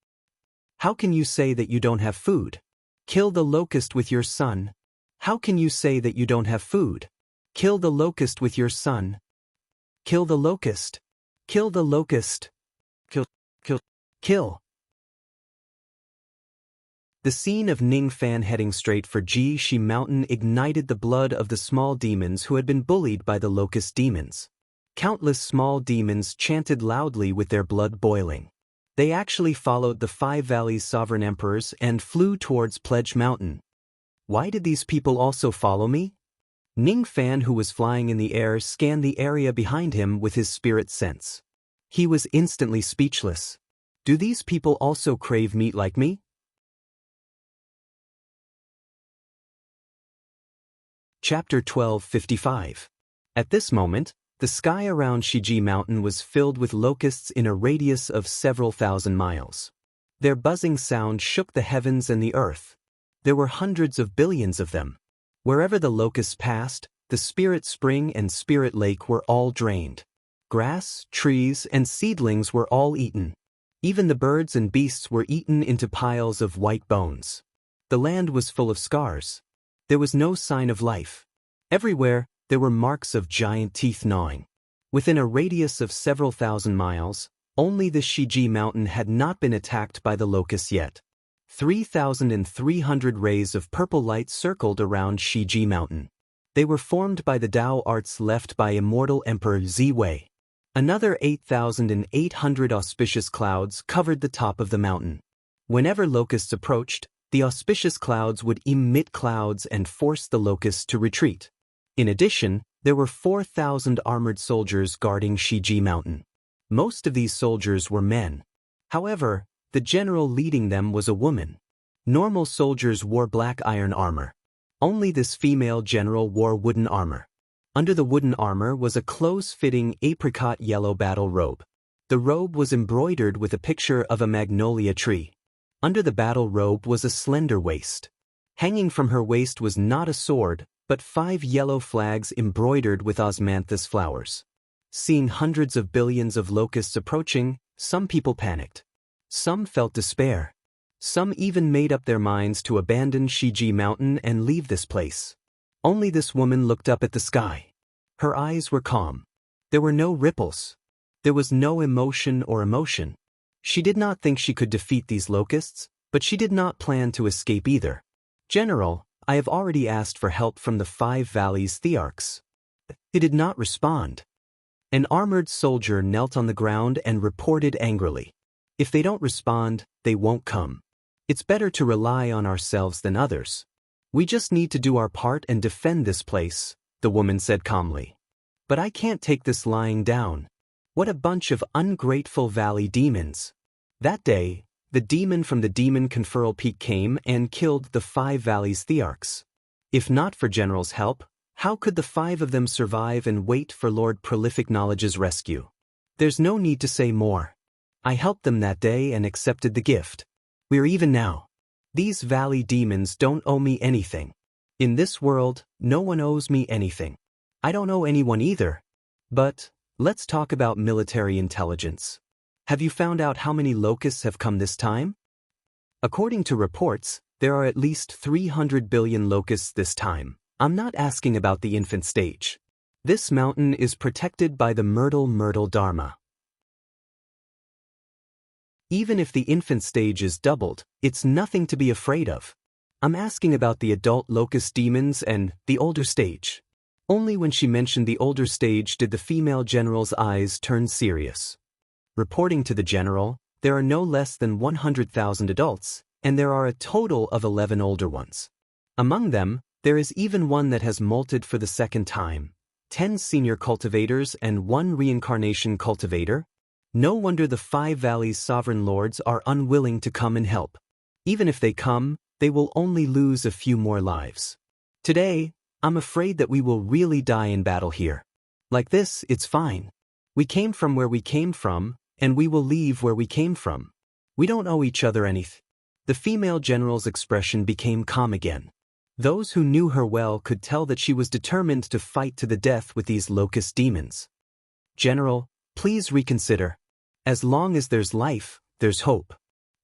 How can you say that you don't have food? Kill the locust with your son. How can you say that you don't have food? Kill the locust with your son. Kill the locust. Kill the locust. Kill, kill, kill. The scene of Ning Fan heading straight for Ji-Shi Mountain ignited the blood of the small demons who had been bullied by the locust demons. Countless small demons chanted loudly with their blood boiling. They actually followed the 5 Valleys' sovereign emperors and flew towards Pledge Mountain. Why did these people also follow me? Ning Fan, who was flying in the air, scanned the area behind him with his spirit sense. He was instantly speechless. Do these people also crave meat like me? Chapter 12:55. At this moment, the sky around Shiji Mountain was filled with locusts in a radius of several thousand miles. Their buzzing sound shook the heavens and the earth. There were hundreds of billions of them. Wherever the locusts passed, the Spirit Spring and Spirit Lake were all drained. Grass, trees, and seedlings were all eaten. Even the birds and beasts were eaten into piles of white bones. The land was full of scars. There was no sign of life. Everywhere, there were marks of giant teeth gnawing. Within a radius of several thousand miles, only the Shiji Mountain had not been attacked by the locusts yet. 3,300 rays of purple light circled around Shiji Mountain. They were formed by the Tao arts left by immortal Emperor Ziwei. Another 8,800 auspicious clouds covered the top of the mountain. Whenever locusts approached, the auspicious clouds would emit clouds and force the locusts to retreat. In addition, there were 4,000 armored soldiers guarding Shiji Mountain. Most of these soldiers were men. However, the general leading them was a woman. Normal soldiers wore black iron armor. Only this female general wore wooden armor. Under the wooden armor was a close-fitting apricot yellow battle robe. The robe was embroidered with a picture of a magnolia tree. Under the battle robe was a slender waist. Hanging from her waist was not a sword, but 5 yellow flags embroidered with osmanthus flowers. Seeing hundreds of billions of locusts approaching, some people panicked. Some felt despair. Some even made up their minds to abandon Shiji Mountain and leave this place. Only this woman looked up at the sky. Her eyes were calm. There were no ripples. There was no emotion or emotion. She did not think she could defeat these locusts, but she did not plan to escape either. General, I have already asked for help from the 5 Valleys Thearchs. They did not respond. An armored soldier knelt on the ground and reported angrily. If they don't respond, they won't come. It's better to rely on ourselves than others. We just need to do our part and defend this place, the woman said calmly. But I can't take this lying down. What a bunch of ungrateful valley demons. That day, the demon from the demon conferral peak came and killed the 5 valleys thearchs. If not for General's help, how could the 5 of them survive and wait for Lord Prolific Knowledge's rescue? There's no need to say more. I helped them that day and accepted the gift. We're even now. These valley demons don't owe me anything. In this world, no one owes me anything. I don't owe anyone either. But, let's talk about military intelligence. Have you found out how many locusts have come this time? According to reports, there are at least 300 billion locusts this time. I'm not asking about the infant stage. This mountain is protected by the Myrtle Dharma. Even if the infant stage is doubled, it's nothing to be afraid of. I'm asking about the adult locust demons and the older stage. Only when she mentioned the older stage did the female general's eyes turn serious. Reporting to the general, there are no less than 100,000 adults, and there are a total of 11 older ones. Among them, there is even one that has molted for the second time, 10 senior cultivators and 1 reincarnation cultivator. No wonder the 5 valleys' sovereign lords are unwilling to come and help. Even if they come, they will only lose a few more lives. Today, I'm afraid that we will really die in battle here. Like this, it's fine. We came from where we came from, and we will leave where we came from. We don't owe each other anything. The female general's expression became calm again. Those who knew her well could tell that she was determined to fight to the death with these locust demons. General, please reconsider. As long as there's life, there's hope.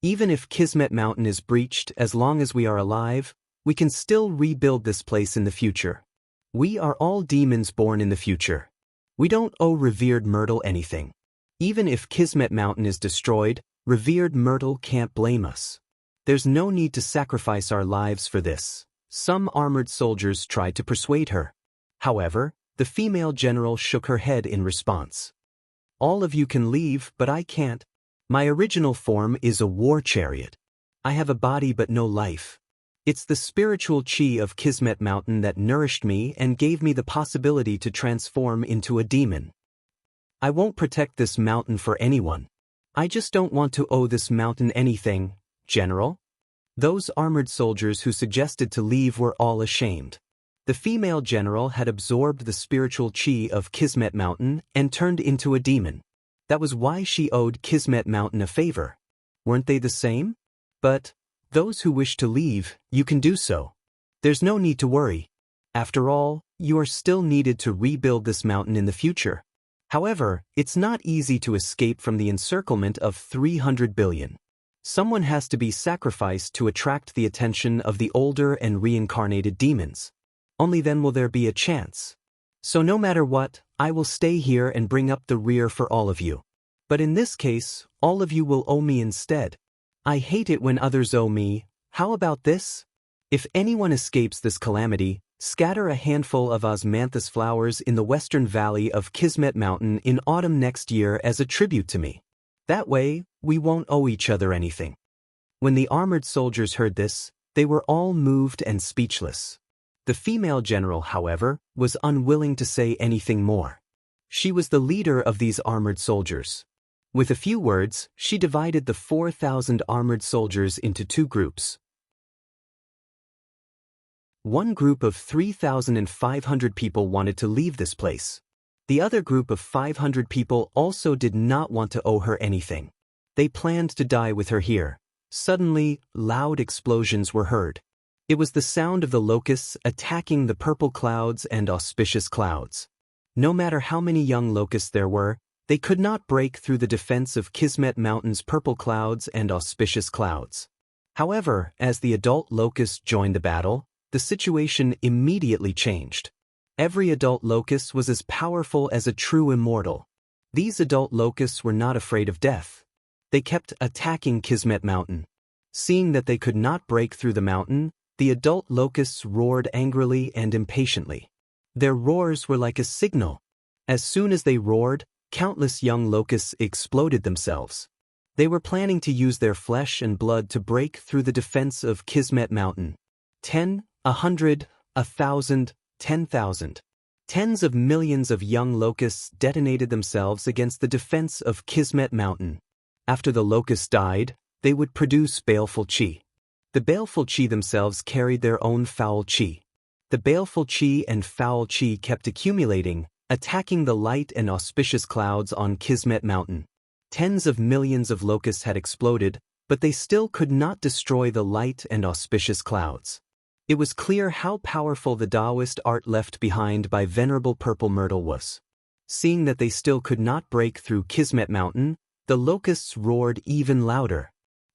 Even if Kismet Mountain is breached, as long as we are alive, we can still rebuild this place in the future. We are all demons born in the future. We don't owe revered Myrtle anything. Even if Kismet Mountain is destroyed, revered Myrtle can't blame us. There's no need to sacrifice our lives for this. Some armored soldiers tried to persuade her. However, the female general shook her head in response. All of you can leave, but I can't. My original form is a war chariot. I have a body but no life. It's the spiritual chi of Kismet Mountain that nourished me and gave me the possibility to transform into a demon. I won't protect this mountain for anyone. I just don't want to owe this mountain anything, General. Those armored soldiers who suggested to leave were all ashamed. The female general had absorbed the spiritual chi of Kismet Mountain and turned into a demon. That was why she owed Kismet Mountain a favor. Weren't they the same? But, those who wish to leave, you can do so. There's no need to worry. After all, you are still needed to rebuild this mountain in the future. However, it's not easy to escape from the encirclement of 300 billion. Someone has to be sacrificed to attract the attention of the older and reincarnated demons. Only then will there be a chance. So no matter what, I will stay here and bring up the rear for all of you. But in this case, all of you will owe me instead. I hate it when others owe me. How about this? If anyone escapes this calamity, scatter a handful of osmanthus flowers in the western valley of Kismet Mountain in autumn next year as a tribute to me. That way, we won't owe each other anything. When the armored soldiers heard this, they were all moved and speechless. The female general, however, was unwilling to say anything more. She was the leader of these armored soldiers. With a few words, she divided the 4,000 armored soldiers into 2 groups. One group of 3,500 people wanted to leave this place. The other group of 500 people also did not want to owe her anything. They planned to die with her here. Suddenly, loud explosions were heard. It was the sound of the locusts attacking the purple clouds and auspicious clouds. No matter how many young locusts there were, they could not break through the defense of Kismet Mountain's purple clouds and auspicious clouds. However, as the adult locusts joined the battle, the situation immediately changed. Every adult locust was as powerful as a true immortal. These adult locusts were not afraid of death. They kept attacking Kismet Mountain. Seeing that they could not break through the mountain, the adult locusts roared angrily and impatiently. Their roars were like a signal. As soon as they roared, countless young locusts exploded themselves. They were planning to use their flesh and blood to break through the defense of Kismet Mountain. 10, 100, 1,000, 10,000. Tens of millions of young locusts detonated themselves against the defense of Kismet Mountain. After the locusts died, they would produce baleful qi. The baleful qi themselves carried their own foul qi. The baleful qi and foul qi kept accumulating, attacking the light and auspicious clouds on Kismet Mountain. Tens of millions of locusts had exploded, but they still could not destroy the light and auspicious clouds. It was clear how powerful the Taoist art left behind by Venerable Purple Myrtle was. Seeing that they still could not break through Kismet Mountain, the locusts roared even louder.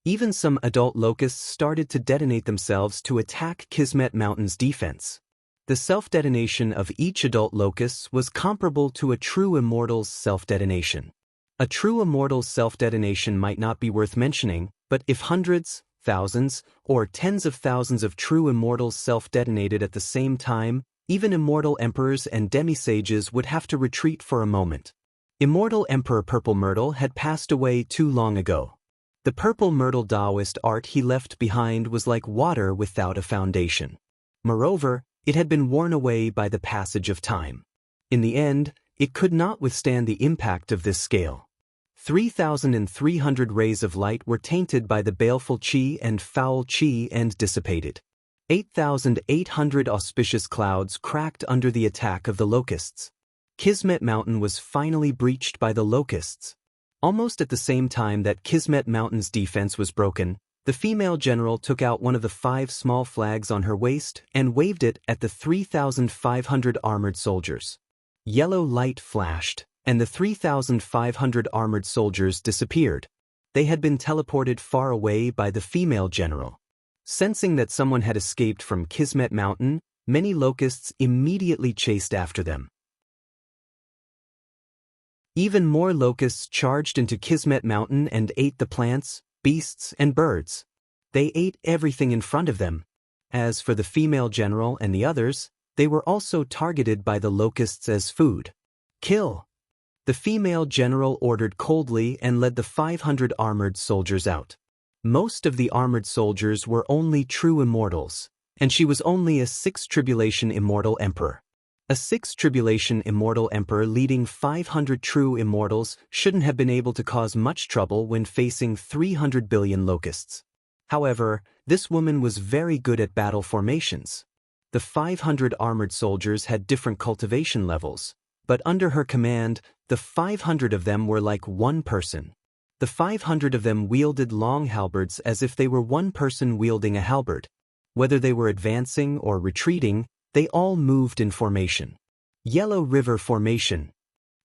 Even some adult locusts started to detonate themselves to attack Kismet Mountain's defense. The self-detonation of each adult locust was comparable to a true immortal's self-detonation. A true immortal's self-detonation might not be worth mentioning, but if hundreds, thousands, or tens of thousands of true immortals self-detonated at the same time, even immortal emperors and demi-sages would have to retreat for a moment. Immortal Emperor Purple Myrtle had passed away too long ago. The Purple Myrtle Taoist art he left behind was like water without a foundation. Moreover, it had been worn away by the passage of time. In the end, it could not withstand the impact of this scale. 3,300 rays of light were tainted by the baleful qi and foul qi and dissipated. 8,800 auspicious clouds cracked under the attack of the locusts. Kismet Mountain was finally breached by the locusts. Almost at the same time that Kismet Mountain's defense was broken, the female general took out one of the 5 small flags on her waist and waved it at the 3,500 armored soldiers. Yellow light flashed, and the 3,500 armored soldiers disappeared. They had been teleported far away by the female general. Sensing that someone had escaped from Kismet Mountain, many locusts immediately chased after them. Even more locusts charged into Kismet Mountain and ate the plants, beasts, and birds. They ate everything in front of them. As for the female general and the others, they were also targeted by the locusts as food. Kill! The female general ordered coldly and led the 500 armored soldiers out. Most of the armored soldiers were only true immortals, and she was only a 6th Tribulation Immortal Emperor. A 6th Tribulation Immortal Emperor leading 500 true immortals shouldn't have been able to cause much trouble when facing 300 billion locusts. However, this woman was very good at battle formations. The 500 armored soldiers had different cultivation levels, but under her command, the 500 of them were like one person. The 500 of them wielded long halberds as if they were one person wielding a halberd. Whether they were advancing or retreating, they all moved in formation. Yellow River Formation.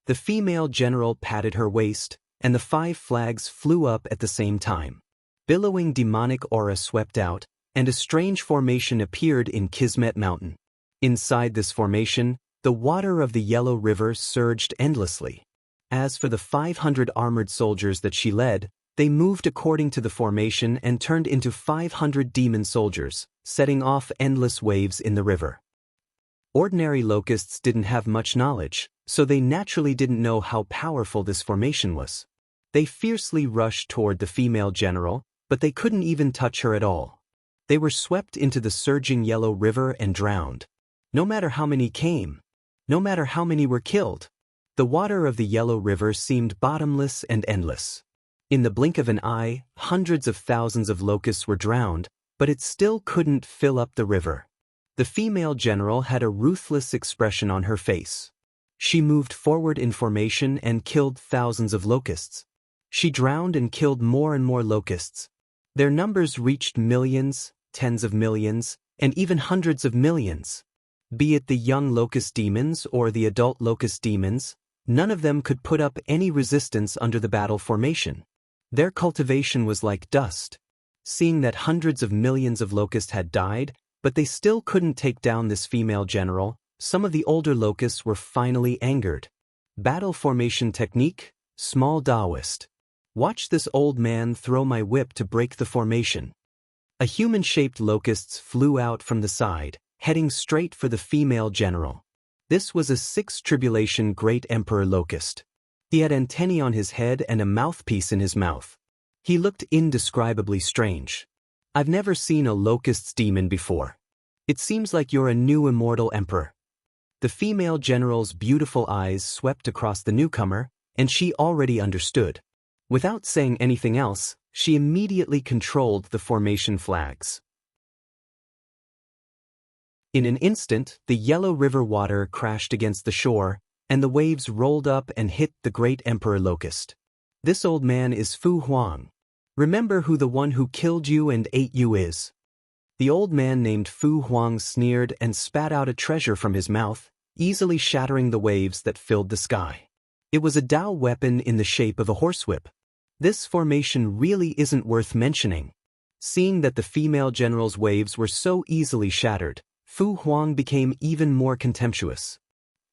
The female general patted her waist, and the 5 flags flew up at the same time. Billowing demonic aura swept out, and a strange formation appeared in Kismet Mountain. Inside this formation, the water of the Yellow River surged endlessly. As for the 500 armored soldiers that she led, they moved according to the formation and turned into 500 demon soldiers, setting off endless waves in the river. Ordinary locusts didn't have much knowledge, so they naturally didn't know how powerful this formation was. They fiercely rushed toward the female general, but they couldn't even touch her at all. They were swept into the surging Yellow River and drowned. No matter how many came, no matter how many were killed, the water of the Yellow River seemed bottomless and endless. In the blink of an eye, hundreds of thousands of locusts were drowned, but it still couldn't fill up the river. The female general had a ruthless expression on her face. She moved forward in formation and killed thousands of locusts. She drowned and killed more and more locusts. Their numbers reached millions, tens of millions, and even hundreds of millions. Be it the young locust demons or the adult locust demons, none of them could put up any resistance under the battle formation. Their cultivation was like dust. Seeing that hundreds of millions of locusts had died, but they still couldn't take down this female general, some of the older locusts were finally angered. Battle formation technique, small Taoist. Watch this old man throw my whip to break the formation. A human-shaped locust flew out from the side, heading straight for the female general. This was a 6th Tribulation Great Emperor locust. He had antennae on his head and a mouthpiece in his mouth. He looked indescribably strange. I've never seen a locust's demon before. It seems like you're a new immortal emperor. The female general's beautiful eyes swept across the newcomer, and she already understood. Without saying anything else, She immediately controlled the formation flags. In an instant, the yellow river water crashed against the shore, and the waves rolled up and hit the great Emperor Locust. This old man is Fu Huang. Remember who the one who killed you and ate you is. The old man named Fu Huang sneered and spat out a treasure from his mouth, easily shattering the waves that filled the sky. It was a Dao weapon in the shape of a horsewhip. This formation really isn't worth mentioning. Seeing that the female general's waves were so easily shattered, Fu Huang became even more contemptuous.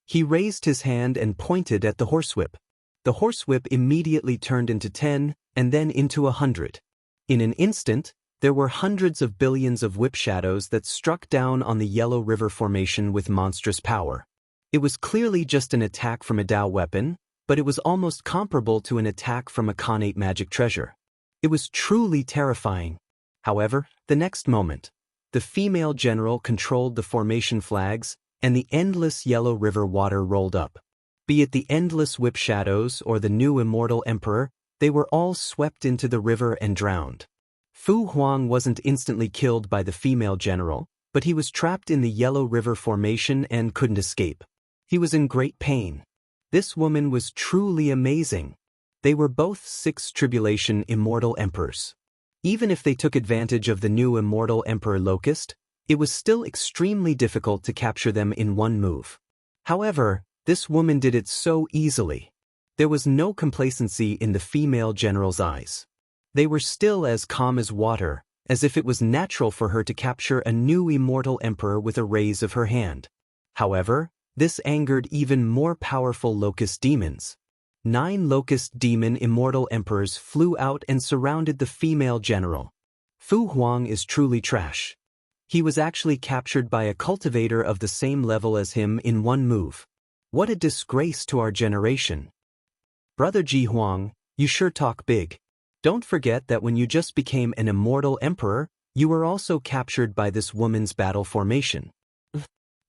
He raised his hand and pointed at the horsewhip. The horsewhip immediately turned into 10, and then into 100. In an instant, there were hundreds of billions of whip shadows that struck down on the Yellow River Formation with monstrous power. It was clearly just an attack from a Dao weapon, but it was almost comparable to an attack from a Khanate magic treasure. It was truly terrifying. However, the next moment, the female general controlled the formation flags, and the endless Yellow River water rolled up. Be it the endless whip shadows or the new immortal emperor, they were all swept into the river and drowned. Fu Huang wasn't instantly killed by the female general, but he was trapped in the Yellow River Formation and couldn't escape. He was in great pain. This woman was truly amazing. They were both Sixth Tribulation immortal emperors. Even if they took advantage of the new immortal Emperor Locust, it was still extremely difficult to capture them in one move. However, this woman did it so easily. There was no complacency in the female general's eyes. They were still as calm as water, as if it was natural for her to capture a new immortal emperor with a raise of her hand. However, this angered even more powerful locust demons. 9 locust demon immortal emperors flew out and surrounded the female general. Fu Huang is truly trash. He was actually captured by a cultivator of the same level as him in one move. What a disgrace to our generation. Brother Ji Huang, you sure talk big. Don't forget that when you just became an immortal emperor, you were also captured by this woman's battle formation.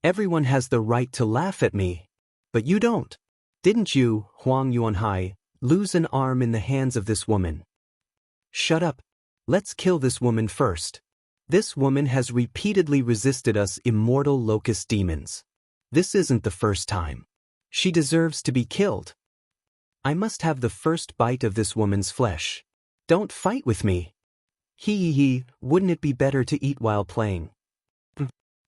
Everyone has the right to laugh at me. But you don't. Didn't you, Huang Yuanhai, lose an arm in the hands of this woman? Shut up. Let's kill this woman first. This woman has repeatedly resisted us immortal locust demons. This isn't the first time. She deserves to be killed. I must have the first bite of this woman's flesh. Don't fight with me. Wouldn't it be better to eat while playing?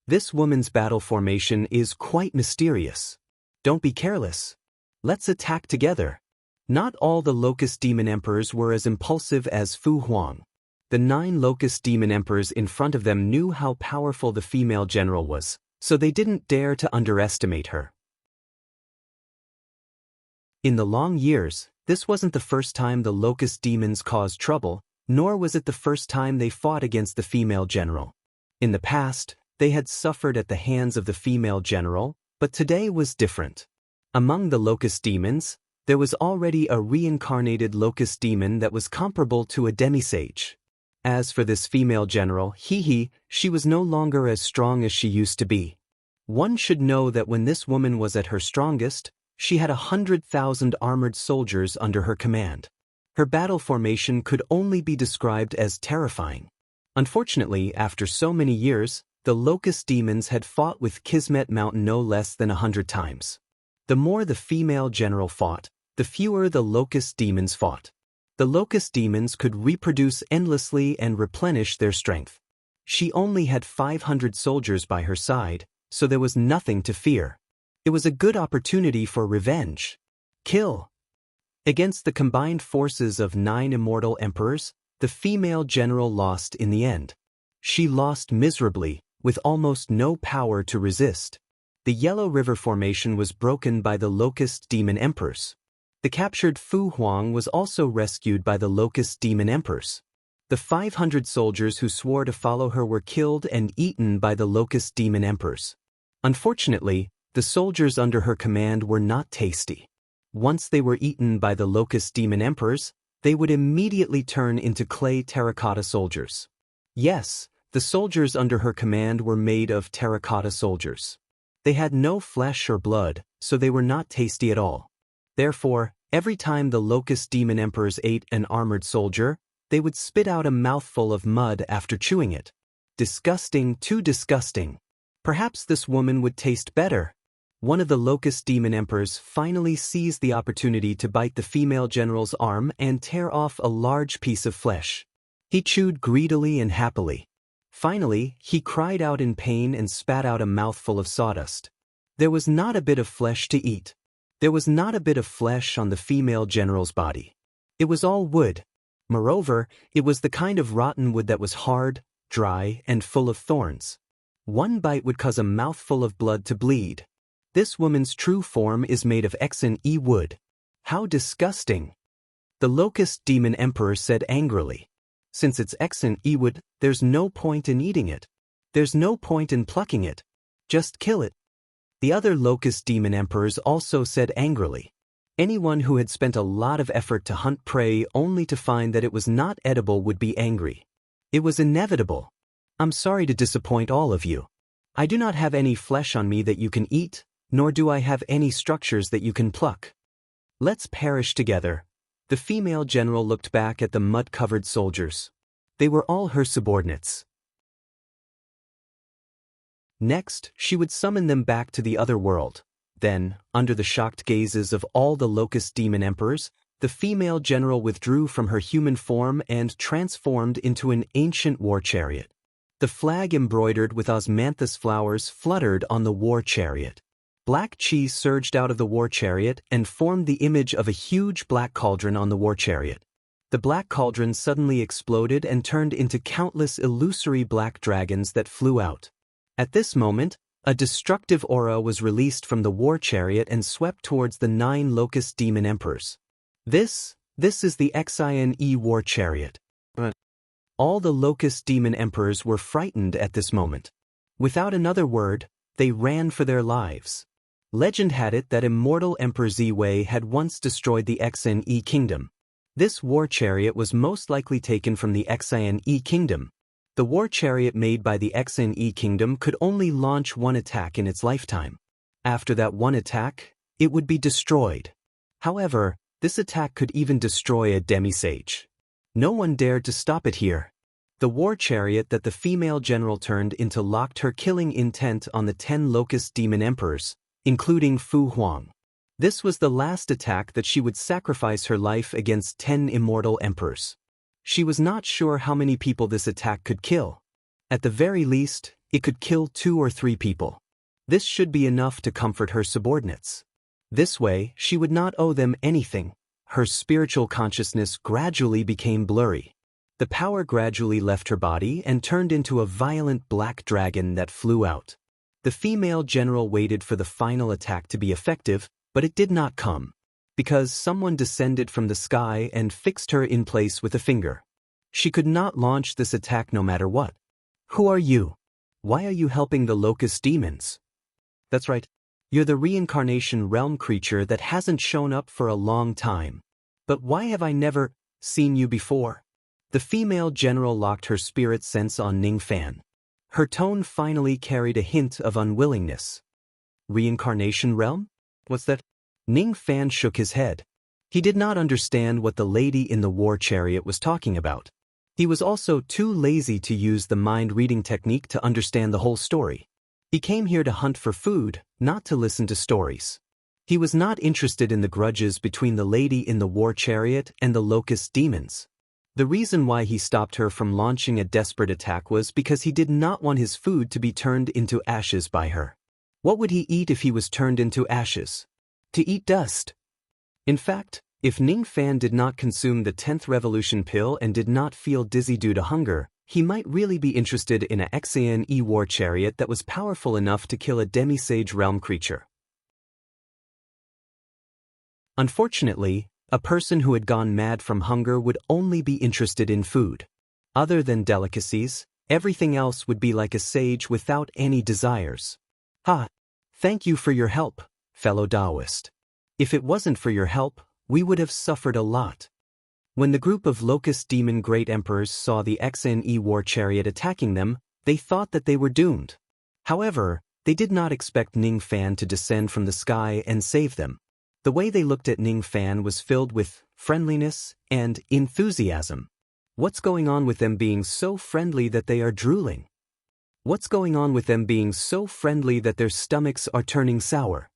This woman's battle formation is quite mysterious. Don't be careless. Let's attack together. Not all the locust demon emperors were as impulsive as Fu Huang. The 9 locust demon emperors in front of them knew how powerful the female general was, so they didn't dare to underestimate her. In the long years, this wasn't the first time the locust demons caused trouble, nor was it the first time they fought against the female general. In the past, they had suffered at the hands of the female general, but today was different. Among the locust demons, there was already a reincarnated locust demon that was comparable to a demisage. As for this female general, she was no longer as strong as she used to be. One should know that when this woman was at her strongest, she had 100,000 armored soldiers under her command. Her battle formation could only be described as terrifying. Unfortunately, after so many years, the locust demons had fought with Kismet Mountain no less than 100 times. The more the female general fought, the fewer the locust demons fought. The locust demons could reproduce endlessly and replenish their strength. She only had 500 soldiers by her side, so there was nothing to fear. It was a good opportunity for revenge. Kill. Against the combined forces of 9 immortal emperors, the female general lost in the end. She lost miserably, with almost no power to resist. The Yellow River Formation was broken by the locust demon emperors. The captured Fu Huang was also rescued by the locust demon emperors. The 500 soldiers who swore to follow her were killed and eaten by the locust demon emperors. Unfortunately, the soldiers under her command were not tasty. Once they were eaten by the locust demon emperors, they would immediately turn into clay terracotta soldiers. Yes, the soldiers under her command were made of terracotta soldiers. They had no flesh or blood, so they were not tasty at all. Therefore, every time the locust demon emperors ate an armored soldier, they would spit out a mouthful of mud after chewing it. Disgusting, too disgusting. Perhaps this woman would taste better. One of the locust demon emperors finally seized the opportunity to bite the female general's arm and tear off a large piece of flesh. He chewed greedily and happily. Finally, he cried out in pain and spat out a mouthful of sawdust. There was not a bit of flesh to eat. There was not a bit of flesh on the female general's body. It was all wood. Moreover, it was the kind of rotten wood that was hard, dry, and full of thorns. One bite would cause a mouthful of blood to bleed. This woman's true form is made of XNE wood. How disgusting! The locust demon emperor said angrily. Since it's XNE wood, there's no point in eating it. There's no point in plucking it. Just kill it. The other locust demon emperors also said angrily. Anyone who had spent a lot of effort to hunt prey only to find that it was not edible would be angry. It was inevitable. I'm sorry to disappoint all of you. I do not have any flesh on me that you can eat, nor do I have any structures that you can pluck. Let's perish together. The female general looked back at the mud-covered soldiers. They were all her subordinates. Next, she would summon them back to the other world. Then, under the shocked gazes of all the locust demon emperors, the female general withdrew from her human form and transformed into an ancient war chariot. The flag embroidered with osmanthus flowers fluttered on the war chariot. Black chi surged out of the war chariot and formed the image of a huge black cauldron on the war chariot. The black cauldron suddenly exploded and turned into countless illusory black dragons that flew out. At this moment, a destructive aura was released from the war chariot and swept towards the 9 locust demon emperors. This is the XINE war chariot. All the locust demon emperors were frightened at this moment. Without another word, they ran for their lives. Legend had it that immortal Emperor Ziwei had once destroyed the XNE kingdom. This war chariot was most likely taken from the XINE kingdom. The war chariot made by the XNE kingdom could only launch one attack in its lifetime. After that one attack, it would be destroyed. However, this attack could even destroy a demisage. No one dared to stop it here. The war chariot that the female general turned into locked her killing intent on the 10 locust demon emperors, including Fu Huang. This was the last attack that she would sacrifice her life against 10 immortal emperors. She was not sure how many people this attack could kill. At the very least, it could kill 2 or 3 people. This should be enough to comfort her subordinates. This way, she would not owe them anything. Her spiritual consciousness gradually became blurry. The power gradually left her body and turned into a violent black dragon that flew out. The female general waited for the final attack to be effective, but it did not come. Because someone descended from the sky and fixed her in place with a finger. She could not launch this attack no matter what. Who are you? Why are you helping the locust demons? That's right. You're the reincarnation realm creature that hasn't shown up for a long time. But why have I never seen you before? The female general locked her spirit sense on Ning Fan. Her tone finally carried a hint of unwillingness. Reincarnation realm? What's that? Ning Fan shook his head. He did not understand what the lady in the war chariot was talking about. He was also too lazy to use the mind-reading technique to understand the whole story. He came here to hunt for food, not to listen to stories. He was not interested in the grudges between the lady in the war chariot and the locust demons. The reason why he stopped her from launching a desperate attack was because he did not want his food to be turned into ashes by her. What would he eat if he was turned into ashes? To eat dust. In fact, if Ning Fan did not consume the 10th revolution pill and did not feel dizzy due to hunger, he might really be interested in a XANE war chariot that was powerful enough to kill a demisage realm creature. Unfortunately, a person who had gone mad from hunger would only be interested in food. Other than delicacies, everything else would be like a sage without any desires. Thank you for your help, fellow Taoist. If it wasn't for your help, we would have suffered a lot. When the group of locust demon great emperors saw the XNE war chariot attacking them, they thought that they were doomed. However, they did not expect Ning Fan to descend from the sky and save them. The way they looked at Ning Fan was filled with friendliness and enthusiasm. What's going on with them being so friendly that they are drooling? What's going on with them being so friendly that their stomachs are turning sour?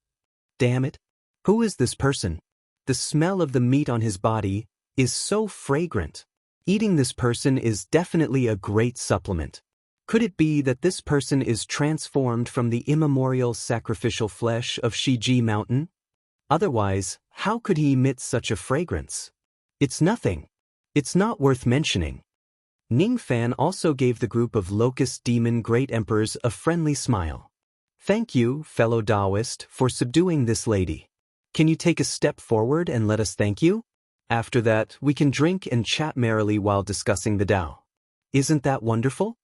Damn it. Who is this person? The smell of the meat on his body is so fragrant. Eating this person is definitely a great supplement. Could it be that this person is transformed from the immemorial sacrificial flesh of Shiji Mountain? Otherwise, how could he emit such a fragrance? It's nothing. It's not worth mentioning. Ning Fan also gave the group of Locust Demon Great Emperors a friendly smile. Thank you, fellow Taoist, for subduing this lady. Can you take a step forward and let us thank you? After that, we can drink and chat merrily while discussing the Tao. Isn't that wonderful?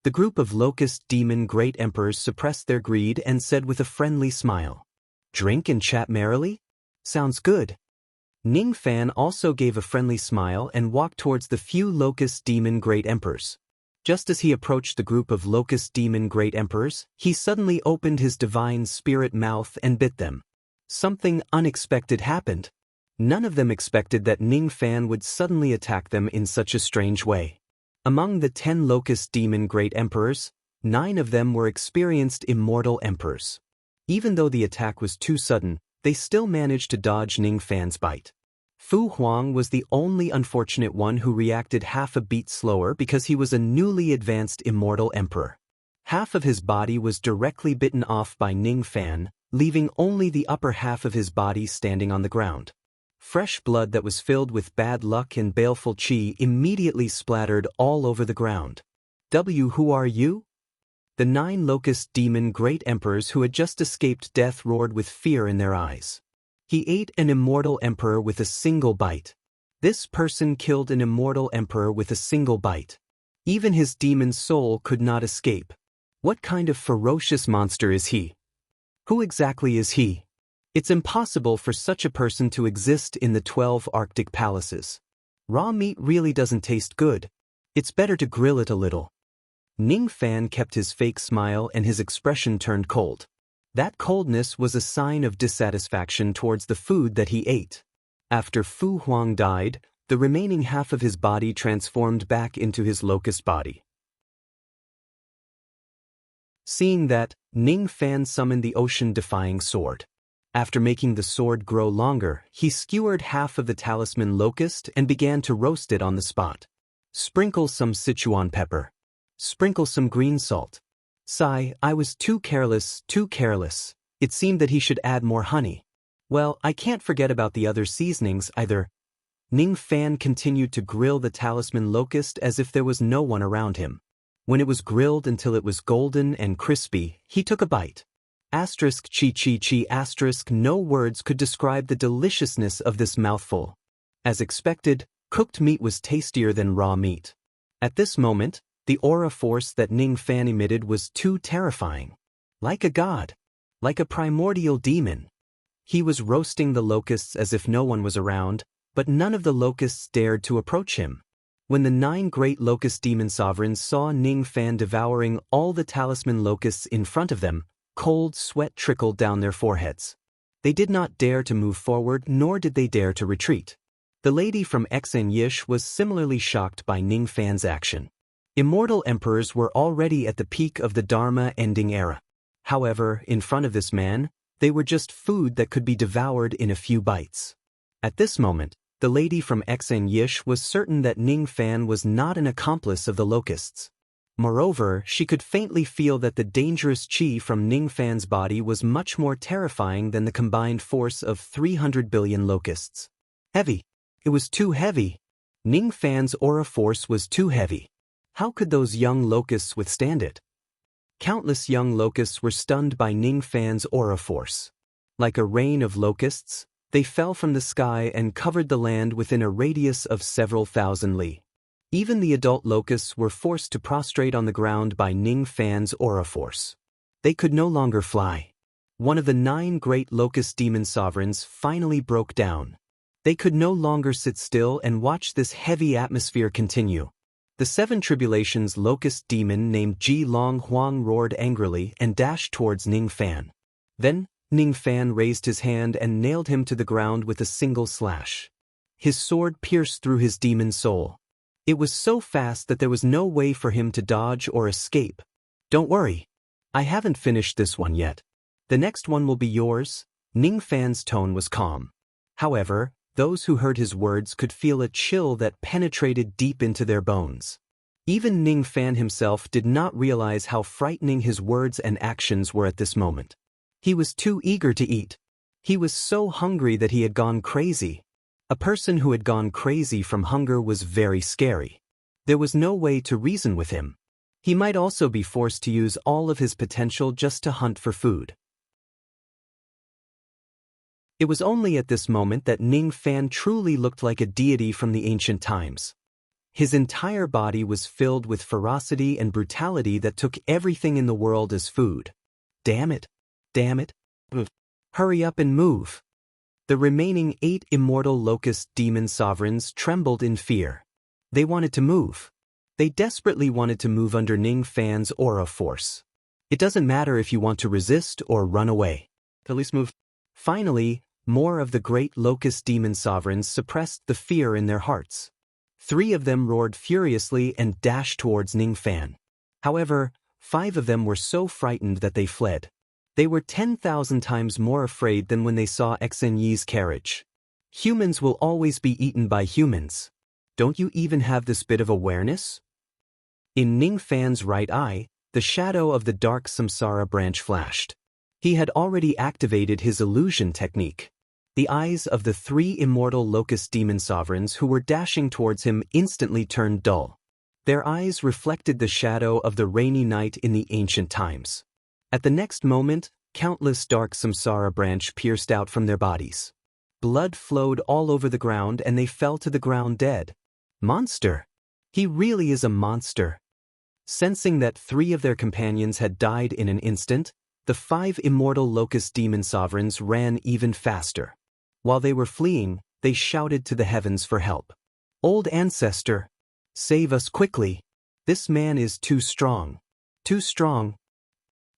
The group of Locust Demon Great Emperors suppressed their greed and said with a friendly smile, "Drink and chat merrily? Sounds good." Ning Fan also gave a friendly smile and walked towards the few Locust Demon Great Emperors. Just as he approached the group of Locust Demon Great Emperors, he suddenly opened his divine spirit mouth and bit them. Something unexpected happened. None of them expected that Ning Fan would suddenly attack them in such a strange way. Among the 10 Locust Demon Great Emperors, 9 of them were experienced immortal emperors. Even though the attack was too sudden, they still managed to dodge Ning Fan's bite. Fu Huang was the only unfortunate one who reacted half a beat slower because he was a newly advanced immortal emperor. Half of his body was directly bitten off by Ning Fan, leaving only the upper half of his body standing on the ground. Fresh blood that was filled with bad luck and baleful qi immediately splattered all over the ground. Who are you? The 9 Locust Demon Great Emperors who had just escaped death roared with fear in their eyes. He ate an immortal emperor with a single bite. This person killed an immortal emperor with a single bite. Even his demon soul could not escape. What kind of ferocious monster is he? Who exactly is he? It's impossible for such a person to exist in the 12 Arctic palaces. Raw meat really doesn't taste good. It's better to grill it a little. Ning Fan kept his fake smile and his expression turned cold. That coldness was a sign of dissatisfaction towards the food that he ate. After Fu Huang died, the remaining half of his body transformed back into his locust body. Seeing that, Ning Fan summoned the ocean-defying sword. After making the sword grow longer, he skewered half of the talisman locust and began to roast it on the spot. Sprinkle some Sichuan pepper. Sprinkle some green salt. Sigh, I was too careless, too careless. It seemed that he should add more honey. Well, I can't forget about the other seasonings either. Ning Fan continued to grill the talisman locust as if there was no one around him. When it was grilled until it was golden and crispy, he took a bite. Asterisk chi chi chi asterisk no words could describe the deliciousness of this mouthful. As expected, cooked meat was tastier than raw meat. At this moment, the aura force that Ning Fan emitted was too terrifying. Like a god. Like a primordial demon. He was roasting the locusts as if no one was around, but none of the locusts dared to approach him. When the 9 great locust demon sovereigns saw Ning Fan devouring all the talisman locusts in front of them, cold sweat trickled down their foreheads. They did not dare to move forward, nor did they dare to retreat. The lady from Xen Yish was similarly shocked by Ning Fan's action. Immortal emperors were already at the peak of the Dharma ending era. However, in front of this man, they were just food that could be devoured in a few bites. At this moment, the lady from Xen Yish was certain that Ning Fan was not an accomplice of the locusts. Moreover, she could faintly feel that the dangerous qi from Ning Fan's body was much more terrifying than the combined force of 300 billion locusts. Heavy. It was too heavy. Ning Fan's aura force was too heavy. How could those young locusts withstand it? Countless young locusts were stunned by Ning Fan's aura force. Like a rain of locusts, they fell from the sky and covered the land within a radius of several thousand li. Even the adult locusts were forced to prostrate on the ground by Ning Fan's aura force. They could no longer fly. One of the 9 great locust demon sovereigns finally broke down. They could no longer sit still and watch this heavy atmosphere continue. The 7 tribulations locust demon named Ji Long Huang roared angrily and dashed towards Ning Fan. Then, Ning Fan raised his hand and nailed him to the ground with a single slash. His sword pierced through his demon soul. It was so fast that there was no way for him to dodge or escape. Don't worry. I haven't finished this one yet. The next one will be yours. Ning Fan's tone was calm. However, those who heard his words could feel a chill that penetrated deep into their bones. Even Ning Fan himself did not realize how frightening his words and actions were at this moment. He was too eager to eat. He was so hungry that he had gone crazy. A person who had gone crazy from hunger was very scary. There was no way to reason with him. He might also be forced to use all of his potential just to hunt for food. It was only at this moment that Ning Fan truly looked like a deity from the ancient times. His entire body was filled with ferocity and brutality that took everything in the world as food. Damn it. Damn it. Hurry up and move. The remaining 8 immortal locust demon sovereigns trembled in fear. They wanted to move. They desperately wanted to move under Ning Fan's aura force. It doesn't matter if you want to resist or run away. At least move. Finally, more of the great locust demon sovereigns suppressed the fear in their hearts. 3 of them roared furiously and dashed towards Ning Fan. However, 5 of them were so frightened that they fled. They were 10,000 times more afraid than when they saw Xen Yi's carriage. Humans will always be eaten by humans. Don't you even have this bit of awareness? In Ning Fan's right eye, the shadow of the dark samsara branch flashed. He had already activated his illusion technique. The eyes of the 3 immortal locust demon sovereigns who were dashing towards him instantly turned dull. Their eyes reflected the shadow of the rainy night in the ancient times. At the next moment, countless dark samsara branch pierced out from their bodies. Blood flowed all over the ground and they fell to the ground dead. Monster! He really is a monster. Sensing that 3 of their companions had died in an instant, the 5 immortal locust demon sovereigns ran even faster. While they were fleeing, they shouted to the heavens for help. Old ancestor! Save us quickly! This man is too strong. Too strong.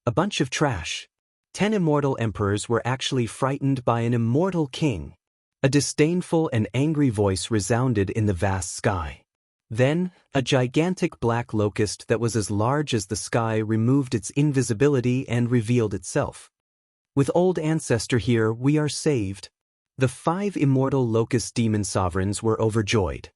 A bunch of trash. 10 immortal emperors were actually frightened by an immortal king. A disdainful and angry voice resounded in the vast sky. Then, a gigantic black locust that was as large as the sky removed its invisibility and revealed itself. With old ancestor here, we are saved. The 5 immortal locust demon sovereigns were overjoyed.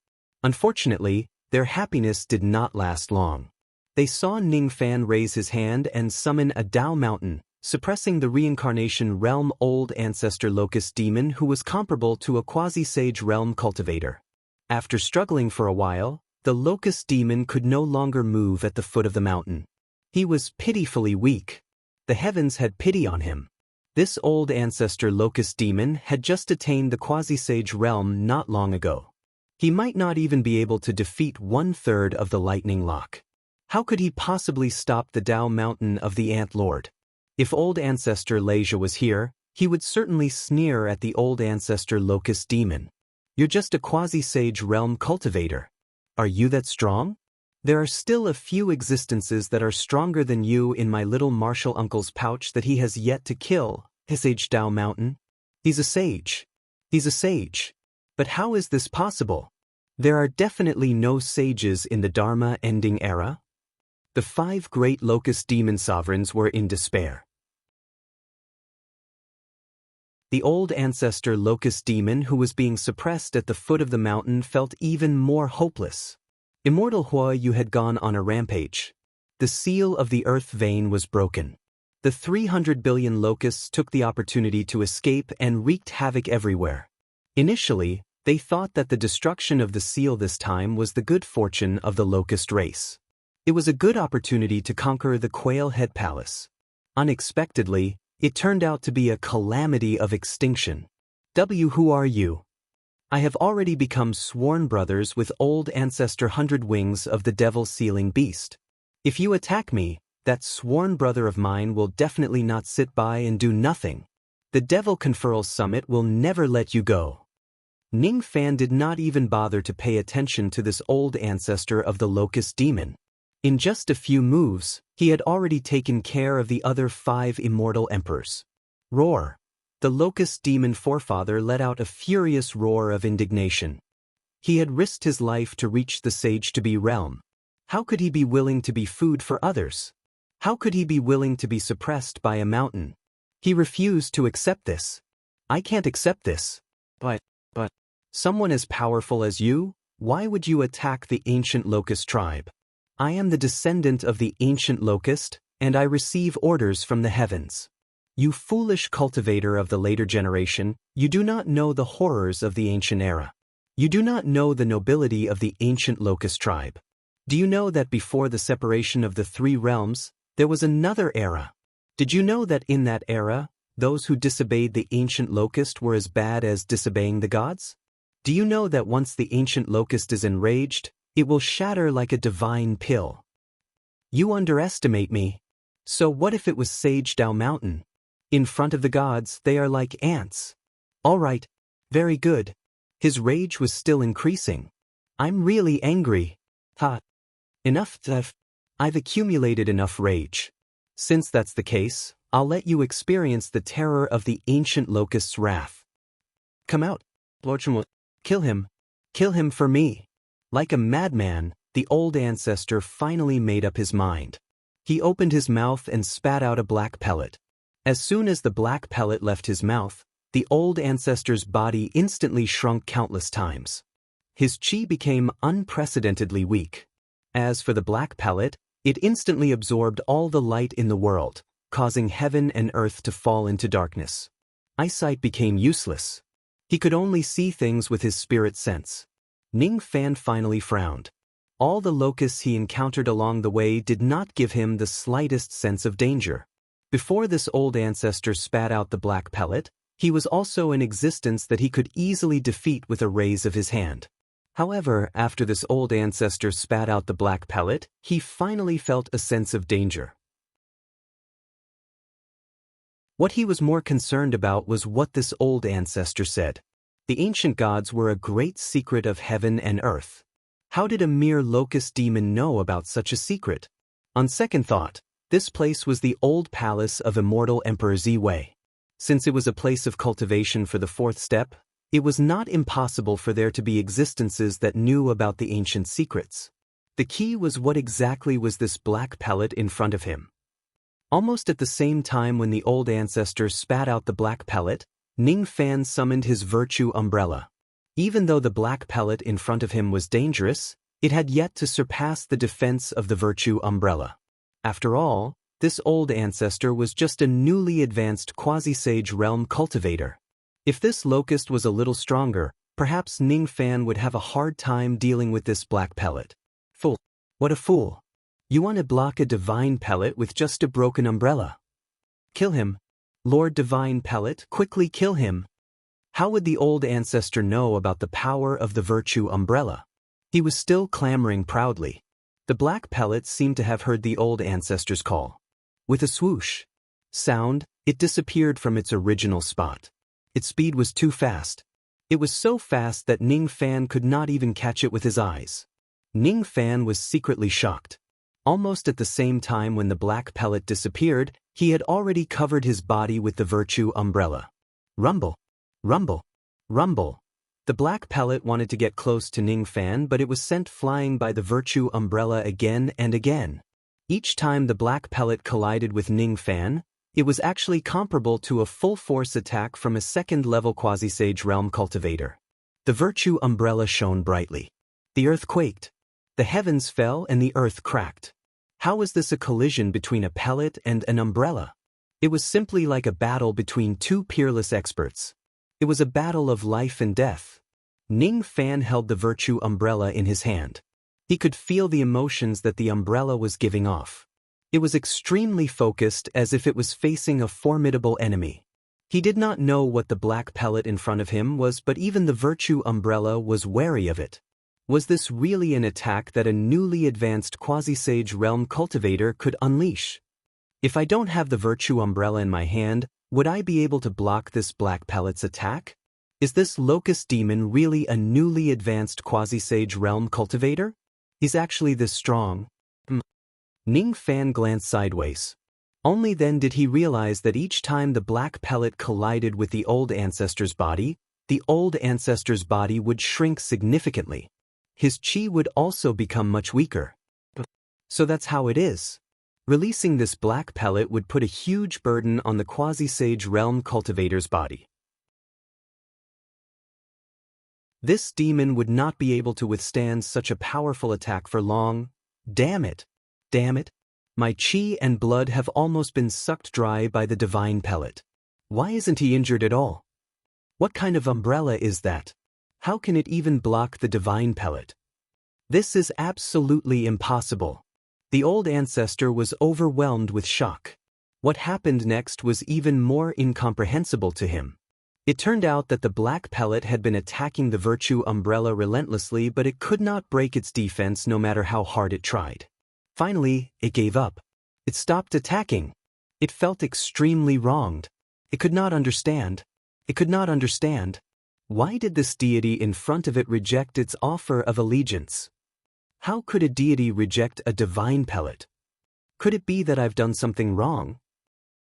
Unfortunately, their happiness did not last long. They saw Ning Fan raise his hand and summon a Dao mountain, suppressing the reincarnation realm old ancestor locust demon who was comparable to a quasi-sage realm cultivator. After struggling for a while, the locust demon could no longer move at the foot of the mountain. He was pitifully weak. The heavens had pity on him. This old ancestor locust demon had just attained the quasi-sage realm not long ago. He might not even be able to defeat 1/3 of the lightning lock. How could he possibly stop the Dao Mountain of the Ant Lord? If old ancestor Leisha was here, he would certainly sneer at the old ancestor locust demon. You're just a quasi-sage realm cultivator. Are you that strong? There are still a few existences that are stronger than you in my little martial uncle's pouch that he has yet to kill, Sage Dao Mountain. He's a sage. He's a sage. But how is this possible? There are definitely no sages in the Dharma ending era. The 5 great locust demon sovereigns were in despair. The old ancestor locust demon who was being suppressed at the foot of the mountain felt even more hopeless. Immortal Hua, you had gone on a rampage. The seal of the earth vein was broken. The 300 billion locusts took the opportunity to escape and wreaked havoc everywhere. Initially, they thought that the destruction of the seal this time was the good fortune of the locust race. It was a good opportunity to conquer the Quail Head Palace. Unexpectedly, it turned out to be a calamity of extinction. Who are you? I have already become sworn brothers with old ancestor 100 Wings of the devil sealing beast. If you attack me, that sworn brother of mine will definitely not sit by and do nothing. The devil conferral summit will never let you go. Ning Fan did not even bother to pay attention to this old ancestor of the locust demon. In just a few moves, he had already taken care of the other 5 immortal emperors. Roar! The locust demon forefather let out a furious roar of indignation. He had risked his life to reach the sage-to-be realm. How could he be willing to be food for others? How could he be willing to be suppressed by a mountain? He refused to accept this. I can't accept this. But, someone as powerful as you? Why would you attack the ancient locust tribe? I am the descendant of the ancient locust, and I receive orders from the heavens. You foolish cultivator of the later generation, you do not know the horrors of the ancient era. You do not know the nobility of the ancient locust tribe. Do you know that before the separation of the three realms, there was another era? Did you know that in that era, those who disobeyed the ancient locust were as bad as disobeying the gods? Do you know that once the ancient locust is enraged, it will shatter like a divine pill? You underestimate me. So what if it was Sage Dao Mountain? In front of the gods, they are like ants. All right, very good. His rage was still increasing. I'm really angry. Enough. I've accumulated enough rage. Since that's the case, I'll let you experience the terror of the ancient locust's wrath. Come out. Kill him. Kill him for me. Like a madman, the old ancestor finally made up his mind. He opened his mouth and spat out a black pellet. As soon as the black pellet left his mouth, the old ancestor's body instantly shrunk countless times. His chi became unprecedentedly weak. As for the black pellet, it instantly absorbed all the light in the world, causing heaven and earth to fall into darkness. Eyesight became useless. He could only see things with his spirit sense. Ning Fan finally frowned. All the locusts he encountered along the way did not give him the slightest sense of danger. Before this old ancestor spat out the black pellet, he was also in existence that he could easily defeat with a raise of his hand. However, after this old ancestor spat out the black pellet, he finally felt a sense of danger. What he was more concerned about was what this old ancestor said. The ancient gods were a great secret of heaven and earth. How did a mere locust demon know about such a secret? On second thought, this place was the old palace of immortal Emperor Ziwei. Since it was a place of cultivation for the fourth step, it was not impossible for there to be existences that knew about the ancient secrets. The key was what exactly was this black pellet in front of him. Almost at the same time when the old ancestor spat out the black pellet, Ning Fan summoned his virtue umbrella. Even though the black pellet in front of him was dangerous, it had yet to surpass the defense of the virtue umbrella. After all, this old ancestor was just a newly advanced quasi-sage realm cultivator. If this locust was a little stronger, perhaps Ning Fan would have a hard time dealing with this black pellet. Fool. What a fool. You want to block a divine pellet with just a broken umbrella. Kill him. Lord Divine Pellet, quickly kill him. How would the old ancestor know about the power of the virtue umbrella? He was still clamoring proudly. The black pellet seemed to have heard the old ancestor's call. With a swoosh sound, it disappeared from its original spot. Its speed was too fast. It was so fast that Ning Fan could not even catch it with his eyes. Ning Fan was secretly shocked. Almost at the same time when the black pellet disappeared, he had already covered his body with the virtue umbrella. Rumble. Rumble. Rumble. The black pellet wanted to get close to Ning Fan, but it was sent flying by the virtue umbrella again and again. Each time the black pellet collided with Ning Fan, it was actually comparable to a full-force attack from a second-level quasi-sage realm cultivator. The virtue umbrella shone brightly. The earth quaked. The heavens fell and the earth cracked. How was this a collision between a pellet and an umbrella? It was simply like a battle between two peerless experts. It was a battle of life and death. Ning Fan held the virtue umbrella in his hand. He could feel the emotions that the umbrella was giving off. It was extremely focused, as if it was facing a formidable enemy. He did not know what the black pellet in front of him was, but even the virtue umbrella was wary of it. Was this really an attack that a newly advanced quasi-sage realm cultivator could unleash? If I don't have the virtue umbrella in my hand, would I be able to block this black pellet's attack? Is this locust demon really a newly advanced quasi-sage realm cultivator? He's actually this strong. Ning Fan glanced sideways. Only then did he realize that each time the black pellet collided with the old ancestor's body, the old ancestor's body would shrink significantly. His chi would also become much weaker. So that's how it is. Releasing this black pellet would put a huge burden on the quasi-sage realm cultivator's body. This demon would not be able to withstand such a powerful attack for long. Damn it! Damn it! My chi and blood have almost been sucked dry by the divine pellet. Why isn't he injured at all? What kind of umbrella is that? How can it even block the divine pellet? This is absolutely impossible. The old ancestor was overwhelmed with shock. What happened next was even more incomprehensible to him. It turned out that the black pellet had been attacking the virtue umbrella relentlessly, but it could not break its defense no matter how hard it tried. Finally, it gave up. It stopped attacking. It felt extremely wronged. It could not understand. It could not understand. Why did this deity in front of it reject its offer of allegiance? How could a deity reject a divine pellet? Could it be that I've done something wrong?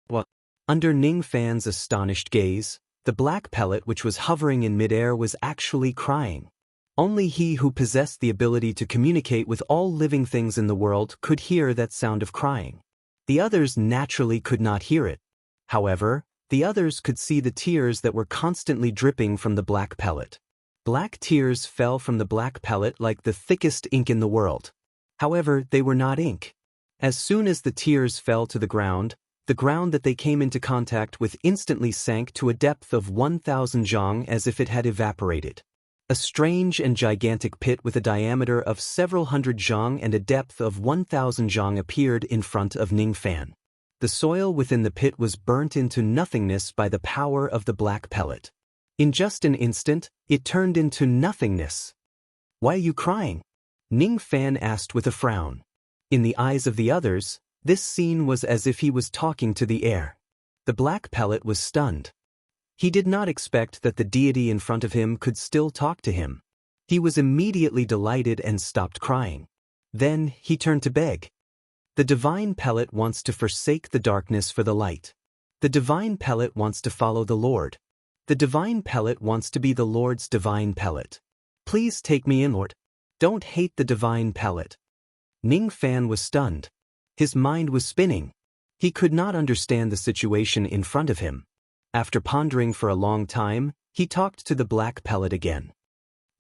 What? Under Ning Fan's astonished gaze, the black pellet which was hovering in midair was actually crying. Only he who possessed the ability to communicate with all living things in the world could hear that sound of crying. The others naturally could not hear it. However, the others could see the tears that were constantly dripping from the black pellet. Black tears fell from the black pellet like the thickest ink in the world. However, they were not ink. As soon as the tears fell to the ground that they came into contact with instantly sank to a depth of 1,000 zhang as if it had evaporated. A strange and gigantic pit with a diameter of several hundred zhang and a depth of 1,000 zhang appeared in front of Ning Fan. The soil within the pit was burnt into nothingness by the power of the black pellet. In just an instant, it turned into nothingness. "Why are you crying?" Ning Fan asked with a frown. In the eyes of the others, this scene was as if he was talking to the air. The black pellet was stunned. He did not expect that the deity in front of him could still talk to him. He was immediately delighted and stopped crying. Then he turned to beg. The divine pellet wants to forsake the darkness for the light. The divine pellet wants to follow the Lord. The divine pellet wants to be the Lord's divine pellet. Please take me in, Lord. Don't hate the divine pellet. Ning Fan was stunned. His mind was spinning. He could not understand the situation in front of him. After pondering for a long time, he talked to the black pellet again.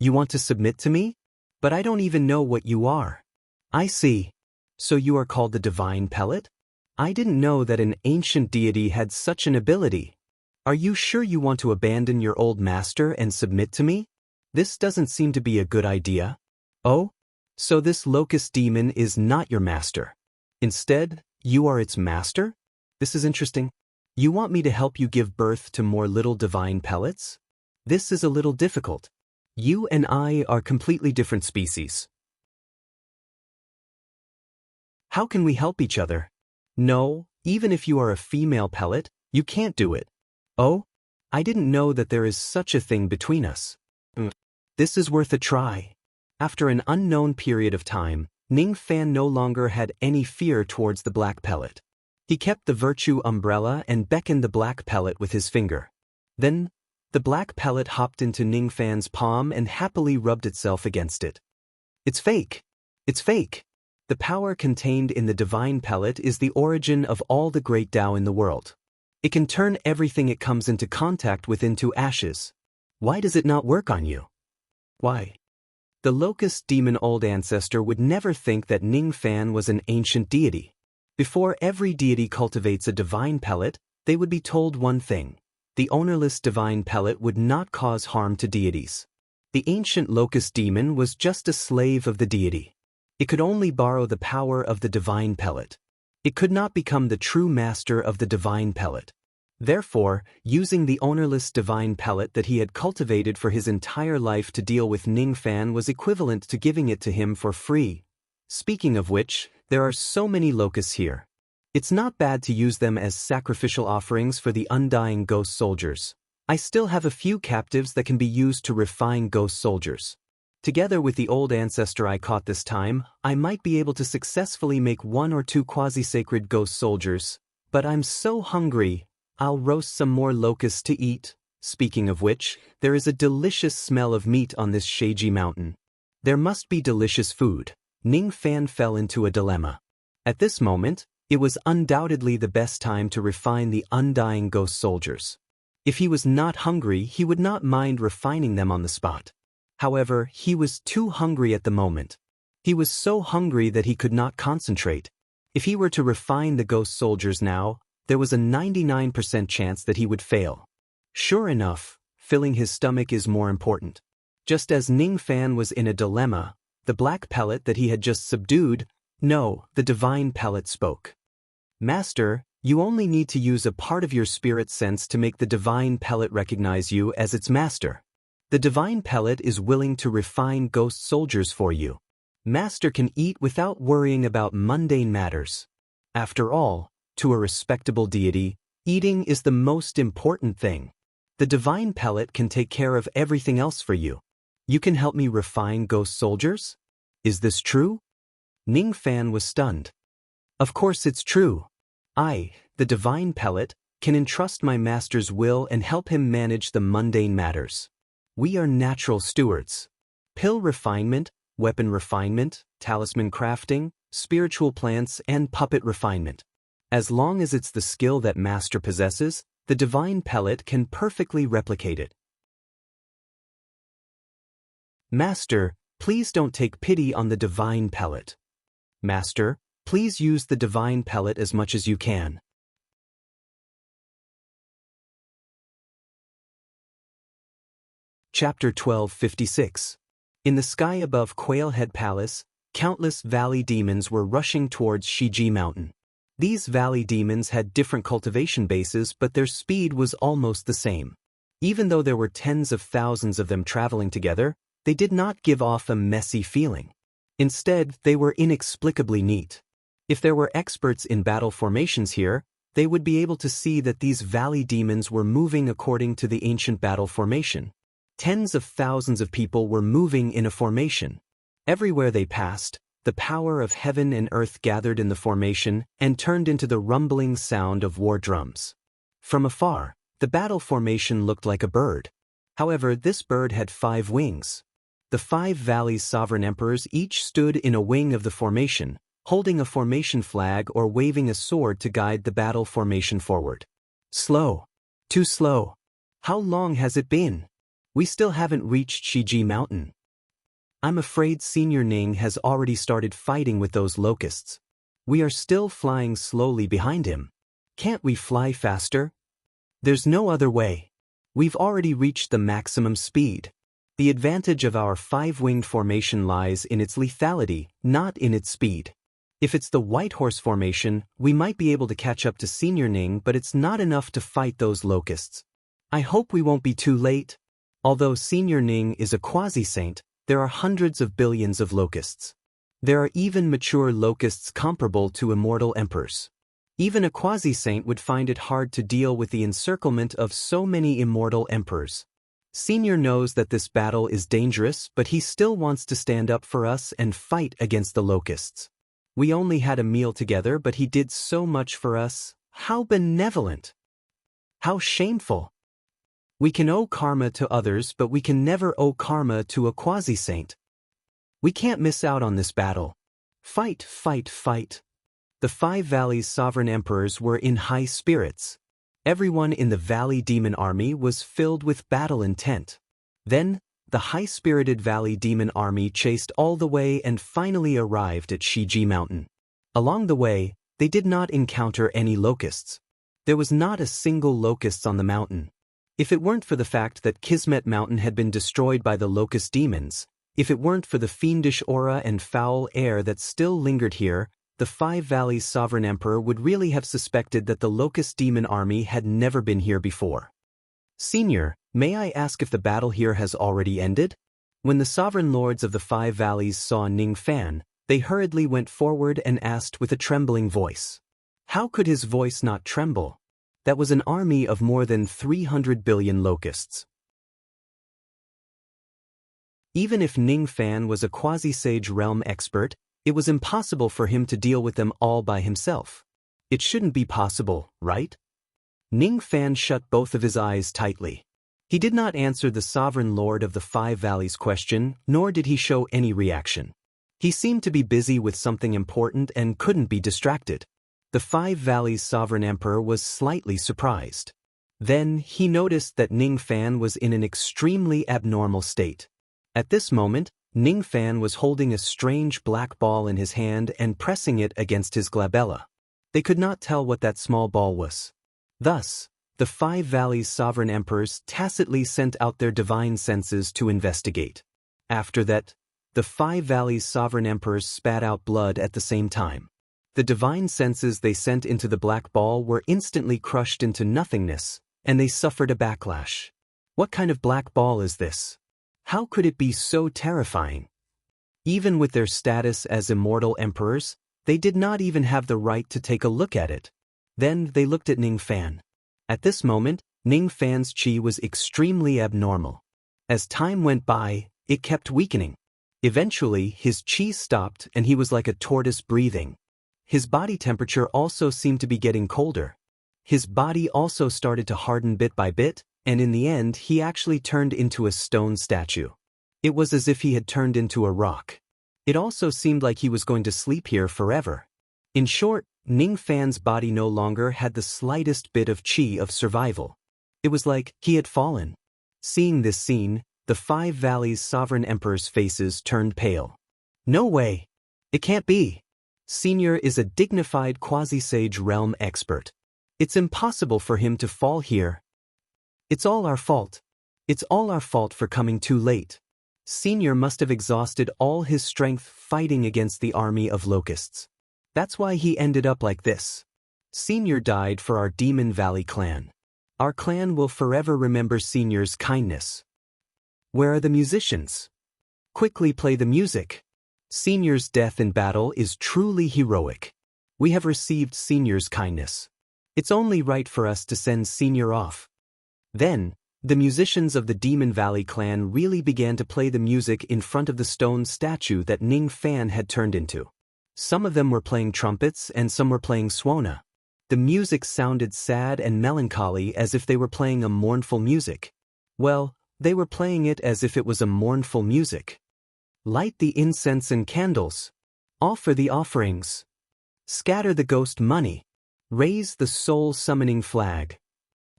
"You want to submit to me? But I don't even know what you are." "I see. So you are called the divine pellet? I didn't know that an ancient deity had such an ability. Are you sure you want to abandon your old master and submit to me? This doesn't seem to be a good idea." "Oh? So this locust demon is not your master. Instead, you are its master? This is interesting. You want me to help you give birth to more little divine pellets? This is a little difficult. You and I are completely different species. How can we help each other?" "No, even if you are a female pellet, you can't do it." "Oh? I didn't know that there is such a thing between us." This is worth a try." After an unknown period of time, Ning Fan no longer had any fear towards the black pellet. He kept the virtue umbrella and beckoned the black pellet with his finger. Then, the black pellet hopped into Ning Fan's palm and happily rubbed itself against it. "It's fake. It's fake. The power contained in the divine pellet is the origin of all the great Tao in the world. It can turn everything it comes into contact with into ashes. Why does it not work on you?" "Why?" The locust demon old ancestor would never think that Ning Fan was an ancient deity. Before every deity cultivates a divine pellet, they would be told one thing: the ownerless divine pellet would not cause harm to deities. The ancient locust demon was just a slave of the deity. It could only borrow the power of the divine pellet. It could not become the true master of the divine pellet. Therefore, using the ownerless divine pellet that he had cultivated for his entire life to deal with Ning Fan was equivalent to giving it to him for free. Speaking of which, there are so many locusts here. It's not bad to use them as sacrificial offerings for the undying ghost soldiers. I still have a few captives that can be used to refine ghost soldiers. Together with the old ancestor I caught this time, I might be able to successfully make 1 or 2 quasi-sacred ghost soldiers. But I'm so hungry. I'll roast some more locusts to eat. Speaking of which, there is a delicious smell of meat on this Shiji mountain. There must be delicious food. Ning Fan fell into a dilemma. At this moment, it was undoubtedly the best time to refine the undying ghost soldiers. If he was not hungry, he would not mind refining them on the spot. However, he was too hungry at the moment. He was so hungry that he could not concentrate. If he were to refine the ghost soldiers now, there was a 99% chance that he would fail. Sure enough, filling his stomach is more important. Just as Ning Fan was in a dilemma, the black pellet that he had just subdued, no, the divine pellet spoke. Master, you only need to use a part of your spirit sense to make the divine pellet recognize you as its master. The divine pellet is willing to refine ghost soldiers for you. Master can eat without worrying about mundane matters. After all, to a respectable deity, eating is the most important thing. The divine pellet can take care of everything else for you. You can help me refine ghost soldiers? Is this true? Ning Fan was stunned. Of course it's true. I, the divine pellet, can entrust my master's will and help him manage the mundane matters. We are natural stewards. Pill refinement, weapon refinement, talisman crafting, spiritual plants, and puppet refinement. As long as it's the skill that master possesses, the divine pellet can perfectly replicate it. Master, please don't take pity on the divine pellet. Master, please use the divine pellet as much as you can. Chapter 1256. In the sky above Quailhead Palace, countless valley demons were rushing towards Shiji Mountain. These valley demons had different cultivation bases, but their speed was almost the same. Even though there were tens of thousands of them traveling together, they did not give off a messy feeling. Instead, they were inexplicably neat. If there were experts in battle formations here, they would be able to see that these valley demons were moving according to the ancient battle formation. Tens of thousands of people were moving in a formation. Everywhere they passed, the power of heaven and earth gathered in the formation and turned into the rumbling sound of war drums. From afar, the battle formation looked like a bird. However, this bird had 5 wings. The 5 valleys' sovereign emperors each stood in a wing of the formation, holding a formation flag or waving a sword to guide the battle formation forward. Slow. Too slow. How long has it been? We still haven't reached Shiji Mountain. I'm afraid Senior Ning has already started fighting with those locusts. We are still flying slowly behind him. Can't we fly faster? There's no other way. We've already reached the maximum speed. The advantage of our 5-winged formation lies in its lethality, not in its speed. If it's the White Horse formation, we might be able to catch up to Senior Ning, but it's not enough to fight those locusts. I hope we won't be too late. Although Senior Ning is a quasi-saint, there are hundreds of billions of locusts. There are even mature locusts comparable to immortal emperors. Even a quasi-saint would find it hard to deal with the encirclement of so many immortal emperors. Senior knows that this battle is dangerous, but he still wants to stand up for us and fight against the locusts. We only had a meal together, but he did so much for us. How benevolent! How shameful! We can owe karma to others, but we can never owe karma to a quasi-saint. We can't miss out on this battle. Fight, fight, fight. The 5 valleys' sovereign emperors were in high spirits. Everyone in the valley demon army was filled with battle intent. Then, the high-spirited valley demon army chased all the way and finally arrived at Shiji Mountain. Along the way, they did not encounter any locusts. There was not a single locust on the mountain. If it weren't for the fact that Kismet Mountain had been destroyed by the locust demons, if it weren't for the fiendish aura and foul air that still lingered here, the 5 valleys' sovereign emperor would really have suspected that the locust demon army had never been here before. Senior, may I ask if the battle here has already ended? When the sovereign lords of the 5 valleys saw Ning Fan, they hurriedly went forward and asked with a trembling voice. How could his voice not tremble? That was an army of more than 300 billion locusts. Even if Ning Fan was a quasi-sage realm expert, it was impossible for him to deal with them all by himself. It shouldn't be possible, right? Ning Fan shut both of his eyes tightly. He did not answer the sovereign lord of the Five Valleys question, nor did he show any reaction. He seemed to be busy with something important and couldn't be distracted. The Five Valleys sovereign emperor was slightly surprised. Then he noticed that Ning Fan was in an extremely abnormal state. At this moment, Ning Fan was holding a strange black ball in his hand and pressing it against his glabella. They could not tell what that small ball was. Thus, the Five Valleys sovereign emperors tacitly sent out their divine senses to investigate. After that, the Five Valleys sovereign emperors spat out blood at the same time. The divine senses they sent into the black ball were instantly crushed into nothingness, and they suffered a backlash. What kind of black ball is this? How could it be so terrifying? Even with their status as immortal emperors, they did not even have the right to take a look at it. Then they looked at Ning Fan. At this moment, Ning Fan's qi was extremely abnormal. As time went by, it kept weakening. Eventually, his qi stopped and he was like a tortoise breathing. His body temperature also seemed to be getting colder. His body also started to harden bit by bit, and in the end he actually turned into a stone statue. It was as if he had turned into a rock. It also seemed like he was going to sleep here forever. In short, Ning Fan's body no longer had the slightest bit of qi of survival. It was like he had fallen. Seeing this scene, the Five Valleys sovereign emperors' faces turned pale. No way! It can't be! Senior is a dignified quasi-sage realm expert. It's impossible for him to fall here. It's all our fault. It's all our fault for coming too late. Senior must have exhausted all his strength fighting against the army of locusts. That's why he ended up like this. Senior died for our Demon Valley clan. Our clan will forever remember Senior's kindness. Where are the musicians? Quickly play the music. Senior's death in battle is truly heroic. We have received Senior's kindness. It's only right for us to send Senior off. Then, the musicians of the Demon Valley clan really began to play the music in front of the stone statue that Ning Fan had turned into. Some of them were playing trumpets and some were playing swona. The music sounded sad and melancholy as if they were playing a mournful music. Well, they were playing it as if it was a mournful music. Light the incense and candles. Offer the offerings. Scatter the ghost money. Raise the soul-summoning flag.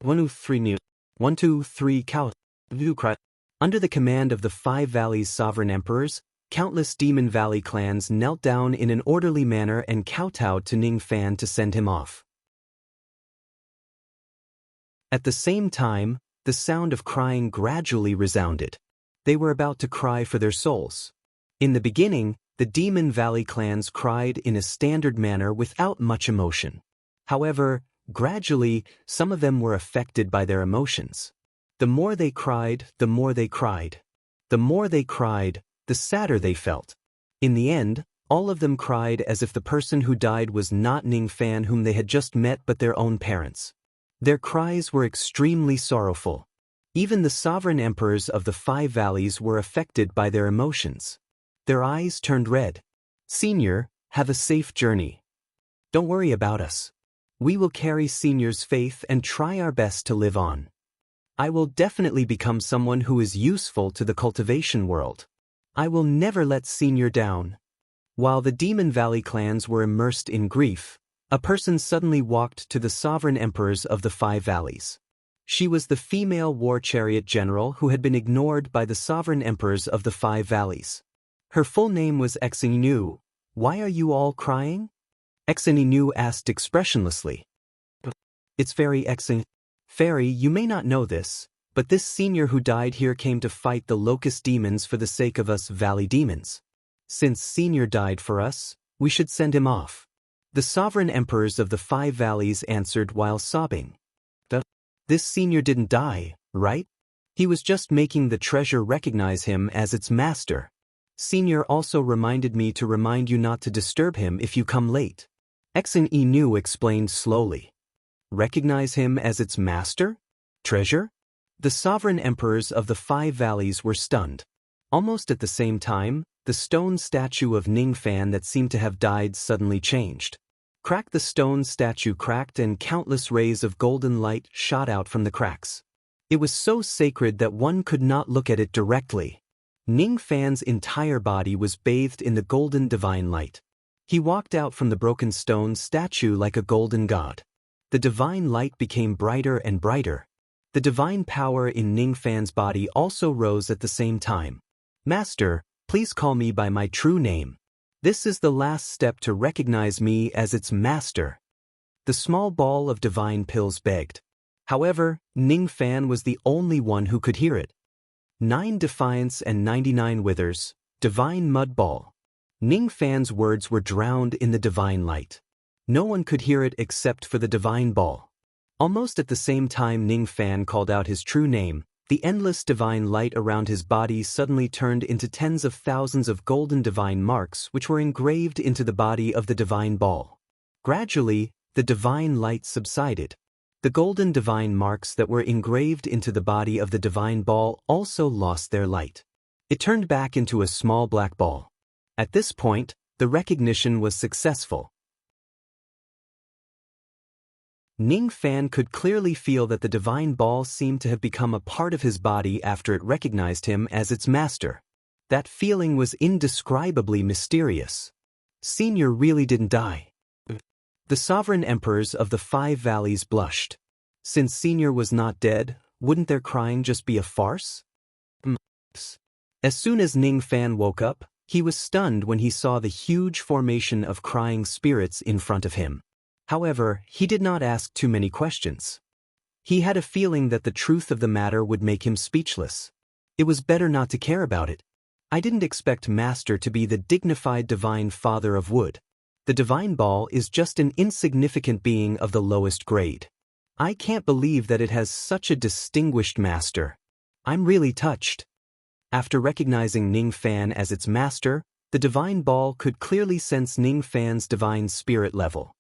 1, 2, 3 new. 1, 2, 3 count. Under the command of the Five Valleys sovereign emperors, countless Demon Valley clans knelt down in an orderly manner and kowtowed to Ning Fan to send him off. At the same time, the sound of crying gradually resounded. They were about to cry for their souls. In the beginning, the Demon Valley clans cried in a standard manner without much emotion. However, gradually, some of them were affected by their emotions. The more they cried, the more they cried. The more they cried, the sadder they felt. In the end, all of them cried as if the person who died was not Ning Fan whom they had just met but their own parents. Their cries were extremely sorrowful. Even the sovereign emperors of the Five Valleys were affected by their emotions. Their eyes turned red. Senior, have a safe journey. Don't worry about us. We will carry Senior's faith and try our best to live on. I will definitely become someone who is useful to the cultivation world. I will never let Senior down. While the Demon Valley clans were immersed in grief, a person suddenly walked to the sovereign emperors of the Five Valleys. She was the female war chariot general who had been ignored by the sovereign emperors of the Five Valleys. Her full name was Exenu. Why are you all crying? Exenu asked expressionlessly. It's Fairy Exen. Fairy, you may not know this, but this senior who died here came to fight the locust demons for the sake of us valley demons. Since Senior died for us, we should send him off. The sovereign emperors of the Five Valleys answered while sobbing. This Senior didn't die, right? He was just making the treasure recognize him as its master. Senior also reminded me to remind you not to disturb him if you come late. Exen Inu explained slowly. Recognize him as its master? Treasure? The sovereign emperors of the Five Valleys were stunned. Almost at the same time, the stone statue of Ning Fan that seemed to have died suddenly changed. Crack, the stone statue cracked and countless rays of golden light shot out from the cracks. It was so sacred that one could not look at it directly. Ning Fan's entire body was bathed in the golden divine light. He walked out from the broken stone statue like a golden god. The divine light became brighter and brighter. The divine power in Ning Fan's body also rose at the same time. Master, please call me by my true name. This is the last step to recognize me as its master. The small ball of divine pills begged. However, Ning Fan was the only one who could hear it. 9 defiance and 99 withers, divine mud ball. Ning Fan's words were drowned in the divine light. No one could hear it except for the divine ball. Almost at the same time Ning Fan called out his true name, the endless divine light around his body suddenly turned into tens of thousands of golden divine marks which were engraved into the body of the divine ball. Gradually, the divine light subsided. The golden divine marks that were engraved into the body of the divine ball also lost their light. It turned back into a small black ball. At this point, the recognition was successful. Ning Fan could clearly feel that the divine ball seemed to have become a part of his body after it recognized him as its master. That feeling was indescribably mysterious. Senior really didn't die. The sovereign emperors of the 5 valleys blushed. Since Senior was not dead, wouldn't their crying just be a farce? As soon as Ning Fan woke up, he was stunned when he saw the huge formation of crying spirits in front of him. However, he did not ask too many questions. He had a feeling that the truth of the matter would make him speechless. It was better not to care about it. I didn't expect Master to be the dignified divine father of wood. The divine ball is just an insignificant being of the lowest grade. I can't believe that it has such a distinguished master. I'm really touched. After recognizing Ning Fan as its master, the divine ball could clearly sense Ning Fan's divine spirit level.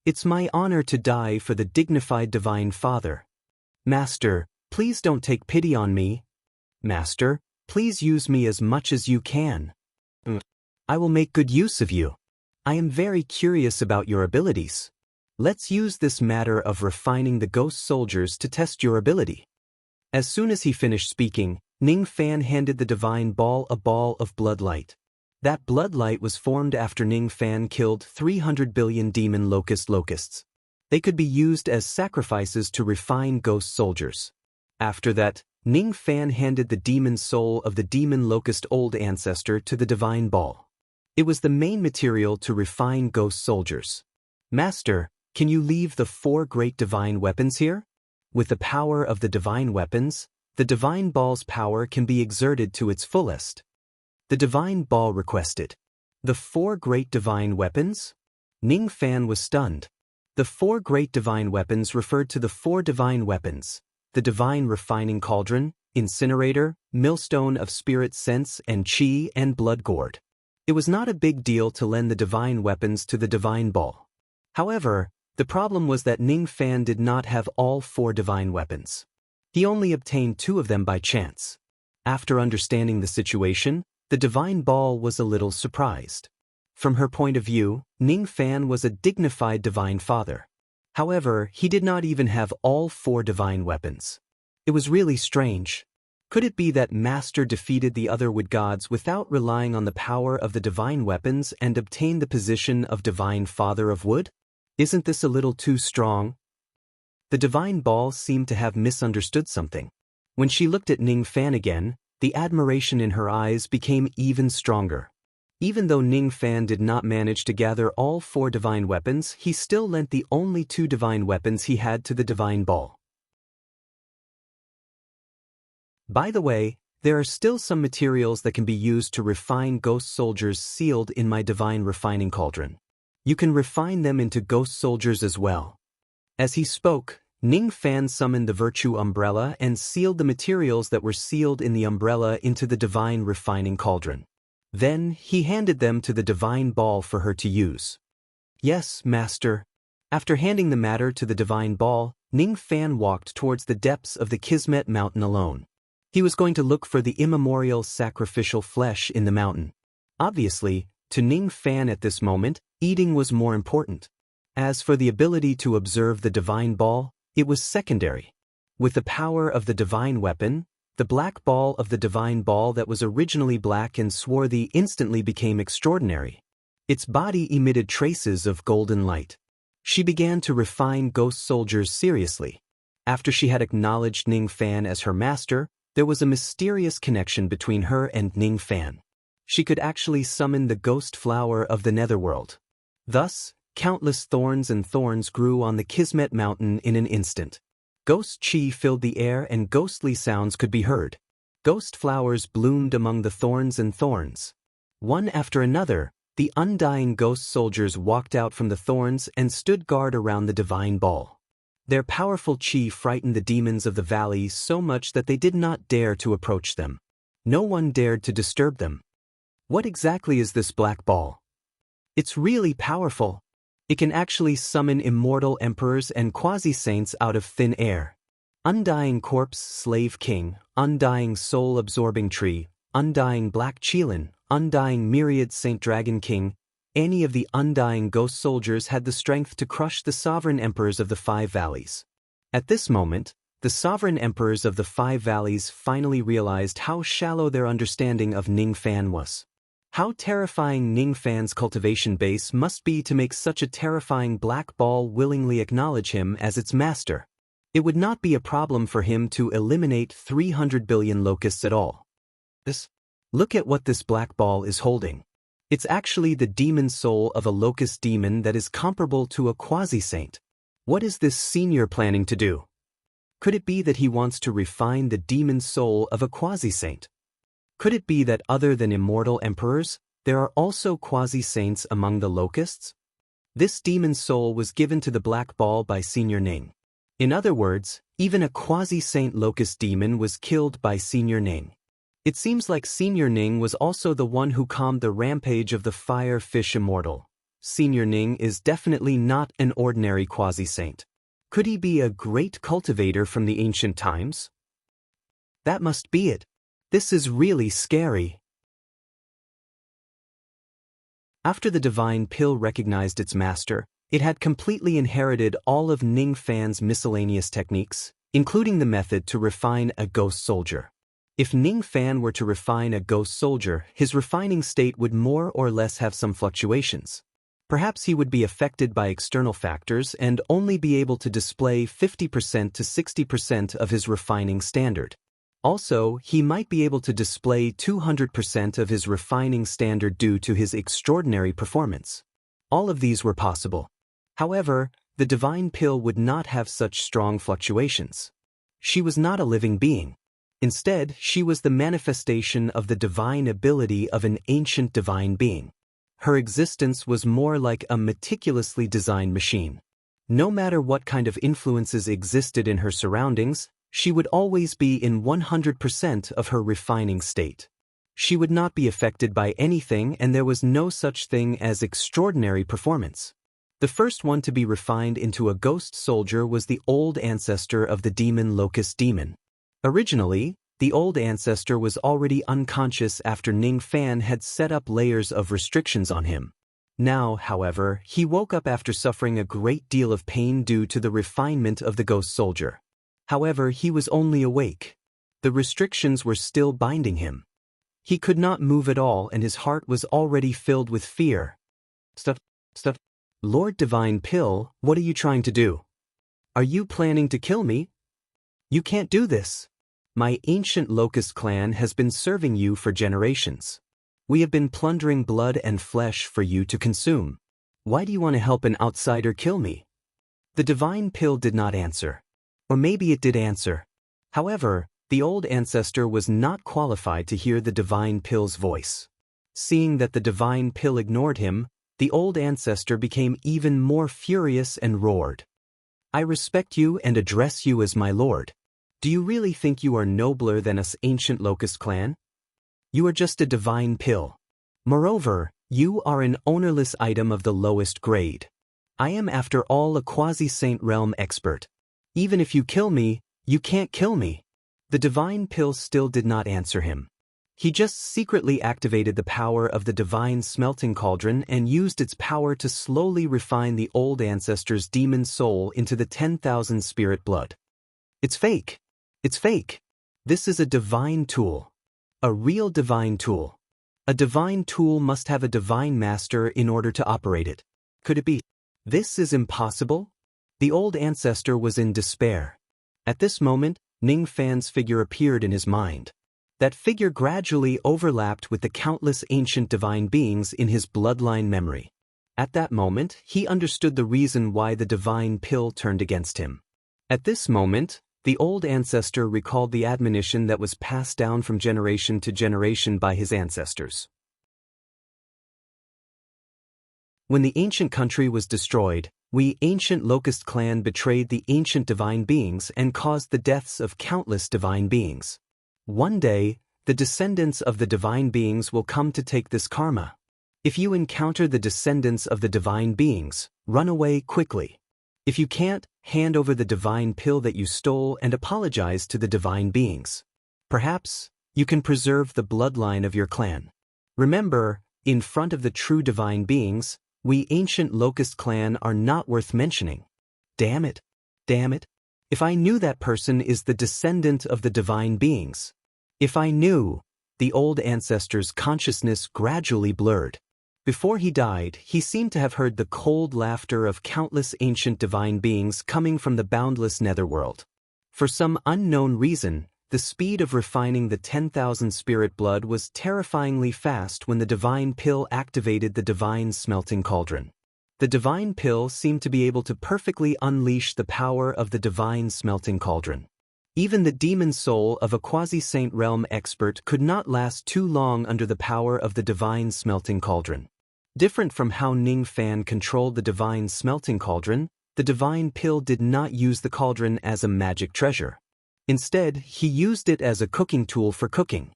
It's my honor to die for the dignified divine father. Master, please don't take pity on me. Master, please use me as much as you can. I will make good use of you. I am very curious about your abilities. Let's use this matter of refining the ghost soldiers to test your ability. As soon as he finished speaking, Ning Fan handed the divine ball a ball of blood light. That blood light was formed after Ning Fan killed 300 billion demon locusts. They could be used as sacrifices to refine ghost soldiers. After that, Ning Fan handed the demon soul of the demon locust old ancestor to the divine ball. It was the main material to refine ghost soldiers. Master, can you leave the 4 great divine weapons here? With the power of the divine weapons, the divine ball's power can be exerted to its fullest. The divine ball requested. The 4 great divine weapons? Ning Fan was stunned. The 4 great divine weapons referred to the 4 divine weapons: the divine refining cauldron, incinerator, millstone of spirit sense and chi, and blood gourd. It was not a big deal to lend the divine weapons to the divine ball. However, the problem was that Ning Fan did not have all 4 divine weapons. He only obtained 2 of them by chance. After understanding the situation, the divine ball was a little surprised. From her point of view, Ning Fan was a dignified divine father. However, he did not even have all 4 divine weapons. It was really strange. Could it be that Master defeated the other wood gods without relying on the power of the divine weapons and obtained the position of divine father of wood? Isn't this a little too strong? The divine ball seemed to have misunderstood something. When she looked at Ning Fan again, the admiration in her eyes became even stronger. Even though Ning Fan did not manage to gather all 4 divine weapons, he still lent the only 2 divine weapons he had to the divine ball. By the way, there are still some materials that can be used to refine ghost soldiers sealed in my divine refining cauldron. You can refine them into ghost soldiers as well. As he spoke, Ning Fan summoned the virtue umbrella and sealed the materials that were sealed in the umbrella into the divine refining cauldron. Then, he handed them to the divine ball for her to use. Yes, Master. After handing the matter to the divine ball, Ning Fan walked towards the depths of the Kismet mountain alone. He was going to look for the immemorial sacrificial flesh in the mountain. Obviously, to Ning Fan at this moment, eating was more important. As for the ability to observe the divine ball, it was secondary. With the power of the divine weapon, the black ball of the divine ball that was originally black and swarthy instantly became extraordinary. Its body emitted traces of golden light. She began to refine ghost soldiers seriously. After she had acknowledged Ning Fan as her master, there was a mysterious connection between her and Ning Fan. She could actually summon the ghost flower of the netherworld. Thus, countless thorns and thorns grew on the Kismet Mountain in an instant. Ghost chi filled the air and ghostly sounds could be heard. Ghost flowers bloomed among the thorns and thorns. One after another, the undying ghost soldiers walked out from the thorns and stood guard around the divine ball. Their powerful chi frightened the demons of the valley so much that they did not dare to approach them. No one dared to disturb them. What exactly is this black ball? It's really powerful. It can actually summon immortal emperors and quasi-saints out of thin air. Undying corpse slave king, undying soul-absorbing tree, undying black Qilin, undying myriad saint dragon king, any of the undying ghost soldiers had the strength to crush the sovereign emperors of the 5 valleys. At this moment, the sovereign emperors of the 5 valleys finally realized how shallow their understanding of Ning Fan was. How terrifying Ning Fan's cultivation base must be to make such a terrifying black ball willingly acknowledge him as its master. It would not be a problem for him to eliminate 300 billion locusts at all. Look at what this black ball is holding. It's actually the demon soul of a locust demon that is comparable to a quasi-saint. What is this senior planning to do? Could it be that he wants to refine the demon soul of a quasi-saint? Could it be that other than immortal emperors, there are also quasi-saints among the locusts? This demon soul was given to the black ball by Senior Ning. In other words, even a quasi-saint locust demon was killed by Senior Ning. It seems like Senior Ning was also the one who calmed the rampage of the fire fish immortal. Senior Ning is definitely not an ordinary quasi-saint. Could he be a great cultivator from the ancient times? That must be it. This is really scary. After the divine pill recognized its master, it had completely inherited all of Ning Fan's miscellaneous techniques, including the method to refine a ghost soldier. If Ning Fan were to refine a ghost soldier, his refining state would more or less have some fluctuations. Perhaps he would be affected by external factors and only be able to display 50% to 60% of his refining standard. Also, he might be able to display 200% of his refining standard due to his extraordinary performance. All of these were possible. However, the divine pill would not have such strong fluctuations. She was not a living being. Instead, she was the manifestation of the divine ability of an ancient divine being. Her existence was more like a meticulously designed machine. No matter what kind of influences existed in her surroundings, she would always be in 100% of her refining state. She would not be affected by anything, and there was no such thing as extraordinary performance. The first one to be refined into a ghost soldier was the old ancestor of the demon locust demon. Originally, the old ancestor was already unconscious after Ning Fan had set up layers of restrictions on him. Now, however, he woke up after suffering a great deal of pain due to the refinement of the ghost soldier. However, he was only awake. The restrictions were still binding him. He could not move at all, and his heart was already filled with fear. Stuff. Lord Divine Pill, what are you trying to do? Are you planning to kill me? You can't do this. My ancient locust clan has been serving you for generations. We have been plundering blood and flesh for you to consume. Why do you want to help an outsider kill me? The divine pill did not answer. Or maybe it did answer. However, the old ancestor was not qualified to hear the divine pill's voice. Seeing that the divine pill ignored him, the old ancestor became even more furious and roared. I respect you and address you as my lord. Do you really think you are nobler than us ancient locust clan? You are just a divine pill. Moreover, you are an ownerless item of the lowest grade. I am after all a quasi-saint realm expert. Even if you kill me, you can't kill me. The divine pill still did not answer him. He just secretly activated the power of the divine smelting cauldron and used its power to slowly refine the old ancestor's demon soul into the 10,000 spirit blood. It's fake. It's fake. This is a divine tool. A real divine tool. A divine tool must have a divine master in order to operate it. Could it be? This is impossible? The old ancestor was in despair. At this moment, Ning Fan's figure appeared in his mind. That figure gradually overlapped with the countless ancient divine beings in his bloodline memory. At that moment, he understood the reason why the divine pill turned against him. At this moment, the old ancestor recalled the admonition that was passed down from generation to generation by his ancestors. When the ancient country was destroyed, we ancient locust clan betrayed the ancient divine beings and caused the deaths of countless divine beings. One day, the descendants of the divine beings will come to take this karma. If you encounter the descendants of the divine beings, run away quickly. If you can't, hand over the divine pill that you stole and apologize to the divine beings. Perhaps, you can preserve the bloodline of your clan. Remember, in front of the true divine beings, we ancient locust clan are not worth mentioning. Damn it. Damn it. If I knew that person is the descendant of the divine beings. If I knew, the old ancestor's consciousness gradually blurred. Before he died, he seemed to have heard the cold laughter of countless ancient divine beings coming from the boundless netherworld. For some unknown reason, the speed of refining the 10,000 spirit blood was terrifyingly fast when the divine pill activated the divine smelting cauldron. The divine pill seemed to be able to perfectly unleash the power of the divine smelting cauldron. Even the demon soul of a quasi-saint realm expert could not last too long under the power of the divine smelting cauldron. Different from how Ning Fan controlled the divine smelting cauldron, the divine pill did not use the cauldron as a magic treasure. Instead, he used it as a cooking tool for cooking.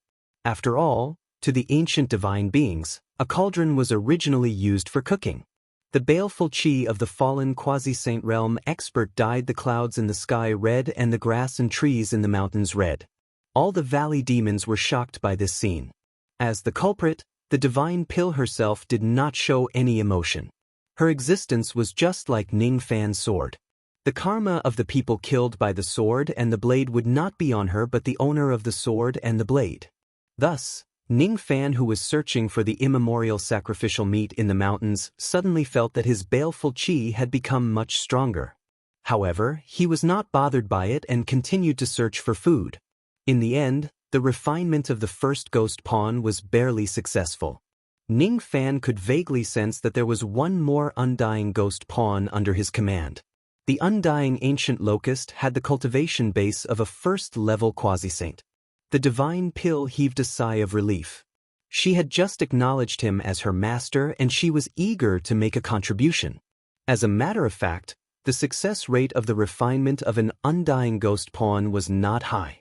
After all, to the ancient divine beings, a cauldron was originally used for cooking. The baleful chi of the fallen quasi-saint realm expert dyed the clouds in the sky red and the grass and trees in the mountains red. All the valley demons were shocked by this scene. As the culprit, the divine pill herself did not show any emotion. Her existence was just like Ning Fan's sword. The karma of the people killed by the sword and the blade would not be on her but the owner of the sword and the blade. Thus, Ning Fan, who was searching for the immemorial sacrificial meat in the mountains, suddenly felt that his baleful chi had become much stronger. However, he was not bothered by it and continued to search for food. In the end, the refinement of the first ghost pawn was barely successful. Ning Fan could vaguely sense that there was one more undying ghost pawn under his command. The undying ancient locust had the cultivation base of a first-level quasi-saint. The divine pill heaved a sigh of relief. She had just acknowledged him as her master and she was eager to make a contribution. As a matter of fact, the success rate of the refinement of an undying ghost pawn was not high.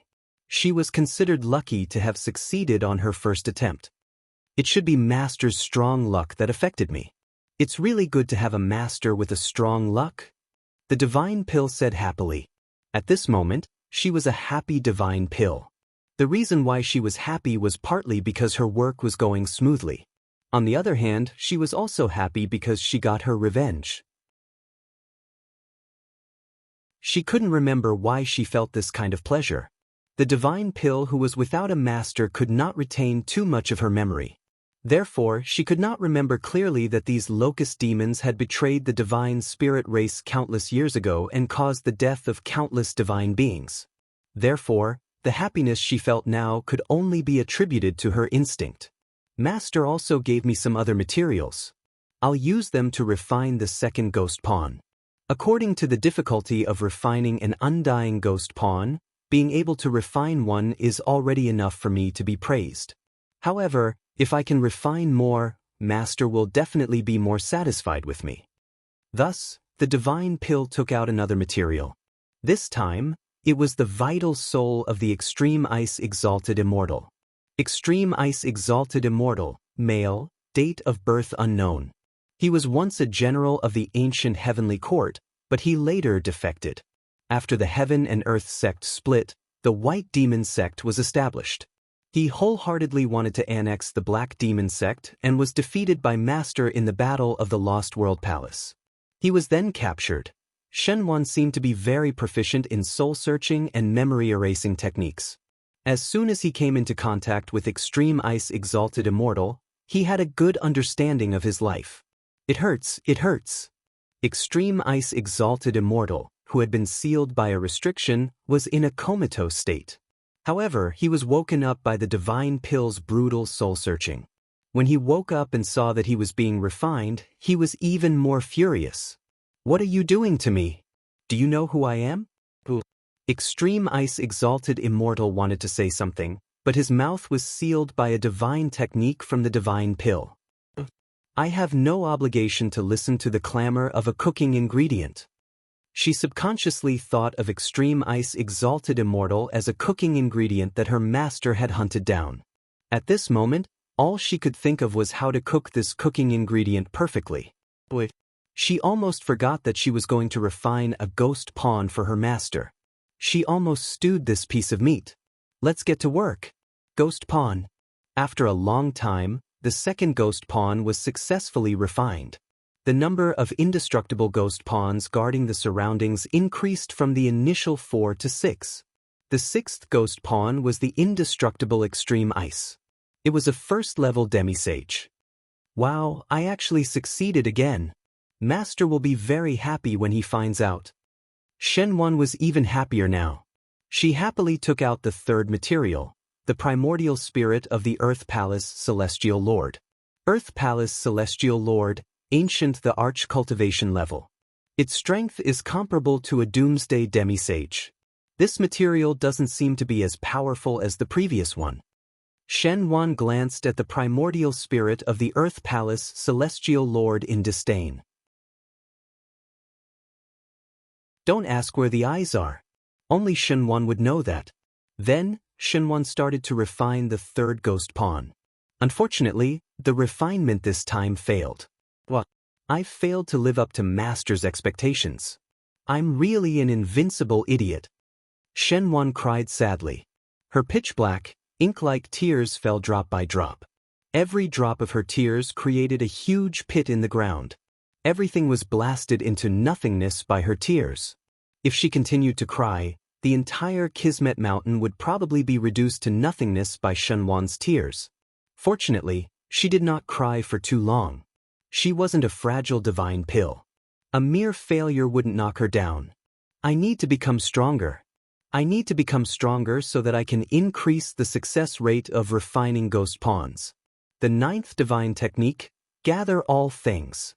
She was considered lucky to have succeeded on her first attempt. It should be master's strong luck that affected me. It's really good to have a master with a strong luck. The divine pill said happily. At this moment, she was a happy divine pill. The reason why she was happy was partly because her work was going smoothly. On the other hand, she was also happy because she got her revenge. She couldn't remember why she felt this kind of pleasure. The divine pill who was without a master could not retain too much of her memory. Therefore, she could not remember clearly that these locust demons had betrayed the divine spirit race countless years ago and caused the death of countless divine beings. Therefore, the happiness she felt now could only be attributed to her instinct. Master also gave me some other materials. I'll use them to refine the second ghost pawn. According to the difficulty of refining an undying ghost pawn, being able to refine one is already enough for me to be praised. However, if I can refine more, Master will definitely be more satisfied with me. Thus, the divine pill took out another material. This time, it was the vital soul of the Extreme Ice Exalted Immortal. Extreme Ice Exalted Immortal, male, date of birth unknown. He was once a general of the ancient heavenly court, but he later defected. After the heaven and earth sect split, the white demon sect was established. He wholeheartedly wanted to annex the black demon sect and was defeated by Master in the battle of the Lost World Palace. He was then captured. Shenwan seemed to be very proficient in soul-searching and memory-erasing techniques. As soon as he came into contact with Extreme Ice Exalted Immortal, he had a good understanding of his life. It hurts, it hurts. Extreme Ice Exalted Immortal, who had been sealed by a restriction, was in a comatose state. However, he was woken up by the Divine Pill's brutal soul-searching. When he woke up and saw that he was being refined, he was even more furious. "What are you doing to me? Do you know who I am?" Extreme Ice Exalted Immortal wanted to say something, but his mouth was sealed by a divine technique from the Divine Pill. "I have no obligation to listen to the clamor of a cooking ingredient." She subconsciously thought of Extreme Ice Exalted Immortal as a cooking ingredient that her master had hunted down. At this moment, all she could think of was how to cook this cooking ingredient perfectly. She almost forgot that she was going to refine a ghost pawn for her master. She almost stewed this piece of meat. "Let's get to work." Ghost pawn. After a long time, the second ghost pawn was successfully refined. The number of indestructible ghost pawns guarding the surroundings increased from the initial 4 to 6. The sixth ghost pawn was the indestructible Extreme Ice. It was a first-level demisage. "Wow, I actually succeeded again. Master will be very happy when he finds out." Shenwan was even happier now. She happily took out the third material, the primordial spirit of the Earth Palace Celestial Lord. Earth Palace Celestial Lord, ancient the arch cultivation level. Its strength is comparable to a doomsday demisage. This material doesn't seem to be as powerful as the previous one. Shenwan glanced at the primordial spirit of the Earth Palace Celestial Lord in disdain. Don't ask where the eyes are. Only Shenwan would know that. Then, Shenwan started to refine the third ghost pawn. Unfortunately, the refinement this time failed. "What? I failed to live up to Master's expectations. I'm really an invincible idiot." Shenwan cried sadly. Her pitch-black, ink-like tears fell drop by drop. Every drop of her tears created a huge pit in the ground. Everything was blasted into nothingness by her tears. If she continued to cry, the entire Kismet Mountain would probably be reduced to nothingness by Shenwan's tears. Fortunately, she did not cry for too long. She wasn't a fragile divine pill. A mere failure wouldn't knock her down. "I need to become stronger. I need to become stronger so that I can increase the success rate of refining ghost pawns." The ninth divine technique, gather all things.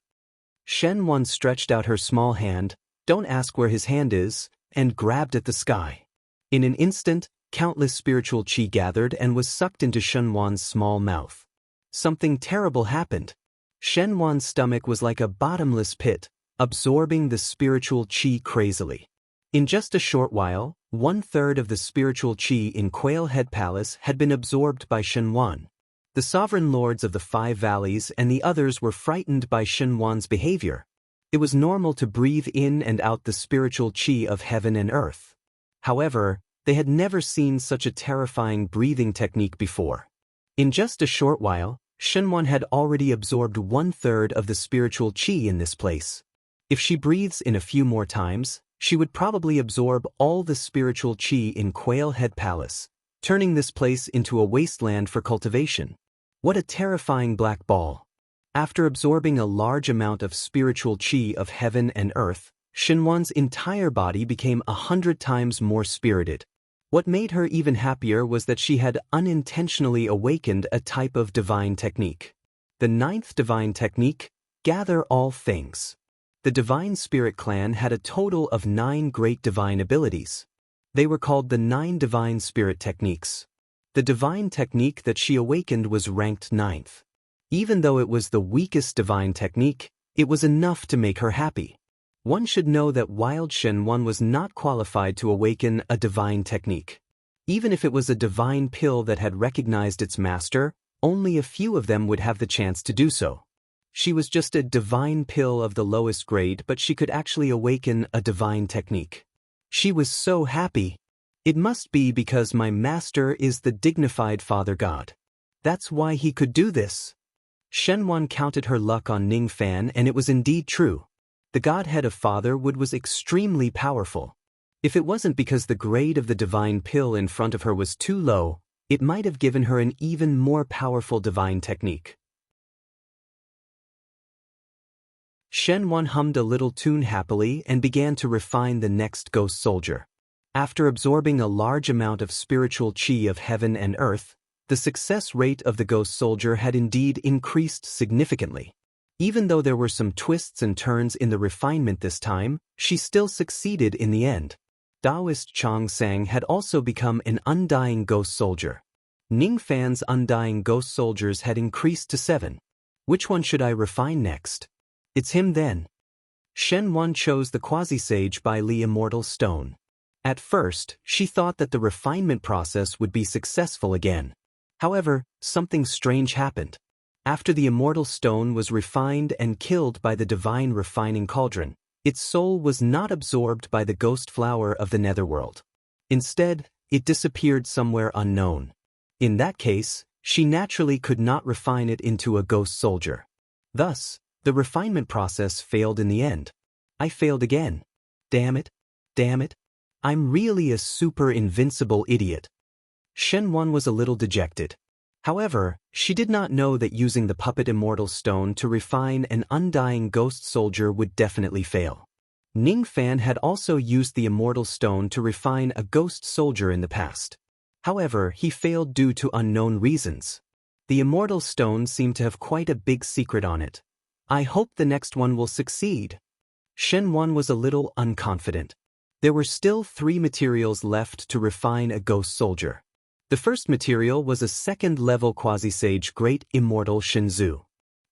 Shenwan stretched out her small hand, don't ask where his hand is, and grabbed at the sky. In an instant, countless spiritual chi gathered and was sucked into Shenwan's small mouth. Something terrible happened. Shenwan's stomach was like a bottomless pit, absorbing the spiritual chi crazily. In just a short while, 1/3 of the spiritual chi in Quail Head Palace had been absorbed by Shenwan. The sovereign lords of the 5 valleys and the others were frightened by Shenwan's behavior. It was normal to breathe in and out the spiritual chi of heaven and earth. However, they had never seen such a terrifying breathing technique before. In just a short while, Shenwan had already absorbed 1/3 of the spiritual chi in this place. If she breathes in a few more times, she would probably absorb all the spiritual chi in Quail Head Palace, turning this place into a wasteland for cultivation. What a terrifying black ball. After absorbing a large amount of spiritual chi of heaven and earth, Shenwan's entire body became 100 times more spirited. What made her even happier was that she had unintentionally awakened a type of divine technique. The ninth divine technique, gather all things. The Divine Spirit Clan had a total of 9 great divine abilities. They were called the 9 Divine Spirit Techniques. The divine technique that she awakened was ranked 9th. Even though it was the weakest divine technique, it was enough to make her happy. One should know that Wild Shenwan was not qualified to awaken a divine technique. Even if it was a divine pill that had recognized its master, only a few of them would have the chance to do so. She was just a divine pill of the lowest grade, but she could actually awaken a divine technique. She was so happy. It must be because my master is the dignified Father God. That's why he could do this. Shenwan counted her luck on Ning Fan, and it was indeed true. The Godhead of Fatherhood was extremely powerful. If it wasn't because the grade of the divine pill in front of her was too low, it might have given her an even more powerful divine technique. Shen Wan hummed a little tune happily and began to refine the next ghost soldier. After absorbing a large amount of spiritual chi of heaven and earth, the success rate of the ghost soldier had indeed increased significantly. Even though there were some twists and turns in the refinement this time, she still succeeded in the end. Taoist Chong Sang had also become an undying ghost soldier. Ning Fan's undying ghost soldiers had increased to 7. Which one should I refine next? It's him then. Shen Wan chose the Quasi-Sage by Li Immortal Stone. At first, she thought that the refinement process would be successful again. However, something strange happened. After the Immortal Stone was refined and killed by the divine refining cauldron, its soul was not absorbed by the ghost flower of the netherworld. Instead, it disappeared somewhere unknown. In that case, she naturally could not refine it into a ghost soldier. Thus, the refinement process failed in the end. I failed again. Damn it. Damn it. I'm really a super invincible idiot. Shen Wan was a little dejected. However, she did not know that using the puppet Immortal Stone to refine an undying ghost soldier would definitely fail. Ning Fan had also used the Immortal Stone to refine a ghost soldier in the past. However, he failed due to unknown reasons. The Immortal Stone seemed to have quite a big secret on it. I hope the next one will succeed. Shen Wan was a little unconfident. There were still 3 materials left to refine a ghost soldier. The first material was a second-level quasi-sage Great Immortal Shenzu.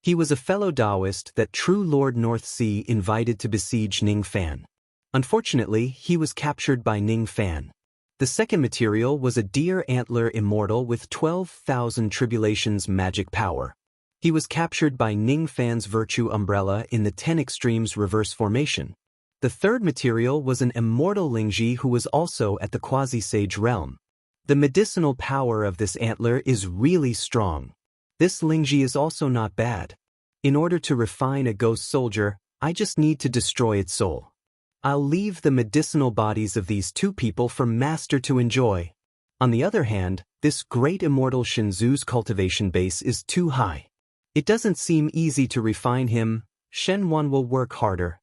He was a fellow Taoist that true Lord North Sea invited to besiege Ning Fan. Unfortunately, he was captured by Ning Fan. The second material was a deer antler immortal with 12,000 tribulations magic power. He was captured by Ning Fan's virtue umbrella in the 10 extremes reverse formation. The third material was an immortal Lingji who was also at the quasi-sage realm. The medicinal power of this antler is really strong. This Lingji is also not bad. In order to refine a ghost soldier, I just need to destroy its soul. I'll leave the medicinal bodies of these 2 people for Master to enjoy. On the other hand, this great immortal Shenzu's cultivation base is too high. It doesn't seem easy to refine him. Shen Wan will work harder.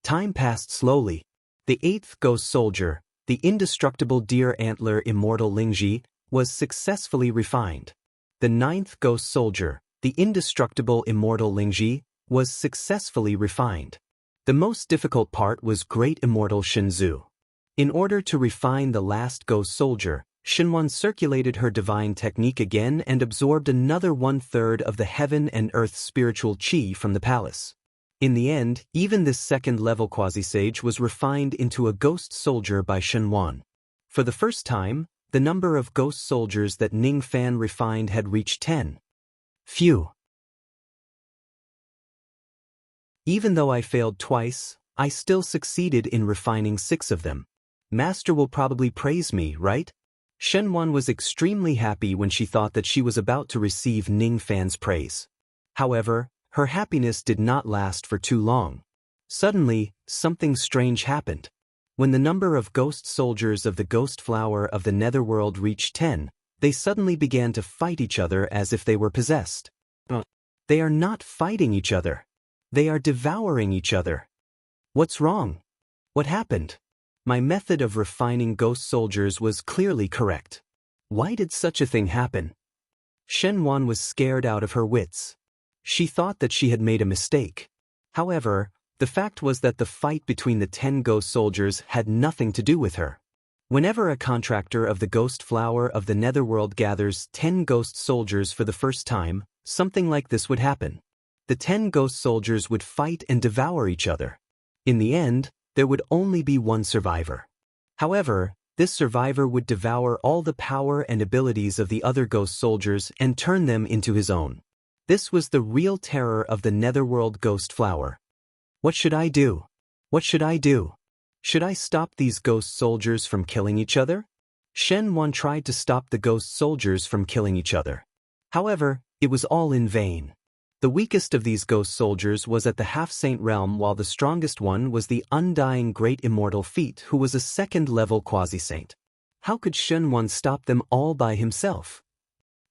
Time passed slowly. The 8th ghost soldier, the indestructible deer antler immortal Lingji, was successfully refined. The 9th ghost soldier, the indestructible immortal Lingji, was successfully refined. The most difficult part was Great Immortal Shenzu. In order to refine the last ghost soldier, Shen Wan circulated her divine technique again and absorbed another 1/3 of the heaven and earth spiritual chi from the palace. In the end, even this second-level quasi-sage was refined into a ghost soldier by Shen Wan. For the first time, the number of ghost soldiers that Ning Fan refined had reached 10. Phew. Even though I failed twice, I still succeeded in refining 6 of them. Master will probably praise me, right? Shen Wan was extremely happy when she thought that she was about to receive Ning Fan's praise. However, her happiness did not last for too long. Suddenly, something strange happened. When the number of ghost soldiers of the ghost flower of the netherworld reached 10, they suddenly began to fight each other as if they were possessed. They are not fighting each other. They are devouring each other. What's wrong? What happened? My method of refining ghost soldiers was clearly correct. Why did such a thing happen? Shen Wan was scared out of her wits. She thought that she had made a mistake. However, the fact was that the fight between the 10 ghost soldiers had nothing to do with her. Whenever a contractor of the ghost flower of the netherworld gathers 10 ghost soldiers for the first time, something like this would happen. The 10 ghost soldiers would fight and devour each other. In the end, there would only be one survivor. However, this survivor would devour all the power and abilities of the other ghost soldiers and turn them into his own. This was the real terror of the netherworld ghost flower. What should I do? What should I do? Should I stop these ghost soldiers from killing each other? Shen Wan tried to stop the ghost soldiers from killing each other. However, it was all in vain. The weakest of these ghost soldiers was at the half-saint realm, while the strongest one was the undying great immortal feat, who was a second-level quasi-saint. How could Shen Wan stop them all by himself?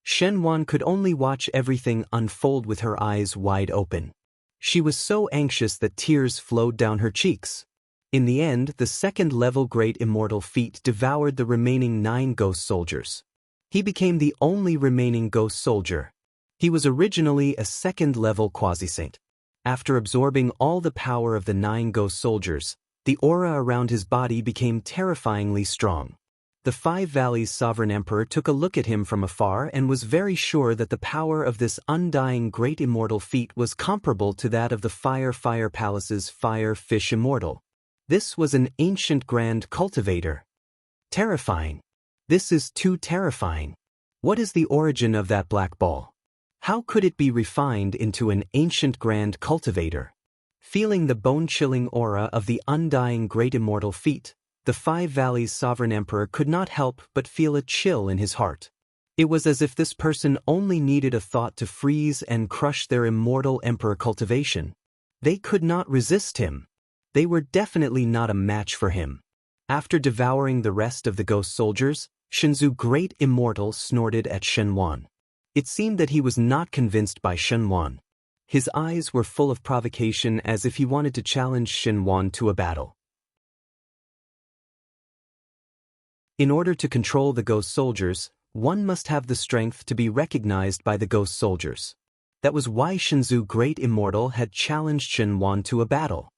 Shen Wan could only watch everything unfold with her eyes wide open. She was so anxious that tears flowed down her cheeks. In the end, the second-level great immortal feat devoured the remaining 9 ghost soldiers. He became the only remaining ghost soldier. He was originally a second-level quasi-saint. After absorbing all the power of the 9 ghost soldiers, the aura around his body became terrifyingly strong. The Five Valleys' sovereign emperor took a look at him from afar and was very sure that the power of this undying great immortal feat was comparable to that of the Fire Palace's Fire Fish Immortal. This was an ancient grand cultivator. Terrifying. This is too terrifying. What is the origin of that black ball? How could it be refined into an ancient grand cultivator? Feeling the bone-chilling aura of the undying great immortal feat, the Five Valleys' sovereign emperor could not help but feel a chill in his heart. It was as if this person only needed a thought to freeze and crush their immortal emperor cultivation. They could not resist him. They were definitely not a match for him. After devouring the rest of the ghost soldiers, Shenzu Great Immortal snorted at Shen Wan. It seemed that he was not convinced by Shen Wan. His eyes were full of provocation, as if he wanted to challenge Shen Wan to a battle. In order to control the ghost soldiers, one must have the strength to be recognized by the ghost soldiers. That was why Shenzu Great Immortal had challenged Shen Wan to a battle.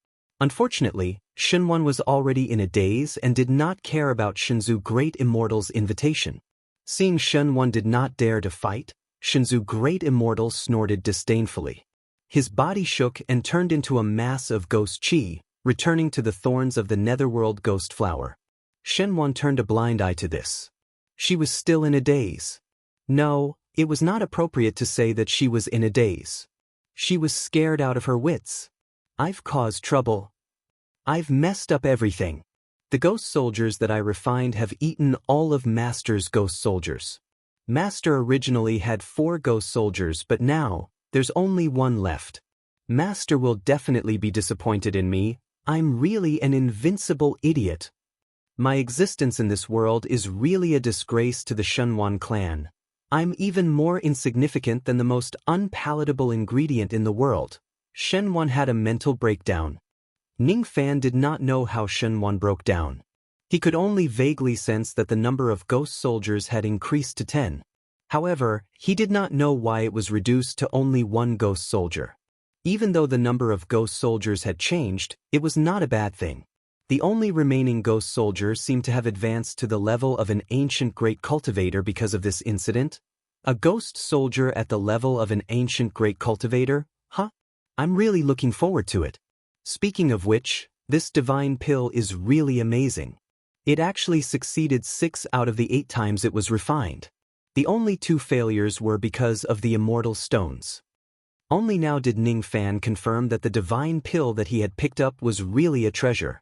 Unfortunately, Shen Wan was already in a daze and did not care about Shenzu Great Immortal's invitation. Seeing Shen Wan did not dare to fight, Shenzu Great Immortal snorted disdainfully. His body shook and turned into a mass of ghost chi, returning to the thorns of the netherworld ghost flower. Shen Wan turned a blind eye to this. She was still in a daze. No, it was not appropriate to say that she was in a daze. She was scared out of her wits. I've caused trouble. I've messed up everything. The ghost soldiers that I refined have eaten all of Master's ghost soldiers. Master originally had 4 ghost soldiers, but now, there's only 1 left. Master will definitely be disappointed in me. I'm really an invincible idiot. My existence in this world is really a disgrace to the Shen Wan clan. I'm even more insignificant than the most unpalatable ingredient in the world. Shen Wan had a mental breakdown. Ning Fan did not know how Shen Wan broke down. He could only vaguely sense that the number of ghost soldiers had increased to 10. However, he did not know why it was reduced to only 1 ghost soldier. Even though the number of ghost soldiers had changed, it was not a bad thing. The only remaining ghost soldier seemed to have advanced to the level of an ancient great cultivator because of this incident. A ghost soldier at the level of an ancient great cultivator? Huh? I'm really looking forward to it. Speaking of which, this divine pill is really amazing. It actually succeeded 6 out of the 8 times it was refined. The only 2 failures were because of the immortal stones. Only now did Ning Fan confirm that the divine pill that he had picked up was really a treasure.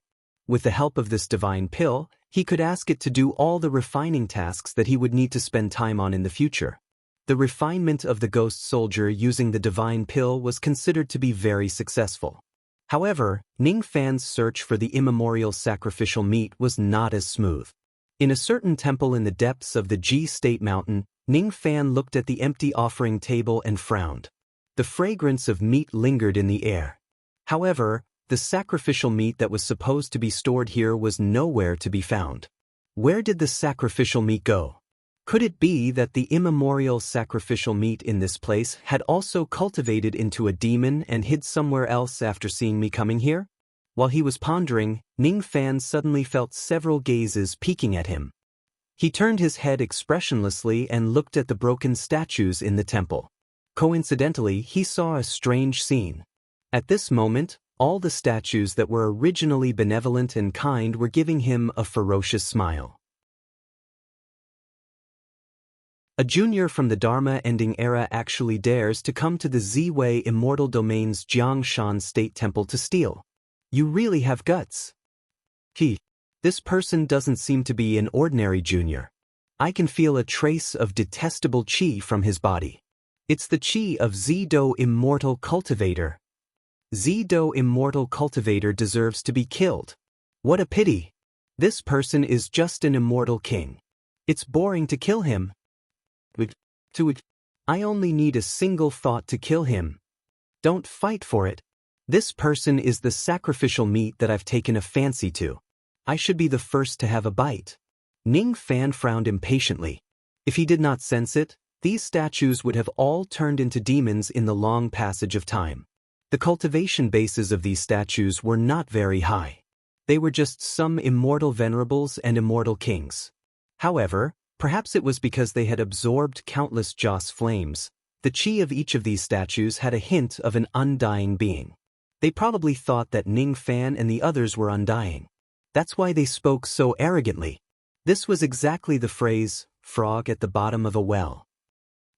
With the help of this divine pill, he could ask it to do all the refining tasks that he would need to spend time on in the future. The refinement of the ghost soldier using the divine pill was considered to be very successful. However, Ning Fan's search for the immemorial sacrificial meat was not as smooth. In a certain temple in the depths of the G-State Mountain, Ning Fan looked at the empty offering table and frowned. The fragrance of meat lingered in the air. However, the sacrificial meat that was supposed to be stored here was nowhere to be found. Where did the sacrificial meat go? Could it be that the immemorial sacrificial meat in this place had also cultivated into a demon and hid somewhere else after seeing me coming here? While he was pondering, Ning Fan suddenly felt several gazes peeking at him. He turned his head expressionlessly and looked at the broken statues in the temple. Coincidentally, he saw a strange scene. At this moment, all the statues that were originally benevolent and kind were giving him a ferocious smile. A junior from the Dharma-ending era actually dares to come to the Z-Wei Immortal Domain's Jiangshan State Temple to steal. You really have guts. This person doesn't seem to be an ordinary junior. I can feel a trace of detestable qi from his body. It's the chi of Zido Immortal Cultivator. Zido Immortal Cultivator deserves to be killed. What a pity. This person is just an immortal king. It's boring to kill him. I only need a single thought to kill him. Don't fight for it. This person is the sacrificial meat that I've taken a fancy to. I should be the first to have a bite. Ning Fan frowned impatiently. If he did not sense it, these statues would have all turned into demons in the long passage of time. The cultivation bases of these statues were not very high. They were just some immortal venerables and immortal kings. However, perhaps it was because they had absorbed countless Joss flames. The chi of each of these statues had a hint of an undying being. They probably thought that Ning Fan and the others were undying. That's why they spoke so arrogantly. This was exactly the phrase, frog at the bottom of a well.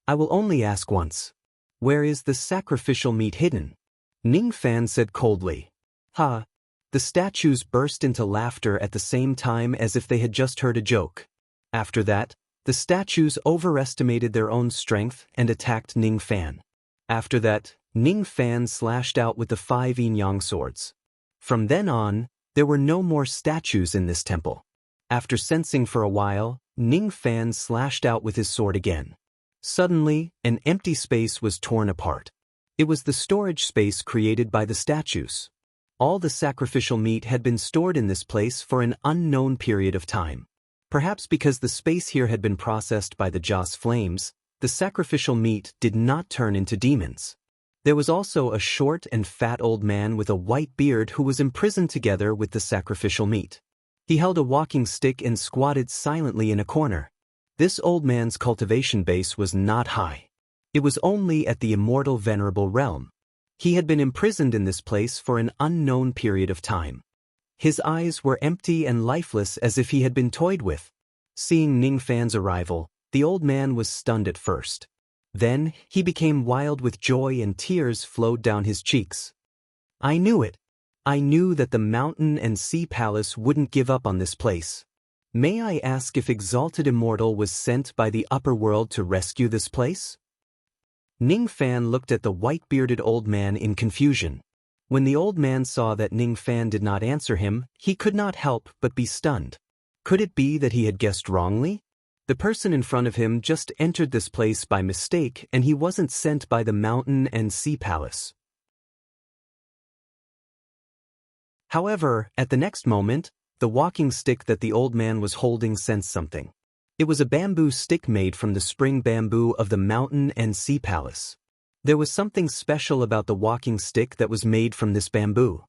I will only ask once. Where is the sacrificial meat hidden? Ning Fan said coldly. Ha! The statues burst into laughter at the same time as if they had just heard a joke. After that, the statues overestimated their own strength and attacked Ning Fan. After that, Ning Fan slashed out with the 5 yin-yang swords. From then on, there were no more statues in this temple. After sensing for a while, Ning Fan slashed out with his sword again. Suddenly, an empty space was torn apart. It was the storage space created by the statues. All the sacrificial meat had been stored in this place for an unknown period of time. Perhaps because the space here had been processed by the Joss flames, the sacrificial meat did not turn into demons. There was also a short and fat old man with a white beard who was imprisoned together with the sacrificial meat. He held a walking stick and squatted silently in a corner. This old man's cultivation base was not high. It was only at the immortal venerable realm. He had been imprisoned in this place for an unknown period of time. His eyes were empty and lifeless as if he had been toyed with. Seeing Ning Fan's arrival, the old man was stunned at first. Then, he became wild with joy and tears flowed down his cheeks. I knew it. I knew that the mountain and sea palace wouldn't give up on this place. May I ask if Exalted Immortal was sent by the upper world to rescue this place? Ning Fan looked at the white-bearded old man in confusion. When the old man saw that Ning Fan did not answer him, he could not help but be stunned. Could it be that he had guessed wrongly? The person in front of him just entered this place by mistake and he wasn't sent by the mountain and sea palace. However, at the next moment, the walking stick that the old man was holding sensed something. It was a bamboo stick made from the spring bamboo of the mountain and sea palace. There was something special about the walking stick that was made from this bamboo.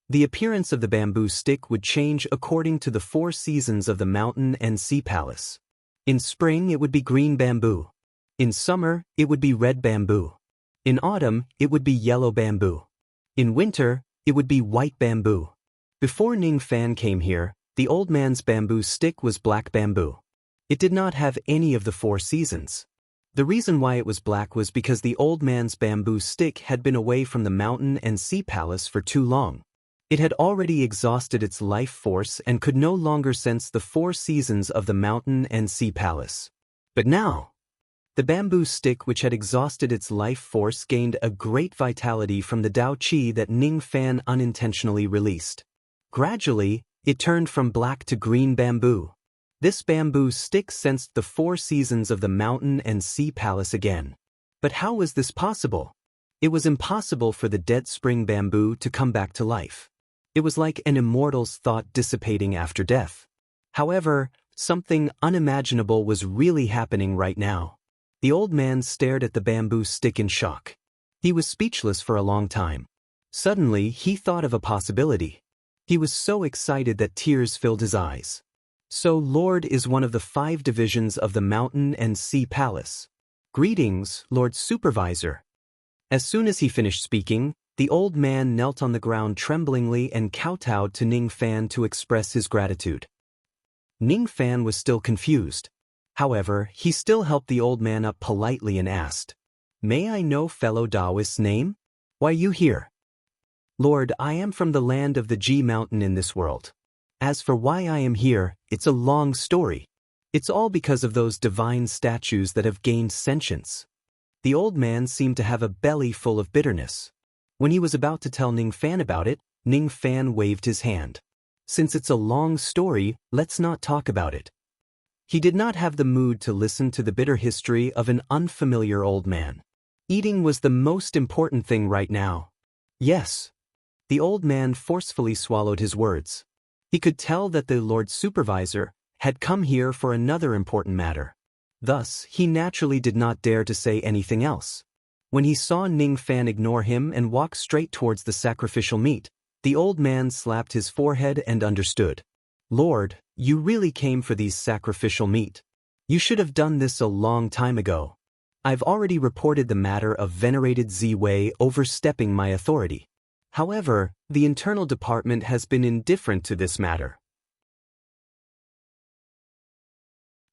The appearance of the bamboo stick would change according to the 4 seasons of the mountain and sea palace. In spring it would be green bamboo. In summer it would be red bamboo. In autumn it would be yellow bamboo. In winter it would be white bamboo. Before Ning Fan came here, the old man's bamboo stick was black bamboo. It did not have any of the 4 seasons. The reason why it was black was because the old man's bamboo stick had been away from the mountain and sea palace for too long. It had already exhausted its life force and could no longer sense the 4 seasons of the mountain and sea palace. But now, the bamboo stick which had exhausted its life force gained a great vitality from the Dao Qi that Ning Fan unintentionally released. Gradually, it turned from black to green bamboo. This bamboo stick sensed the 4 seasons of the mountain and sea palace again. But how was this possible? It was impossible for the dead spring bamboo to come back to life. It was like an immortal's thought dissipating after death. However, something unimaginable was really happening right now. The old man stared at the bamboo stick in shock. He was speechless for a long time. Suddenly, he thought of a possibility. He was so excited that tears filled his eyes. So Lord is one of the 5 divisions of the mountain and sea palace. Greetings, Lord Supervisor. As soon as he finished speaking, the old man knelt on the ground tremblingly and kowtowed to Ning Fan to express his gratitude. Ning Fan was still confused. However, he still helped the old man up politely and asked, "May I know fellow Taoist's name? Why are you here?" "Lord, I am from the land of the Ji Mountain in this world. As for why I am here, it's a long story. It's all because of those divine statues that have gained sentience." The old man seemed to have a belly full of bitterness. When he was about to tell Ning Fan about it, Ning Fan waved his hand. Since it's a long story, let's not talk about it. He did not have the mood to listen to the bitter history of an unfamiliar old man. Eating was the most important thing right now. Yes. The old man forcefully swallowed his words. He could tell that the Lord Supervisor had come here for another important matter. Thus, he naturally did not dare to say anything else. When he saw Ning Fan ignore him and walk straight towards the sacrificial meat, the old man slapped his forehead and understood. Lord, you really came for these sacrificial meat. You should have done this a long time ago. I've already reported the matter of venerated Z-Wei overstepping my authority. However, the internal department has been indifferent to this matter.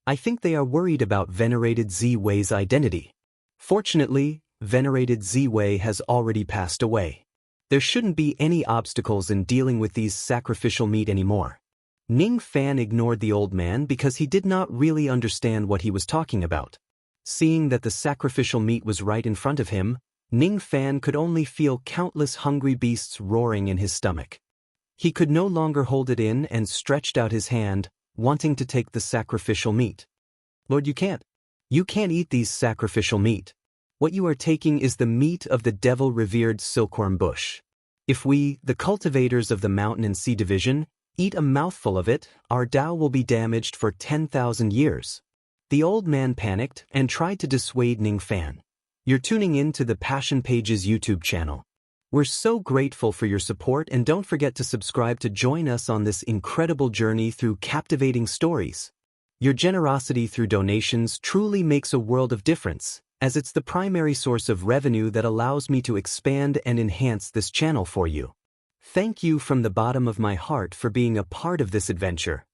I think they are worried about venerated Z-Wei's identity. Fortunately, venerated Z-Wei has already passed away. There shouldn't be any obstacles in dealing with these sacrificial meat anymore. Ning Fan ignored the old man because he did not really understand what he was talking about. Seeing that the sacrificial meat was right in front of him, Ning Fan could only feel countless hungry beasts roaring in his stomach. He could no longer hold it in and stretched out his hand, wanting to take the sacrificial meat. Lord, you can't. You can't eat these sacrificial meat. What you are taking is the meat of the devil-revered silkworm bush. If we, the cultivators of the Mountain and Sea Division, eat a mouthful of it, our Tao will be damaged for 10,000 years. The old man panicked and tried to dissuade Ning Fan. You're tuning in to the Passion Pages YouTube channel. We're so grateful for your support, and don't forget to subscribe to join us on this incredible journey through captivating stories. Your generosity through donations truly makes a world of difference, as it's the primary source of revenue that allows me to expand and enhance this channel for you. Thank you from the bottom of my heart for being a part of this adventure.